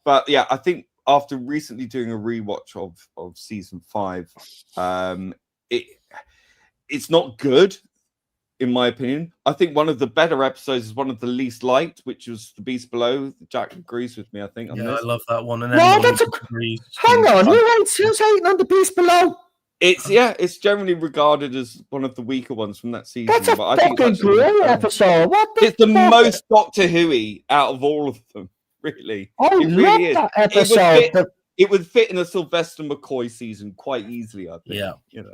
But yeah, I think after recently doing a rewatch of season 5, it's not good in my opinion. I think one of the better episodes is one of the least liked, which was The Beast Below. Jack agrees with me, I think. On this. I love that one. And hang on, who's hating on The Beast Below? It's generally regarded as one of the weaker ones from that season. That's a fucking great episode. It's the most Doctor Who-y out of all of them, really. I love that episode. It would fit in a Sylvester McCoy season quite easily, I think. Yeah. You know.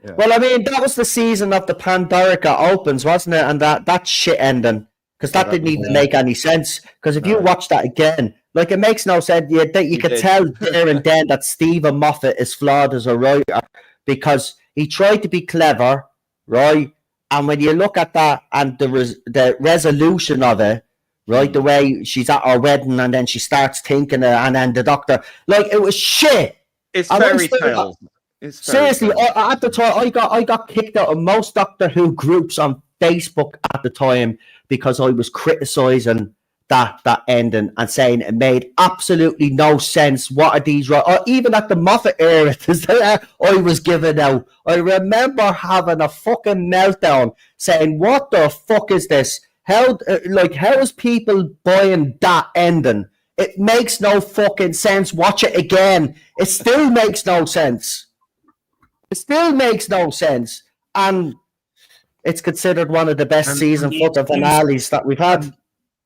Yeah. Well, I mean, that was the season of the Pandorica opens, wasn't it? And that shit ending, because that didn't even make any sense. Because if you watch that again, like, it makes no sense. You could tell there and then that Stephen Moffat is flawed as a writer because he tried to be clever, right? And when you look at that and the resolution of it, right, the way she's at her wedding and then she starts thinking, and then the Doctor, like, it was shit. It's fairy tale. Seriously, at the time, I got kicked out of most Doctor Who groups on Facebook at the time because I was criticising that ending and saying it made absolutely no sense. What are these? Or even at the Moffat era, I was giving out. I remember having a fucking meltdown, saying, "What the fuck is this? How is people buying that ending? It makes no fucking sense. Watch it again. It still makes no sense. It still makes no sense." And it's considered one of the best season footer finales that we've had.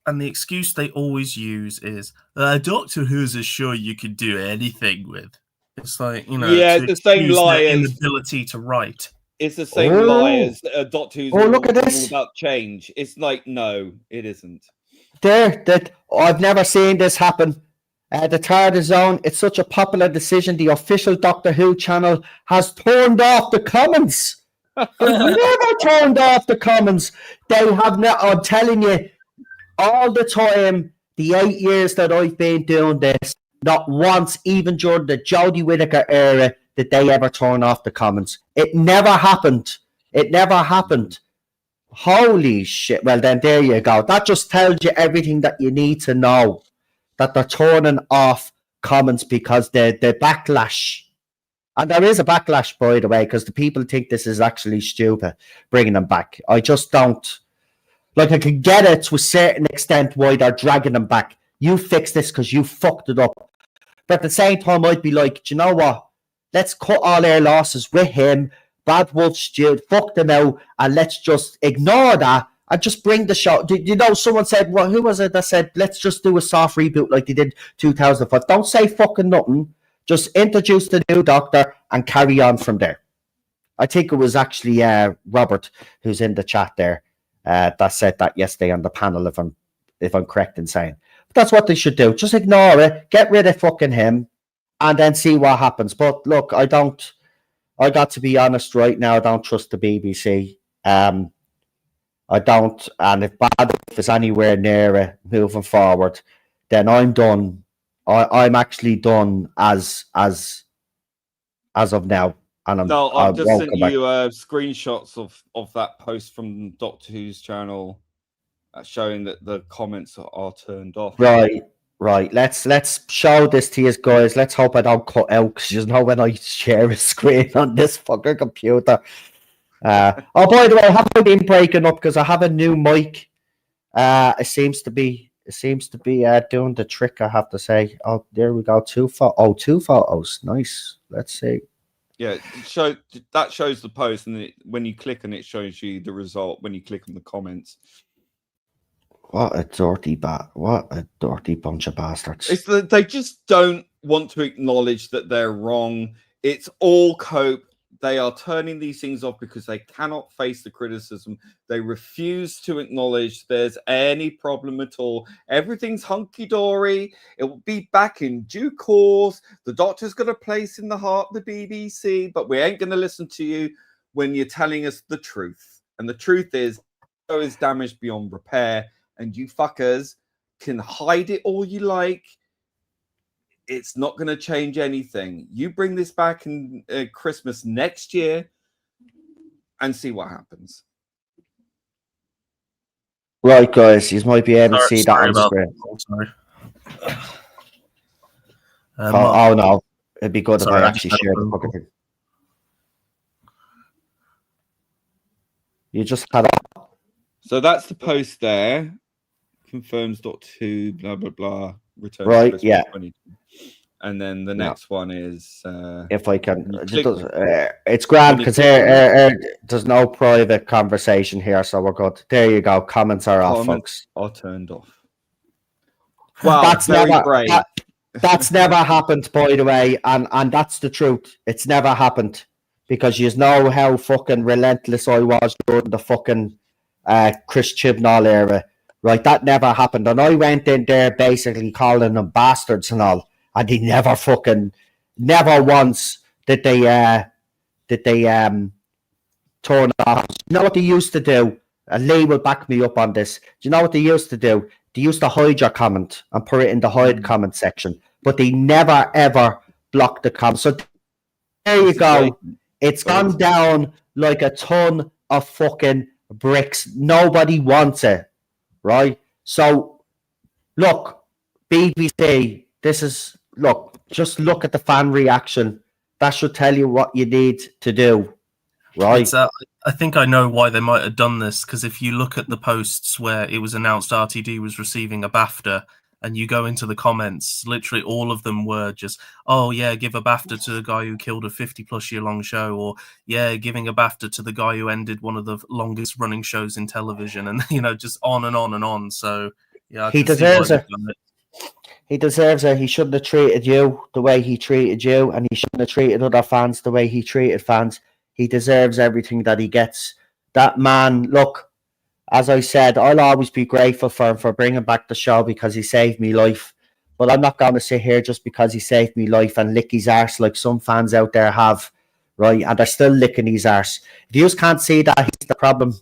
And the excuse they always use is, Doctor Who's a show you can do anything with. It's like, Yeah, to the same excuse lie their as- inability to write. It's the same lie as Doctor Who's look at all this. about change. It's like, no, it isn't. I've never seen this happen. The TARDIS Zone, it's such a popular decision. The official Doctor Who channel has turned off the comments. They've never turned off the comments. They have not. I'm telling you, all the time, the 8 years that I've been doing this, not once, even during the Jodie Whittaker era, did they ever turn off the comments. It never happened. It never happened. Holy shit. Well, then there you go. That just tells you everything that you need to know. That they're turning off comments because the backlash. And there is a backlash, by the way, because the people think this is actually stupid, bringing them back. I just don't. Like, I can get it to a certain extent why they're dragging them back. You fix this because you fucked it up. But at the same time, I'd be like, do you know what? Let's cut all our losses with him. Bad Wolf Stew, fuck them out, and let's just ignore that and just bring the show. Someone said, well, who was it that said, let's just do a soft reboot like they did 2005. Don't say fucking nothing. Just introduce the new Doctor and carry on from there. I think it was actually Robert, who's in the chat there, that said that yesterday on the panel, if I'm correct in saying. But that's what they should do. Just ignore it, get rid of fucking him, and then see what happens. But look, I got to be honest right now, I don't trust the BBC. I don't, and if Bad Wolf is anywhere near it moving forward, then I'm done. I'm actually done as of now. And I've just sent you screenshots of that post from Doctor Who's channel showing that the comments are turned off. Right. Let's show this to you guys. Let's hope I don't cut out, because when I share a screen on this fucking computer. By the way, I haven't been breaking up because I have a new mic. It seems to be doing the trick, I have to say. Oh, there we go. Two photos. Nice. Let's see. Yeah, that shows the post, and when you click on it, shows you the result when you click on the comments. What a dirty bunch of bastards. It's that they just don't want to acknowledge that they're wrong. It's all cope. They are turning these things off because they cannot face the criticism. They refuse to acknowledge there's any problem at all. Everything's hunky-dory. It will be back in due course. The Doctor's got a place in the heart of the BBC, but we ain't going to listen to you when you're telling us the truth. And the truth is, the show is damaged beyond repair, and you fuckers can hide it all you like. It's not going to change anything. You bring this back in Christmas next year and see what happens. Right, guys, you might be able to see that on the screen. Sorry. Oh no, it'd be good if I actually shared the fucking thing. You just had it. So that's the post there. Confirms Doctor Who, blah, blah, blah. Return right, to yeah. 20. And then the next one is... if I can... it's grand, because there's no private conversation here, so we're good. There you go. Comments are off, folks. Are turned off. Wow, that's never happened, by the way, and that's the truth. It's never happened, because you know how fucking relentless I was during the fucking Chris Chibnall era. Right, that never happened. And I went in there basically calling them bastards and all. And they never once did they turn off. You know what they used to do? And Lee will back me up on this. Do you know what they used to do? They used to hide your comment and put it in the hide comment section. But they never ever blocked the comment. So there you go. It's gone down like a ton of fucking bricks. Nobody wants it. Right? So Look, BBC, just look at the fan reaction. That should tell you what you need to do, right? It's, I think I know why they might have done this, because if you look at the posts where it was announced RTD was receiving a BAFTA, and you go into the comments, literally all of them were just, oh yeah, give a BAFTA to the guy who killed a 50-plus year long show, or yeah, giving a BAFTA to the guy who ended one of the longest running shows in television, and just on and on and on. So yeah, He deserves it. He deserves it. He shouldn't have treated you the way he treated you, and he shouldn't have treated other fans the way he treated fans. He deserves everything that he gets. That man, look, as I said, I'll always be grateful for him for bringing back the show because he saved me life. But I'm not going to sit here just because he saved me life and lick his arse like some fans out there have, right? And they're still licking his arse. If you just can't see that, he's the problem.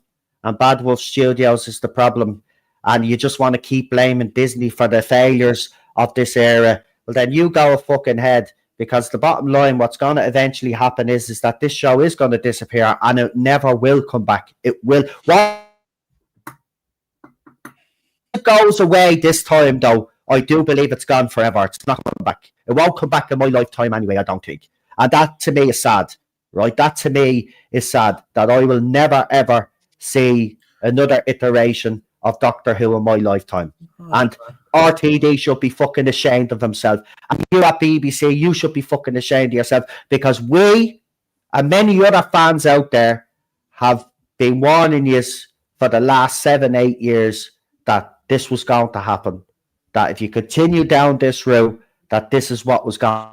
And Bad Wolf Studios is the problem. And you just want to keep blaming Disney for the failures of this era. Well, then you go a fucking head. Because the bottom line, what's going to eventually happen is that this show is going to disappear and it never will come back. It will. What goes away this time, though, I do believe it's gone forever. It's not coming back. It won't come back in my lifetime anyway, I don't think. And that to me is sad, right? That to me is sad that I will never, ever see another iteration of Doctor Who in my lifetime. And RTD should be fucking ashamed of themselves. And you at BBC, you should be fucking ashamed of yourself because we and many other fans out there have been warning you for the last 7-8 years that this was going to happen. That if you continue down this route, that this is what was going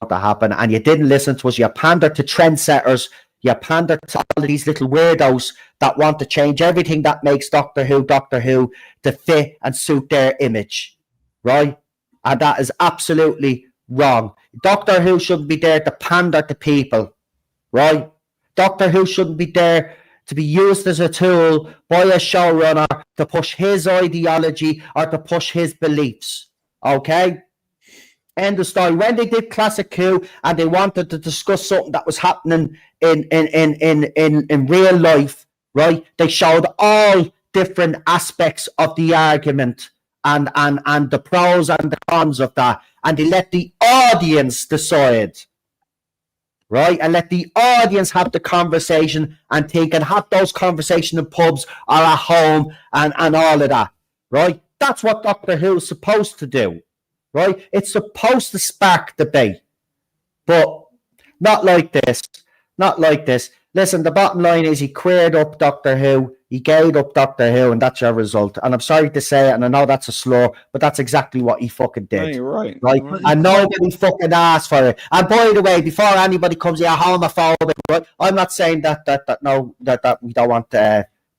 to happen. And you didn't listen to us. You pandered to trendsetters. You pander to all of these little weirdos that want to change everything that makes Doctor Who to fit and suit their image, right? And that is absolutely wrong. Doctor Who shouldn't be there to pander to people, right? Doctor Who shouldn't be there to be used as a tool by a showrunner to push his ideology or to push his beliefs, okay? End of story. When they did Classic Who and they wanted to discuss something that was happening in real life, right? They showed all different aspects of the argument and the pros and the cons of that, and they let the audience decide, right? And let the audience have the conversation and think and have those conversations in pubs or at home and all of that, right? That's what Doctor Who is supposed to do. Right? It's supposed to spark debate, but not like this. Not like this. Listen, the bottom line is he queered up Doctor Who, he gave up Doctor Who, and that's your result. And I'm sorry to say it, and I know that's a slur, but that's exactly what he fucking did. No, you're right. Right? And nobody fucking asked for it. And by the way, before anybody comes here homophobic, right? I'm not saying that we don't want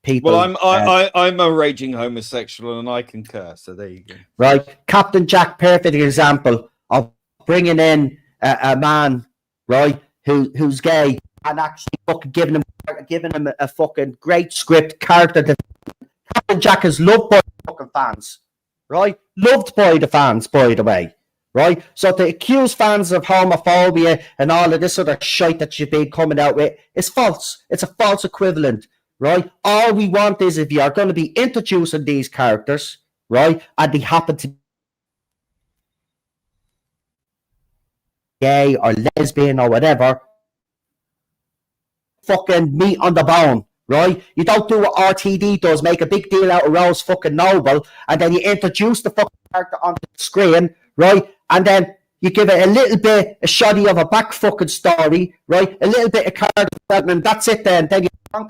people. Well, I'm a raging homosexual and I concur. So there you go. Right, Captain Jack, perfect example of bringing in a man, right, who's gay and actually fucking giving him a fucking great script character. Captain Jack is loved by the fucking fans, right? Loved by the fans, by the way, right? So to accuse fans of homophobia and all of this other shit that you've been coming out with is false. It's a false equivalent. Right? All we want is if you are going to be introducing these characters, right, and they happen to be gay or lesbian or whatever, fucking meat on the bone, right? You don't do what RTD does, make a big deal out of Rose fucking Noble, and then you introduce the fucking character on the screen, right? And then you give it a little bit, a shoddy of a back fucking story, right? A little bit of character development, that's it then. Then you plonk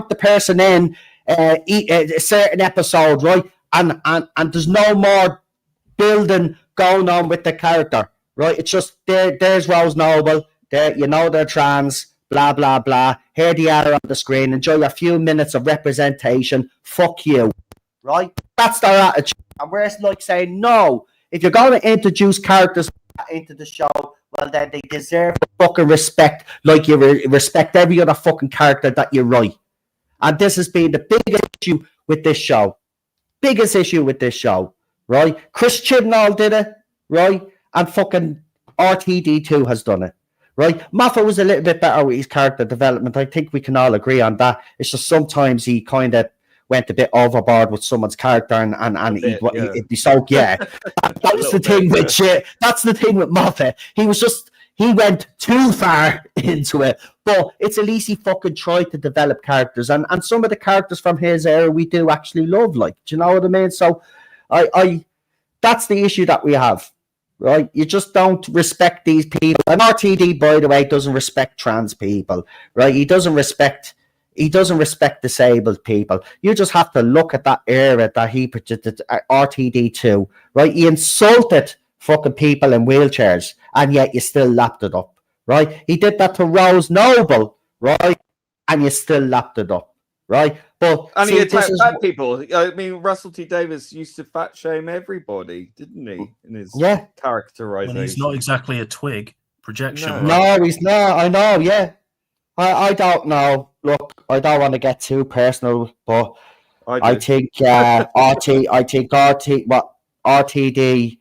the person in a certain episode, right? And there's no more building going on with the character, right? It's just, there's Rose Noble, there, you know they're trans, blah, blah, blah. Here they are on the screen, enjoy a few minutes of representation, fuck you, right? That's their attitude. And we're like saying, no, if you're going to introduce characters into the show, well, then they deserve fucking respect like you respect every other fucking character that you write. And this has been the biggest issue with this show. Biggest issue with this show, right? Chris Chibnall did it, right? And fucking RTD2 has done it, right? Moffat was a little bit better with his character development. I think we can all agree on that. It's just sometimes he kind of went a bit overboard with someone's character, and he'd be so that's the thing with shit. That's the thing with Moffat. He went too far into it, but it's at least he fucking tried to develop characters, and some of the characters from his era we do actually love. Like, do you know what I mean? So, I that's the issue that we have. Right, you just don't respect these people. And RTD, by the way, doesn't respect trans people. Right, he doesn't respect disabled people. You just have to look at that era that he projected RTD to. Right, he insulted fucking people in wheelchairs, and yet you still lapped it up. Right, he did that to Rose Noble. Right, and you still lapped it up. Right, but and he attacked fat people. I mean, Russell T Davies used to fat shame everybody, didn't he? In his characterization. When he's not exactly a twig. Projection. No, he's not. I know. Yeah, I don't know. Look, I don't want to get too personal, but I think RTD.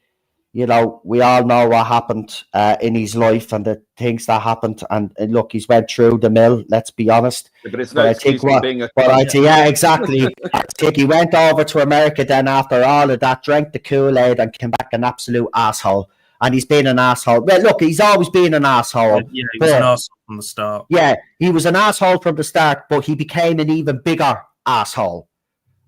You know, we all know what happened in his life and the things that happened. And look, he's went through the mill. Let's be honest. Yeah, but it's no excuse for being a. Yeah, exactly. I think he went over to America then after all of that, drank the Kool-Aid, and came back an absolute asshole. And he's been an asshole. Well, look, he's always been an asshole. Yeah, he was an asshole from the start. Yeah, he was an asshole from the start, but he became an even bigger asshole.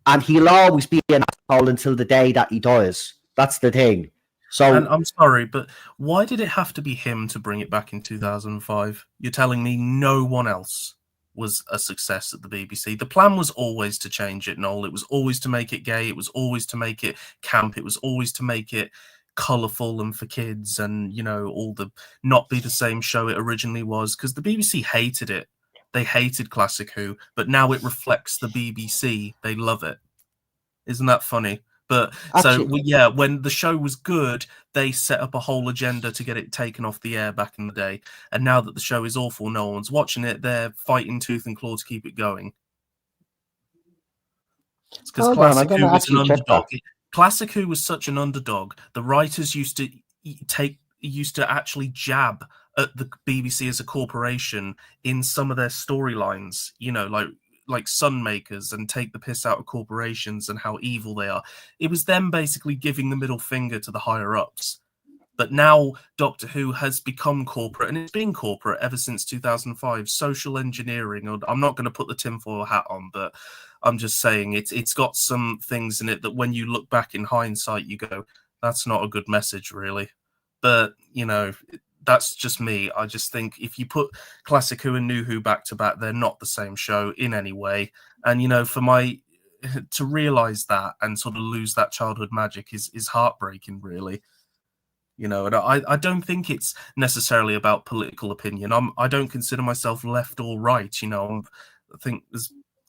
And he'll always be an asshole until the day that he dies. That's the thing. So, and I'm sorry, but why did it have to be him to bring it back in 2005? You're telling me no one else was a success at the BBC. The plan was always to change it, Noel. It was always to make it gay. It was always to make it camp. It was always to make it colourful and for kids, and, you know, all the not be the same show it originally was, because the BBC hated it. They hated Classic Who, but now it reflects the BBC. They love it. Isn't that funny? But actually, when the show was good, they set up a whole agenda to get it taken off the air back in the day. And now that the show is awful, no one's watching it. They're fighting tooth and claw to keep it going. It's because Classic Who was an underdog. Classic Who was such an underdog. The writers used to actually jab at the BBC as a corporation in some of their storylines. You know, like Sunmakers, and take the piss out of corporations and how evil they are. It was them basically giving the middle finger to the higher ups. But now Doctor Who has become corporate, and it's been corporate ever since 2005. Social engineering. I'm not going to put the tinfoil hat on, but I'm just saying it's got some things in it that when you look back in hindsight, you go, that's not a good message, really. But, you know, that's just me. I just think if you put Classic Who and New Who back to back, they're not the same show in any way. And, you know, to realize that and sort of lose that childhood magic is heartbreaking, really. You know, and I don't think it's necessarily about political opinion. I don't consider myself left or right. You know, I think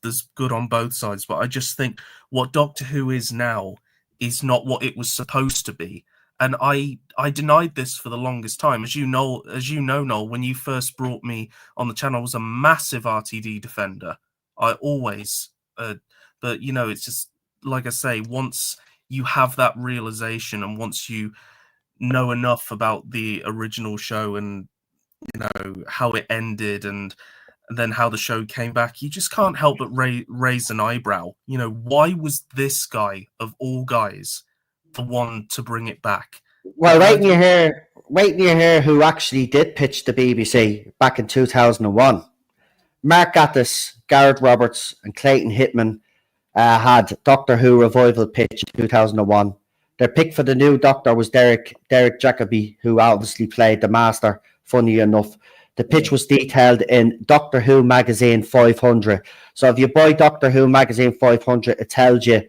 there's good on both sides, but I just think what Doctor Who is now is not what it was supposed to be. And I denied this for the longest time. As you know, Noel, when you first brought me on the channel, I was a massive RTD defender. I always, but, you know, it's just, like I say, once you have that realization and once you know enough about the original show and, you know, how it ended and then how the show came back, you just can't help but raise an eyebrow. You know, why was this guy, of all guys, the one to bring it back? Well, wait till you hear who actually did pitch the BBC back in 2001. Mark Gatiss, Gareth Roberts, and Clayton Hickman had Doctor Who revival pitch in 2001. Their pick for the new Doctor was Derek Jacobi, who obviously played the Master, funny enough. The pitch was detailed in Doctor Who Magazine 500. So if you buy Doctor Who Magazine 500, it tells you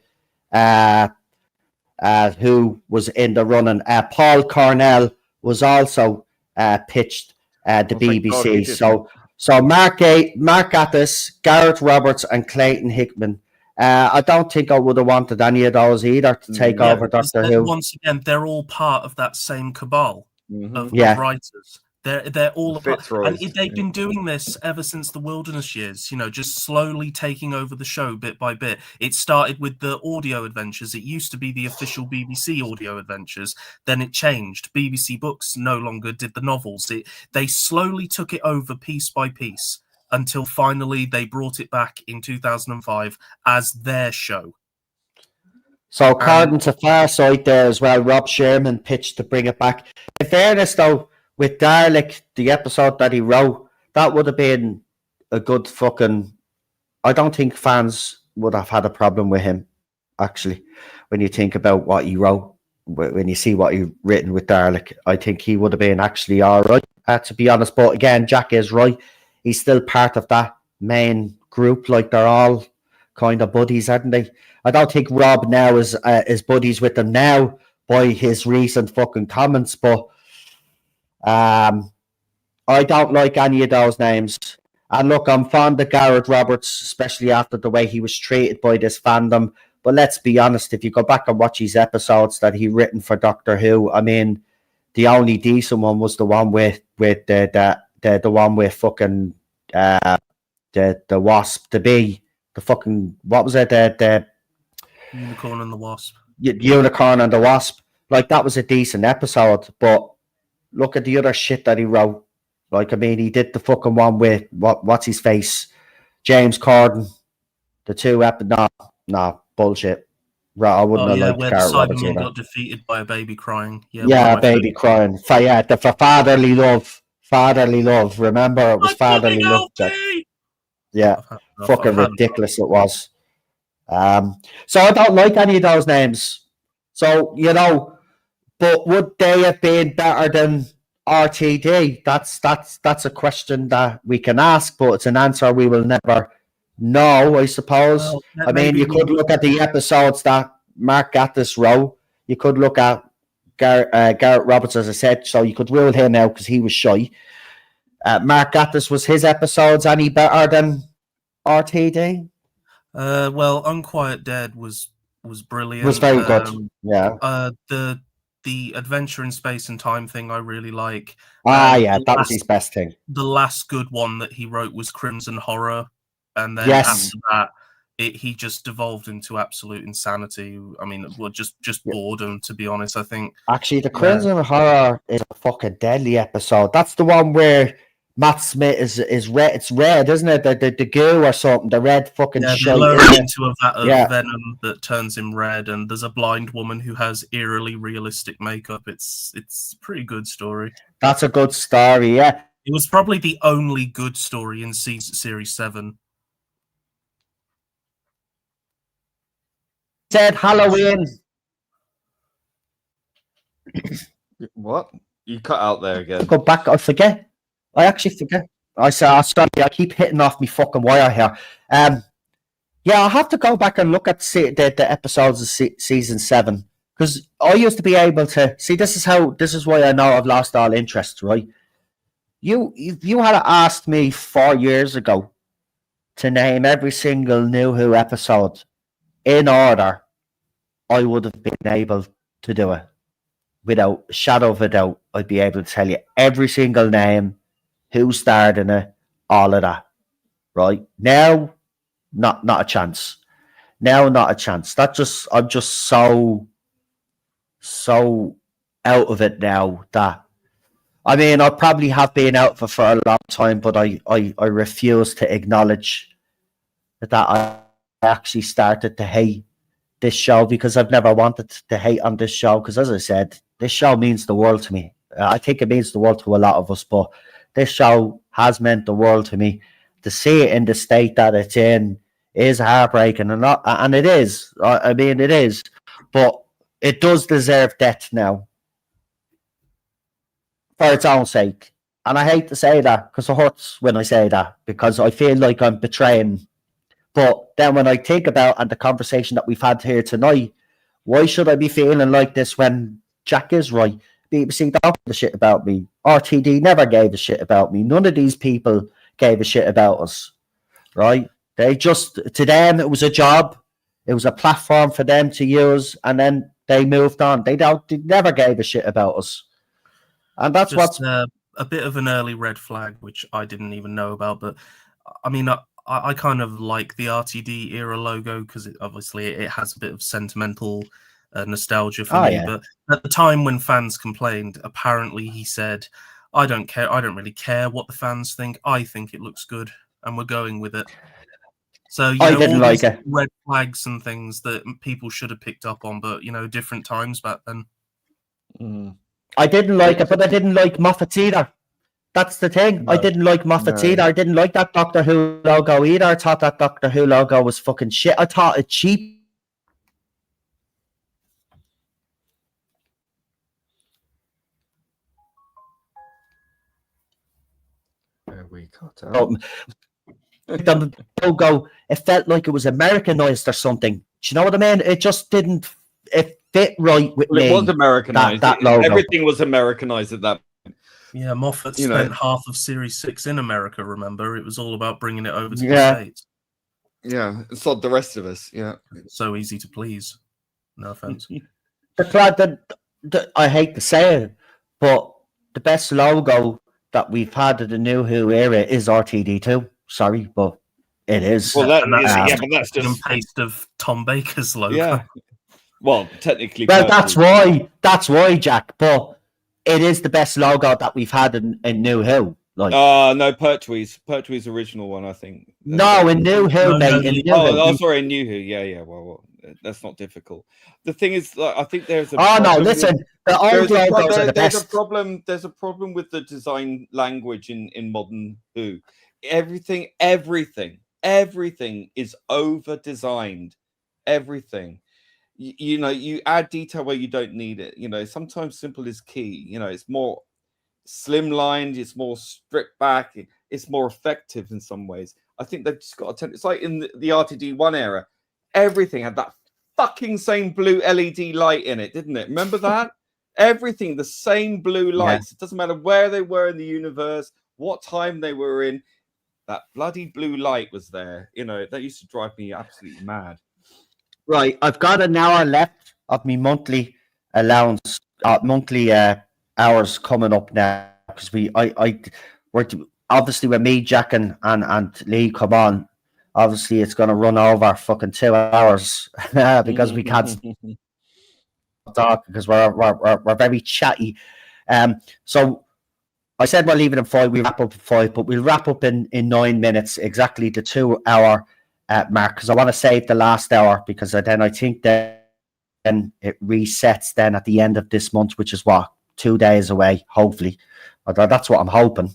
who was in the running. Paul Cornell was also pitched the BBC. So Mark Gatiss, Gareth Roberts, and Clayton Hickman. I don't think I would have wanted any of those either to take over Doctor Who. Once again, they're all part of that same cabal of writers. They're all about, and they've been doing this ever since the Wilderness years, you know, just slowly taking over the show bit by bit. It started with the audio adventures. It used to be the official BBC audio adventures. Then it changed. BBC Books no longer did the novels. They slowly took it over piece by piece. until finally they brought it back in 2005 as their show. So according to Farsight there as well, Rob Sherman pitched to bring it back. In fairness though, with Dalek, the episode that he wrote, that would have been a good fucking... I don't think fans would have had a problem with him, actually, when you think about what he wrote. When you see what he written with Dalek, I think he would have been actually all right, to be honest. But again, Jack is right. He's still part of that main group. Like, they're all kind of buddies, aren't they? I don't think Rob now is buddies with them now by his recent fucking comments, but I don't like any of those names. And look, I'm fond of Garrett Roberts, especially after the way he was treated by this fandom. But let's be honest, if you go back and watch his episodes that he written for Doctor Who, I mean, the only decent one was the one with the one with fucking the Wasp, the Bee, the fucking, what was it, the Unicorn and the Wasp. Unicorn and the Wasp. Like, that was a decent episode, but look at the other shit that he wrote. Like, I mean, he did the fucking one with what's his face, James Corden. The two no, bullshit. Right, I wouldn't have liked where Garrett the Roberts Cybermen either. got defeated by a baby crying. Yeah, a baby crying. For fatherly love. Fatherly love. Remember, it was fatherly love. Jack. Yeah, fucking ridiculous it was. So I don't like any of those names. So, you know, but would they have been better than RTD? That's a question that we can ask, but it's an answer we will never know, I suppose. Well, I mean, you could look at the episodes that Mark Gatiss wrote. You could look at Garrett Roberts, as I said, so you could rule him out because he was shy. Mark Gatiss, was his episodes any better than RTD? Well, Unquiet Dead was brilliant. It was very good. Yeah. The adventure in space and time thing I really like. Yeah, that was his best thing. The last good one that he wrote was Crimson Horror, and then Yes. after that, he just devolved into absolute insanity. I mean, well, just boredom, to be honest. I think actually the Crimson Horror is a fucking deadly episode. That's the one where Matt Smith is red. It's red, isn't it? The goo or something. The red fucking shit. They lower him into a vat of venom that turns him red, and there's a blind woman who has eerily realistic makeup. It's a pretty good story. That's a good story. Yeah, it was probably the only good story in series 7. Said Halloween. What? You cut out there again. Go back. I forget. I actually forget. Sorry, I keep hitting off my fucking wire here. Yeah, I'll have to go back and look at the episodes of season 7, because I used to be able to see. This is why I know I've lost all interest. Right? If you had asked me 4 years ago to name every single New Who episode in order, I would have been able to do it without a shadow of a doubt. I'd be able to tell you every single name, who starred in it, all of that. Right now, not a chance. Now, not a chance. I'm just so out of it now that, I mean, I probably have been out for a long time, but I refuse to acknowledge that I actually started to hate this show, because I've never wanted to hate on this show, because, as I said, this show means the world to me. I think it means the world to a lot of us, but this show has meant the world to me. To see it in the state that it's in is heartbreaking, and it is. I mean, it is, but it does deserve death now for its own sake. And I hate to say that, because it hurts when I say that, because I feel like I'm betraying. But then when I think about and the conversation that we've had here tonight, why should I be feeling like this when Jack is right? BBC don't give a shit about me. RTD never gave a shit about me. None of these people gave a shit about us, right? They just, to them, it was a job. It was a platform for them to use, and then they moved on. They never gave a shit about us. And that's just, what's a bit of an early red flag, which I didn't even know about. But I mean, I kind of like the RTD era logo, because obviously it has a bit of sentimental nostalgia for me. Yeah. But at the time when fans complained, apparently he said, I don't care. I don't really care what the fans think. I think it looks good. and we're going with it. So I didn't all like these it. red flags and things that people should have picked up on, but different times back then. I didn't like it, but I didn't like Moffat's either. That's the thing. I No. didn't like Moffat's No. either. I didn't like that Doctor Who logo either. I thought that Doctor Who logo was fucking shit. I thought it cheap. There we go. The logo, it felt like it was Americanized or something. Do you know what I mean? It just didn't. It fit right with Well, me. it was Americanized. That logo. Everything was Americanized at that. Yeah, Moffat spent half of Series 6 in America, remember? It was all about bringing it over to the States. Yeah, and so the rest of us. Yeah. So easy to please. No offense. I hate to say it, but the best logo that we've had of the new Who era is RTD2. Sorry, but it is. Well, And that's but that's cut and just paste of Tom Baker's logo. yeah. Well, technically. Well, personally. that's why, Jack. But it is the best logo that we've had in New Who. Like, No, Pertwee's original one, I think. no, in New Who, No, mate. no, In the- New Who. Oh, sorry, in New Who. Yeah. Well, that's not difficult. The thing is, like, I think there's a. Oh no! problem Listen, with- the old logos are the there's a best. problem. There's a problem with the design language in modern Who. Everything is over designed. Everything. You add detail where you don't need it. Sometimes simple is key. It's more slimlined, it's more stripped back, it's more effective in some ways. I think they've just got it's like in the RTD1 era, everything had that fucking same blue LED light in it, didn't it? Remember that? Everything, the same blue lights. It doesn't matter where they were in the universe, what time they were in, that bloody blue light was there. That used to drive me absolutely mad. Right, I've got an hour left of my monthly allowance, monthly hours coming up now because we're obviously when me, Jack, and Lee come on, obviously it's going to run over fucking 2 hours because we can't talk because we're very chatty. So I said we're leaving at 5. We wrap up at 5, but we'll wrap up in 9 minutes, exactly the 2 hour mark, because I want to save the last hour because then I think then it resets then at the end of this month, which is 2 days away, hopefully. Although that's what I'm hoping,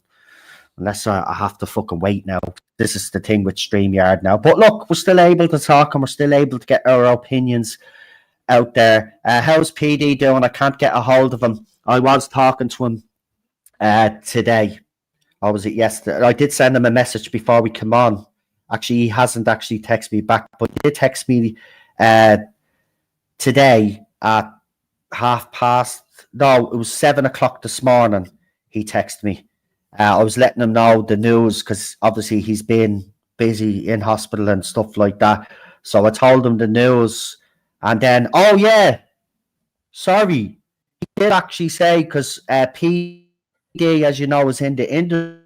unless I have to fucking wait now. This is the thing with StreamYard now. But look, we're still able to talk and we're still able to get our opinions out there. How's PD doing? I can't get a hold of him. I was talking to him today. Or was it yesterday? I did send him a message before we come on. Actually, he hasn't actually texted me back, but he did text me today at 7 o'clock this morning. He texted me. I was letting him know the news because obviously he's been busy in hospital and stuff like that. So I told him the news, and then, oh yeah, sorry, he did actually say because PD, as you know, is in the industry.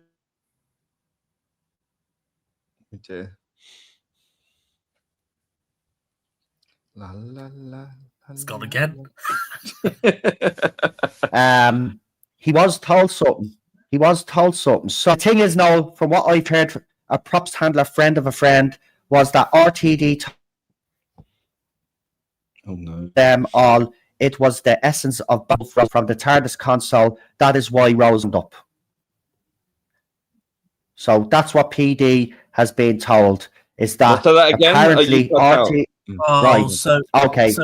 La, la, la, It's gone again. He was told something. So the thing is now, from what I've heard, a props handler friend of a friend was that RTD Oh no. them all. It was the essence of both from the TARDIS console. That is why Rose went up. So that's what PD has been told. Is that So that again? apparently RTD? Oh, Right. so Okay.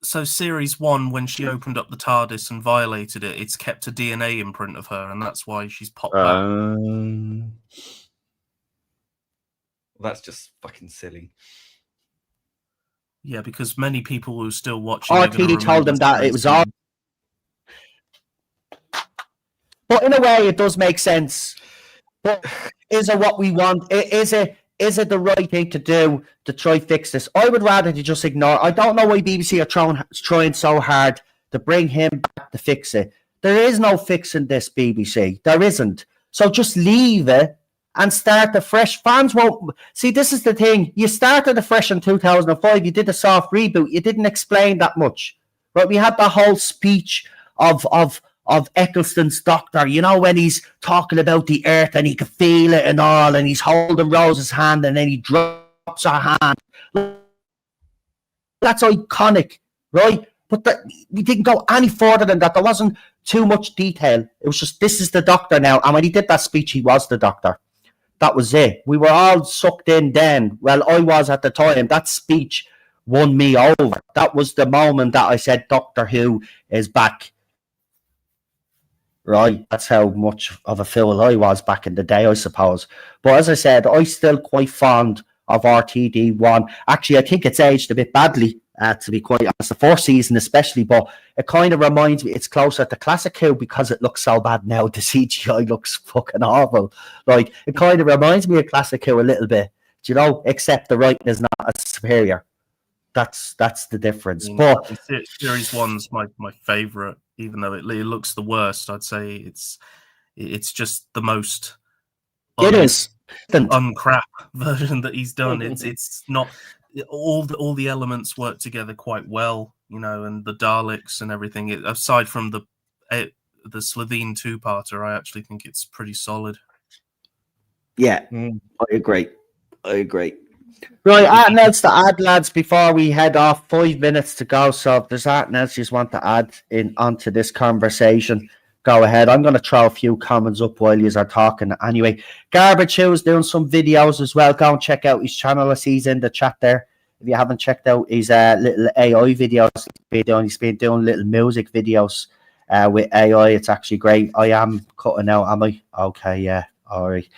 So Series 1, when she opened up the TARDIS and violated it, it's kept a DNA imprint of her, and that's why she's popped back. That's just fucking silly. Yeah, because many people who are still watching are gonna RTD told them remember that it Series was all. 1. But in a way, it does make sense. But is it what we want? Is it the right thing to do to try fix this? I would rather to just ignore. I don't know why BBC are trying so hard to bring him back to fix it. There is no fixing this, BBC. There isn't. So just leave it and start afresh. Fans won't see. This is the thing. You started afresh in 2005. You did a soft reboot. You didn't explain that much, right? We had the whole speech of Eccleston's doctor, you know, when he's talking about the earth and he can feel it and all, and he's holding Rose's hand and then he drops her hand. That's iconic, right? But we didn't go any further than that. There wasn't too much detail. It was just, this is the doctor now. And when he did that speech, he was the doctor. That was it. We were all sucked in then. Well, I was at the time. That speech won me over. That was the moment that I said, Doctor Who is back. Right? That's how much of a fool I was back in the day, I suppose. But as I said, I'm still quite fond of RTD1. Actually, I think it's aged a bit badly, to be quite honest. The first season especially, but it kind of reminds me, it's closer to Classic Who because it looks so bad now. The CGI looks fucking awful. Like, it kind of reminds me of Classic Who a little bit, you know, except the writing is not as superior. That's the difference. But Series 1's my favourite, even though it looks the worst. I'd say it's just the most... It is. uncrap version that he's done. It's not all the elements work together quite well, you know, and the Daleks and everything. Aside from the Slovene two-parter, I actually think it's pretty solid. Yeah, I agree. Right, anything else to add, lads, before we head off? 5 minutes to go, so if there's anything else you just want to add in onto this conversation, go ahead. I'm going to throw a few comments up while you are talking. Anyway, Garbage Hill's doing some videos as well. Go and check out his channel. I see he's in the chat there. If you haven't checked out his little AI videos he's been doing little music videos with AI. It's actually great. I am cutting out, am I? Okay, yeah. All right.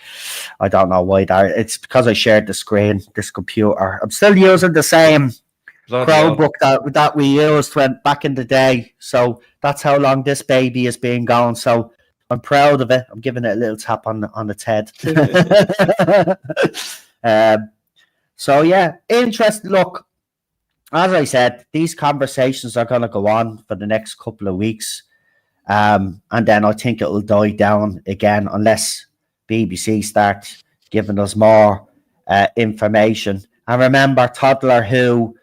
I don't know why that. It's because I shared the screen, this computer. I'm still using the same Chromebook that we used back in the day. So that's how long this baby has been going. So I'm proud of it. I'm giving it a little tap on its head. So yeah, interesting. Look, as I said, these conversations are going to go on for the next couple of weeks, and then I think it will die down again unless BBC start giving us more information. And remember, Toddler Who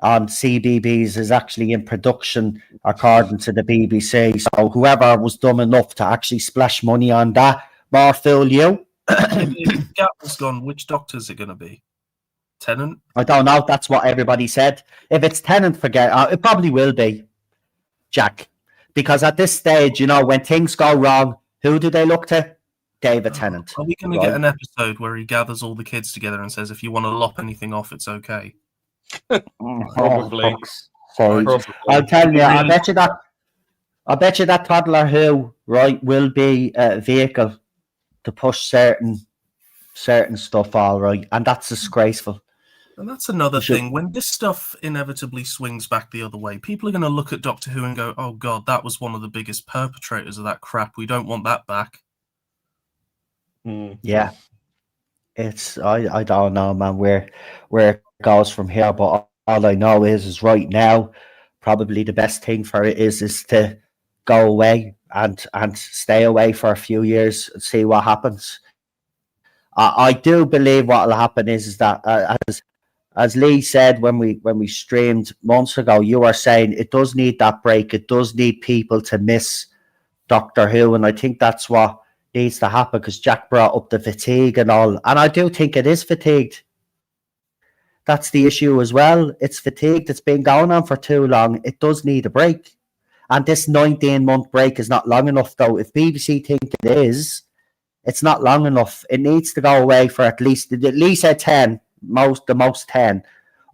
on CBBS is actually in production according to the BBC. So whoever was dumb enough to actually splash money on that, more fool you. If Gatman's gone, which Doctor is it going to be? Tennant? I don't know. That's what everybody said. If it's Tennant, forget. It probably will be Jack. Because at this stage, you know, when things go wrong, who do they look to? David Tennant. Are we going to get an episode where he gathers all the kids together and says, if you want to lop anything off, it's okay? Probably. I'll tell you, I bet you that Toddler Who, right, will be a vehicle to push certain stuff, all right, and that's disgraceful. And that's another thing. When this stuff inevitably swings back the other way, people are going to look at Doctor Who and go, oh God, that was one of the biggest perpetrators of that crap. We don't want that back. Yeah, it's I don't know, man, where it goes from here, but all I know is right now probably the best thing for it is to go away and stay away for a few years and see what happens. I do believe what will happen is that as Lee said when we streamed months ago, you were saying it does need that break. It does need people to miss Doctor Who, and I think that's what needs to happen, because Jack brought up the fatigue and all, and I do think it is fatigued. That's the issue as well. It's fatigued. It's been going on for too long. It does need a break, and this 19-month break is not long enough, though. If BBC think it is, it's not long enough. It needs to go away for at least 10, the most 10.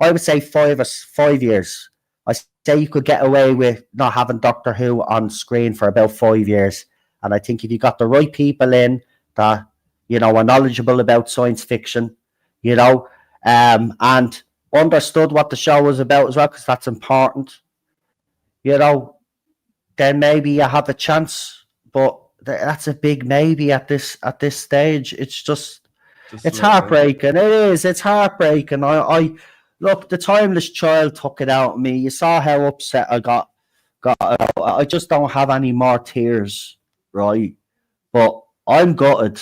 I would say 5 years. I say you could get away with not having Doctor Who on screen for about 5 years. And I think if you got the right people in that, you know, are knowledgeable about science fiction, you know, and understood what the show was about as well, because that's important, you know, then maybe you have a chance. But that's a big maybe at this stage. It's just it's heartbreaking. It is. It's heartbreaking. I look, the Timeless Child took it out of me. You saw how upset I got. I just don't have any more tears. Right, but I'm gutted,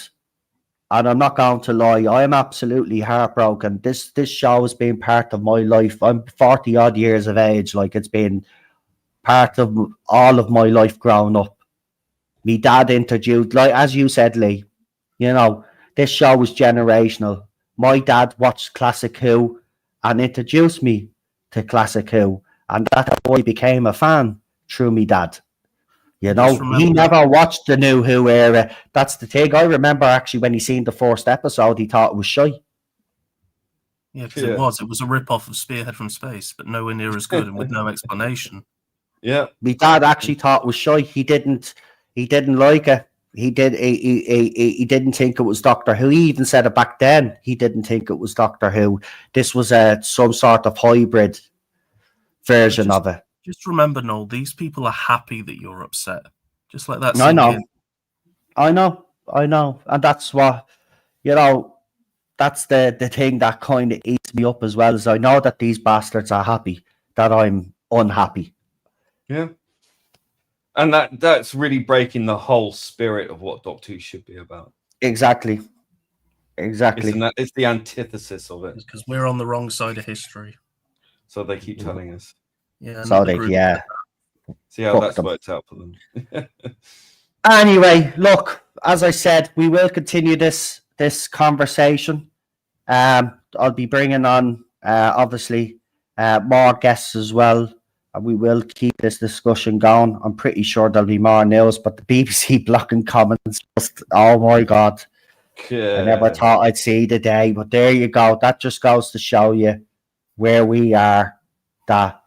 and I'm not going to lie. I am absolutely heartbroken. This show has been part of my life. I'm 40 odd years of age. Like, it's been part of all of my life growing up. Me dad introduced, like as you said, Lee, you know, this show was generational. My dad watched Classic Who and introduced me to Classic Who, and that's how I became a fan through me dad. You Just know, he remember- never watched the new Who era. That's the thing. I remember actually when he seen the first episode, he thought it was shy. Yeah, because Yeah. it was a rip-off of Spearhead from Space, but nowhere near as good and with no explanation. Yeah. My dad actually thought it was shy. He didn't like it. He didn't think it was Doctor Who. He even said it back then. He didn't think it was Doctor Who. This was some sort of hybrid version of it. Just remember, Noel, these people are happy that you're upset. Just let that I sink know. in. I know. And that's what, you know, that's the thing that kind of eats me up as well, is I know that these bastards are happy that I'm unhappy. Yeah. And that's really breaking the whole spirit of what Doctor Who should be about. Exactly. It's the antithesis of it. Because we're on the wrong side of history. So they keep telling us. Yeah. So the they, group- yeah. See how Fuck that's them. worked out for them. Anyway, look, as I said, we will continue this conversation. I'll be bringing on obviously more guests as well, and we will keep this discussion going. I'm pretty sure there'll be more news, but the BBC blocking comments, just, oh my god, I never thought I'd see the day. But there you go. That just goes to show you where we are. That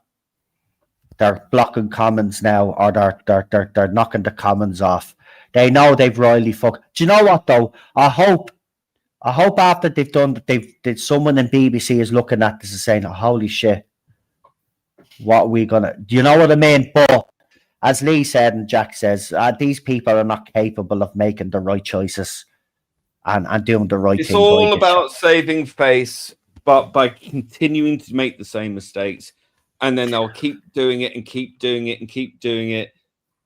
they're blocking comments now, or they're knocking the comments off. They know they've royally fucked. Do you know what though? I hope after they've done that, they've someone in BBC is looking at this and saying, oh, "Holy shit, what are we gonna?" Do you know what I mean? But as Lee said and Jack says, these people are not capable of making the right choices and doing the right It's thing. all about saving face, but by continuing to make the same mistakes, and then they'll keep doing it and keep doing it and keep doing it,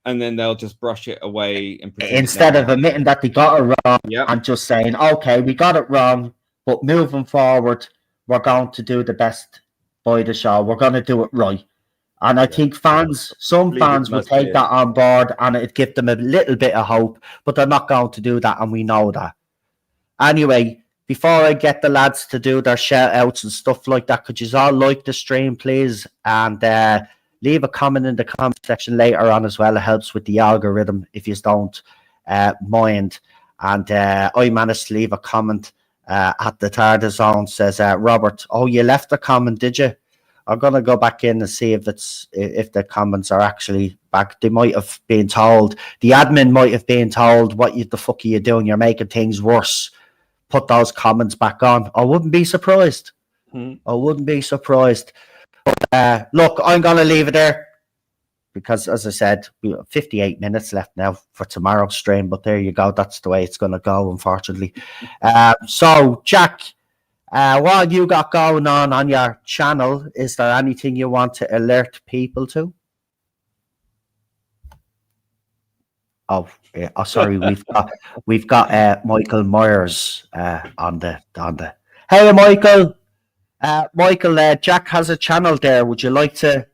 and then they'll just brush it away and pretend Instead of admitting that they got it wrong and just saying, "Okay, we got it wrong, but moving forward, we're going to do the best by the show. We're going to do it right." And I think some fans will take that on board, and it'd give them a little bit of hope, but they're not going to do that, and we know that. Anyway, before I get the lads to do their shout outs and stuff like that, could you all like the stream, please? And leave a comment in the comment section later on as well. It helps with the algorithm if you don't mind. And I managed to leave a comment at the Tarda Zone. Says Robert, oh, you left a comment, did you? I'm gonna go back in and see if the comments are actually back. They might have been told. The admin might have been told, "What the fuck are you doing? You're making things worse. Put those comments back on." I wouldn't be surprised. I wouldn't be surprised. But, look, I'm gonna leave it there because, as I said, we have 58 minutes left now for tomorrow's stream. But there you go. That's the way it's gonna go, unfortunately. So, Jack. What have you got going on your channel? Is there anything you want to alert people to? Oh, yeah. Oh, sorry. We've got Michael Myers on the. Hey, Michael. Michael. Jack has a channel there. Would you like to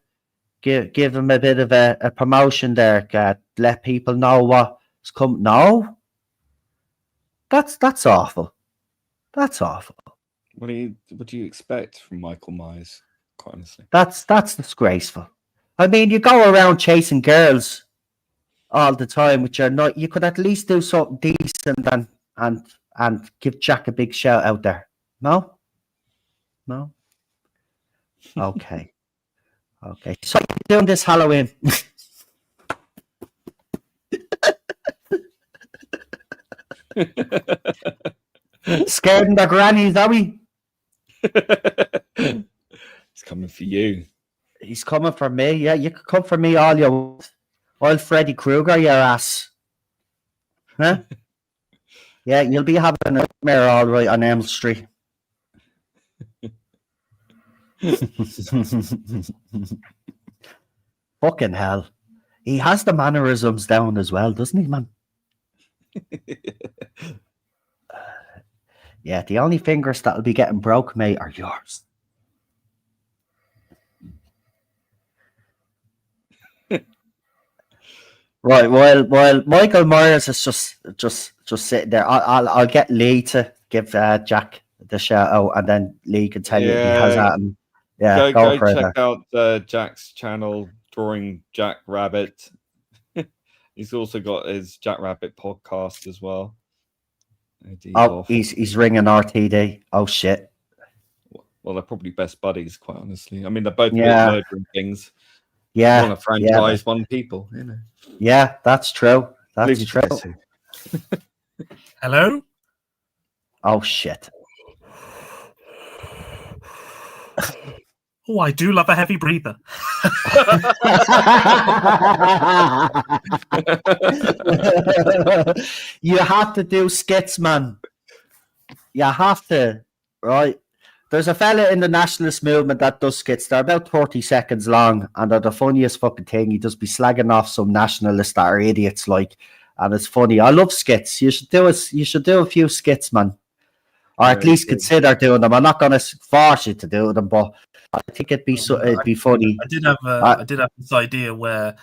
give him a bit of a promotion there? Let people know what's coming. No, that's awful. That's awful. What do you expect from Michael Myers? Quite honestly, that's disgraceful. I mean, you go around chasing girls all the time, which are not. You could at least do something decent and give Jack a big shout out there. No. Okay. So you're doing this Halloween? Scared of their grannies, are we? He's coming for you. He's coming for me. Yeah, you could come for me all you want. I'll Freddy Krueger your ass. Huh? Yeah, you'll be having a nightmare all right on Elm Street. Fucking hell. He has the mannerisms down as well, doesn't he, man? Yeah, the only fingers that'll be getting broke, mate, are yours. Right. While Michael Myers is just sitting there, I'll get Lee to give Jack the shout out, and then Lee can tell you if he has Yeah. that. Yeah, Go for check it. out Jack's channel, Drawing Jack Rabbit. He's also got his Jack Rabbit podcast as well. Oh, he's ringing RTD. Oh shit. Well, they're probably best buddies, quite honestly. I mean, they're both murdering things. Yeah. One a franchise, one people. You know. Yeah, that's true. That's true. Hello? Oh shit. Oh, I do love a heavy breather. You have to do skits, man. You have to, right? There's a fella in the nationalist movement that does skits. They're about 30 seconds long, and they're the funniest fucking thing. He just be slagging off some nationalists that are idiots, like, and it's funny. I love skits. You should do it. You should do a few skits, man, or at least consider doing them. I'm not going to force you to do them, but I think it'd be funny. I did have this idea where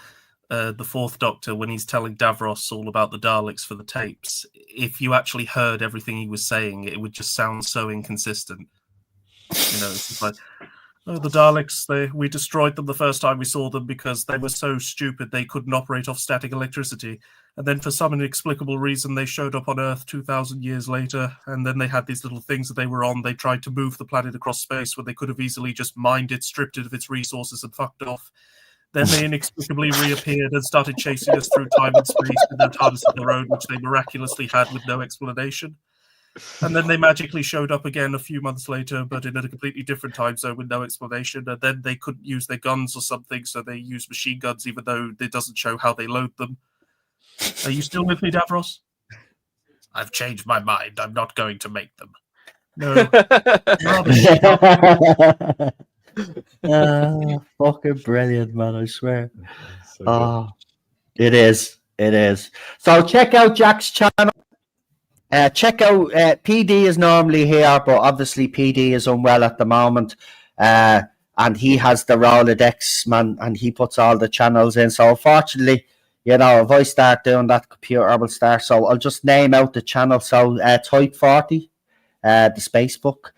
the Fourth Doctor, when he's telling Davros all about the Daleks for the tapes, if you actually heard everything he was saying, it would just sound so inconsistent. You know, it's just like, oh, the Daleks, we destroyed them the first time we saw them because they were so stupid they couldn't operate off static electricity. And then for some inexplicable reason, they showed up on Earth 2,000 years later, and then they had these little things that they were on. They tried to move the planet across space when they could have easily just mined it, stripped it of its resources, and fucked off. Then they inexplicably reappeared and started chasing us through time and space with their TARDIS of their own, which they miraculously had with no explanation. And then they magically showed up again a few months later, but in a completely different time zone with no explanation. And then they couldn't use their guns or something, so they used machine guns, even though it doesn't show how they load them. Are you still with me, Davros? I've changed my mind. I'm not going to make them. No. Fucking brilliant, man, I swear. It is. So check out Jack's channel. Check out PD is normally here, but obviously PD is unwell at the moment. And he has the Rolodex, man, and he puts all the channels in. So unfortunately, you know, if I start doing that, computer will start. So I'll just name out the channel. So Type 40, the Spacebook.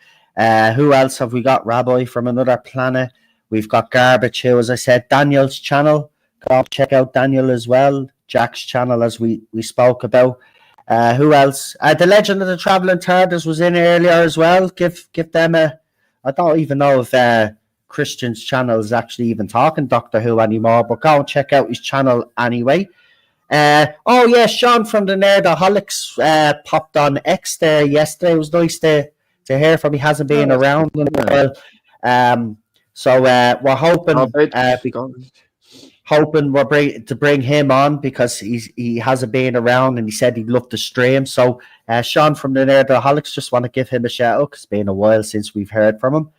Who else have we got? Rabbi from Another Planet. We've got Garbage, who, as I said, Daniel's channel. Go check out Daniel as well. Jack's channel, as we spoke about. Who else? The Legend of the Traveling TARDIS was in earlier as well. Give them a... I don't even know if Christian's channel is actually even talking Doctor Who anymore, but go and check out his channel anyway. Oh, yeah, Sean from the Nerdaholics popped on X there yesterday. It was nice to hear from him. He hasn't been around in a while. So we're hoping to bring him on because he hasn't been around and he said he'd love to stream. So Sean from the Nerdaholics, just want to give him a shout out because it's been a while since we've heard from him.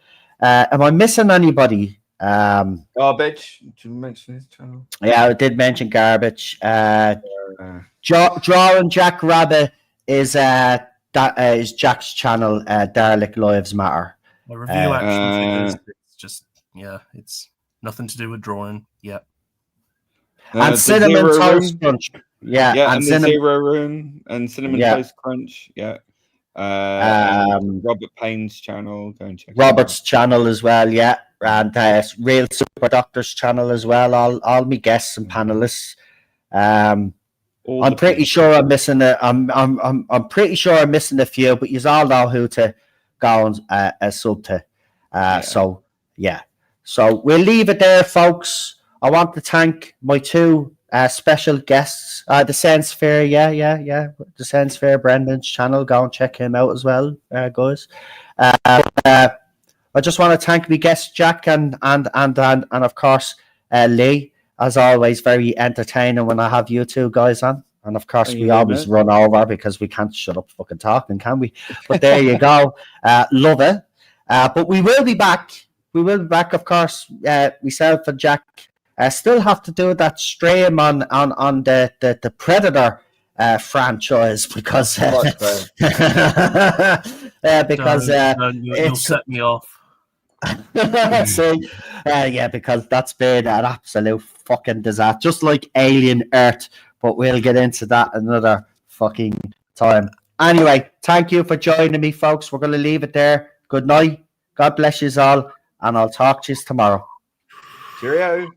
Am I missing anybody? Garbage. Did you mention his channel? Yeah, I did mention Garbage. Drawing Jack Rabbit is Jack's channel. Dalek Lives Matter. My review action figures. It's just it's nothing to do with drawing. Yeah. And Cinnamon Toast Crunch. Yeah, and the Zero Room and Cinnamon Toast Crunch. Yeah. Robert Payne's channel. Go and check Robert's channel as well, yeah. And Real Super Doctor's channel as well. All my guests and panelists. I'm pretty sure I'm missing I'm pretty sure I'm missing a few, but you all know who to go and sub to. So yeah. So we'll leave it there, folks. I want to thank my two special guests. The Sense Fair, the Sense Fair, Brendan's channel. Go and check him out as well, guys. I just want to thank my guests, Jack and of course Lee. As always, very entertaining when I have you two guys on. And of course, we always run over because we can't shut up fucking talking, can we? But there you go. Love it. But we will be back. We will be back, of course. Myself and Jack still have to do that stream on the Predator franchise because you'll set me off. See, yeah, because that's been an absolute fucking disaster, just like Alien Earth. But we'll get into that another fucking time. Anyway, thank you for joining me, folks. We're going to leave it there. Good night. God bless you all, and I'll talk to you tomorrow. Cheerio.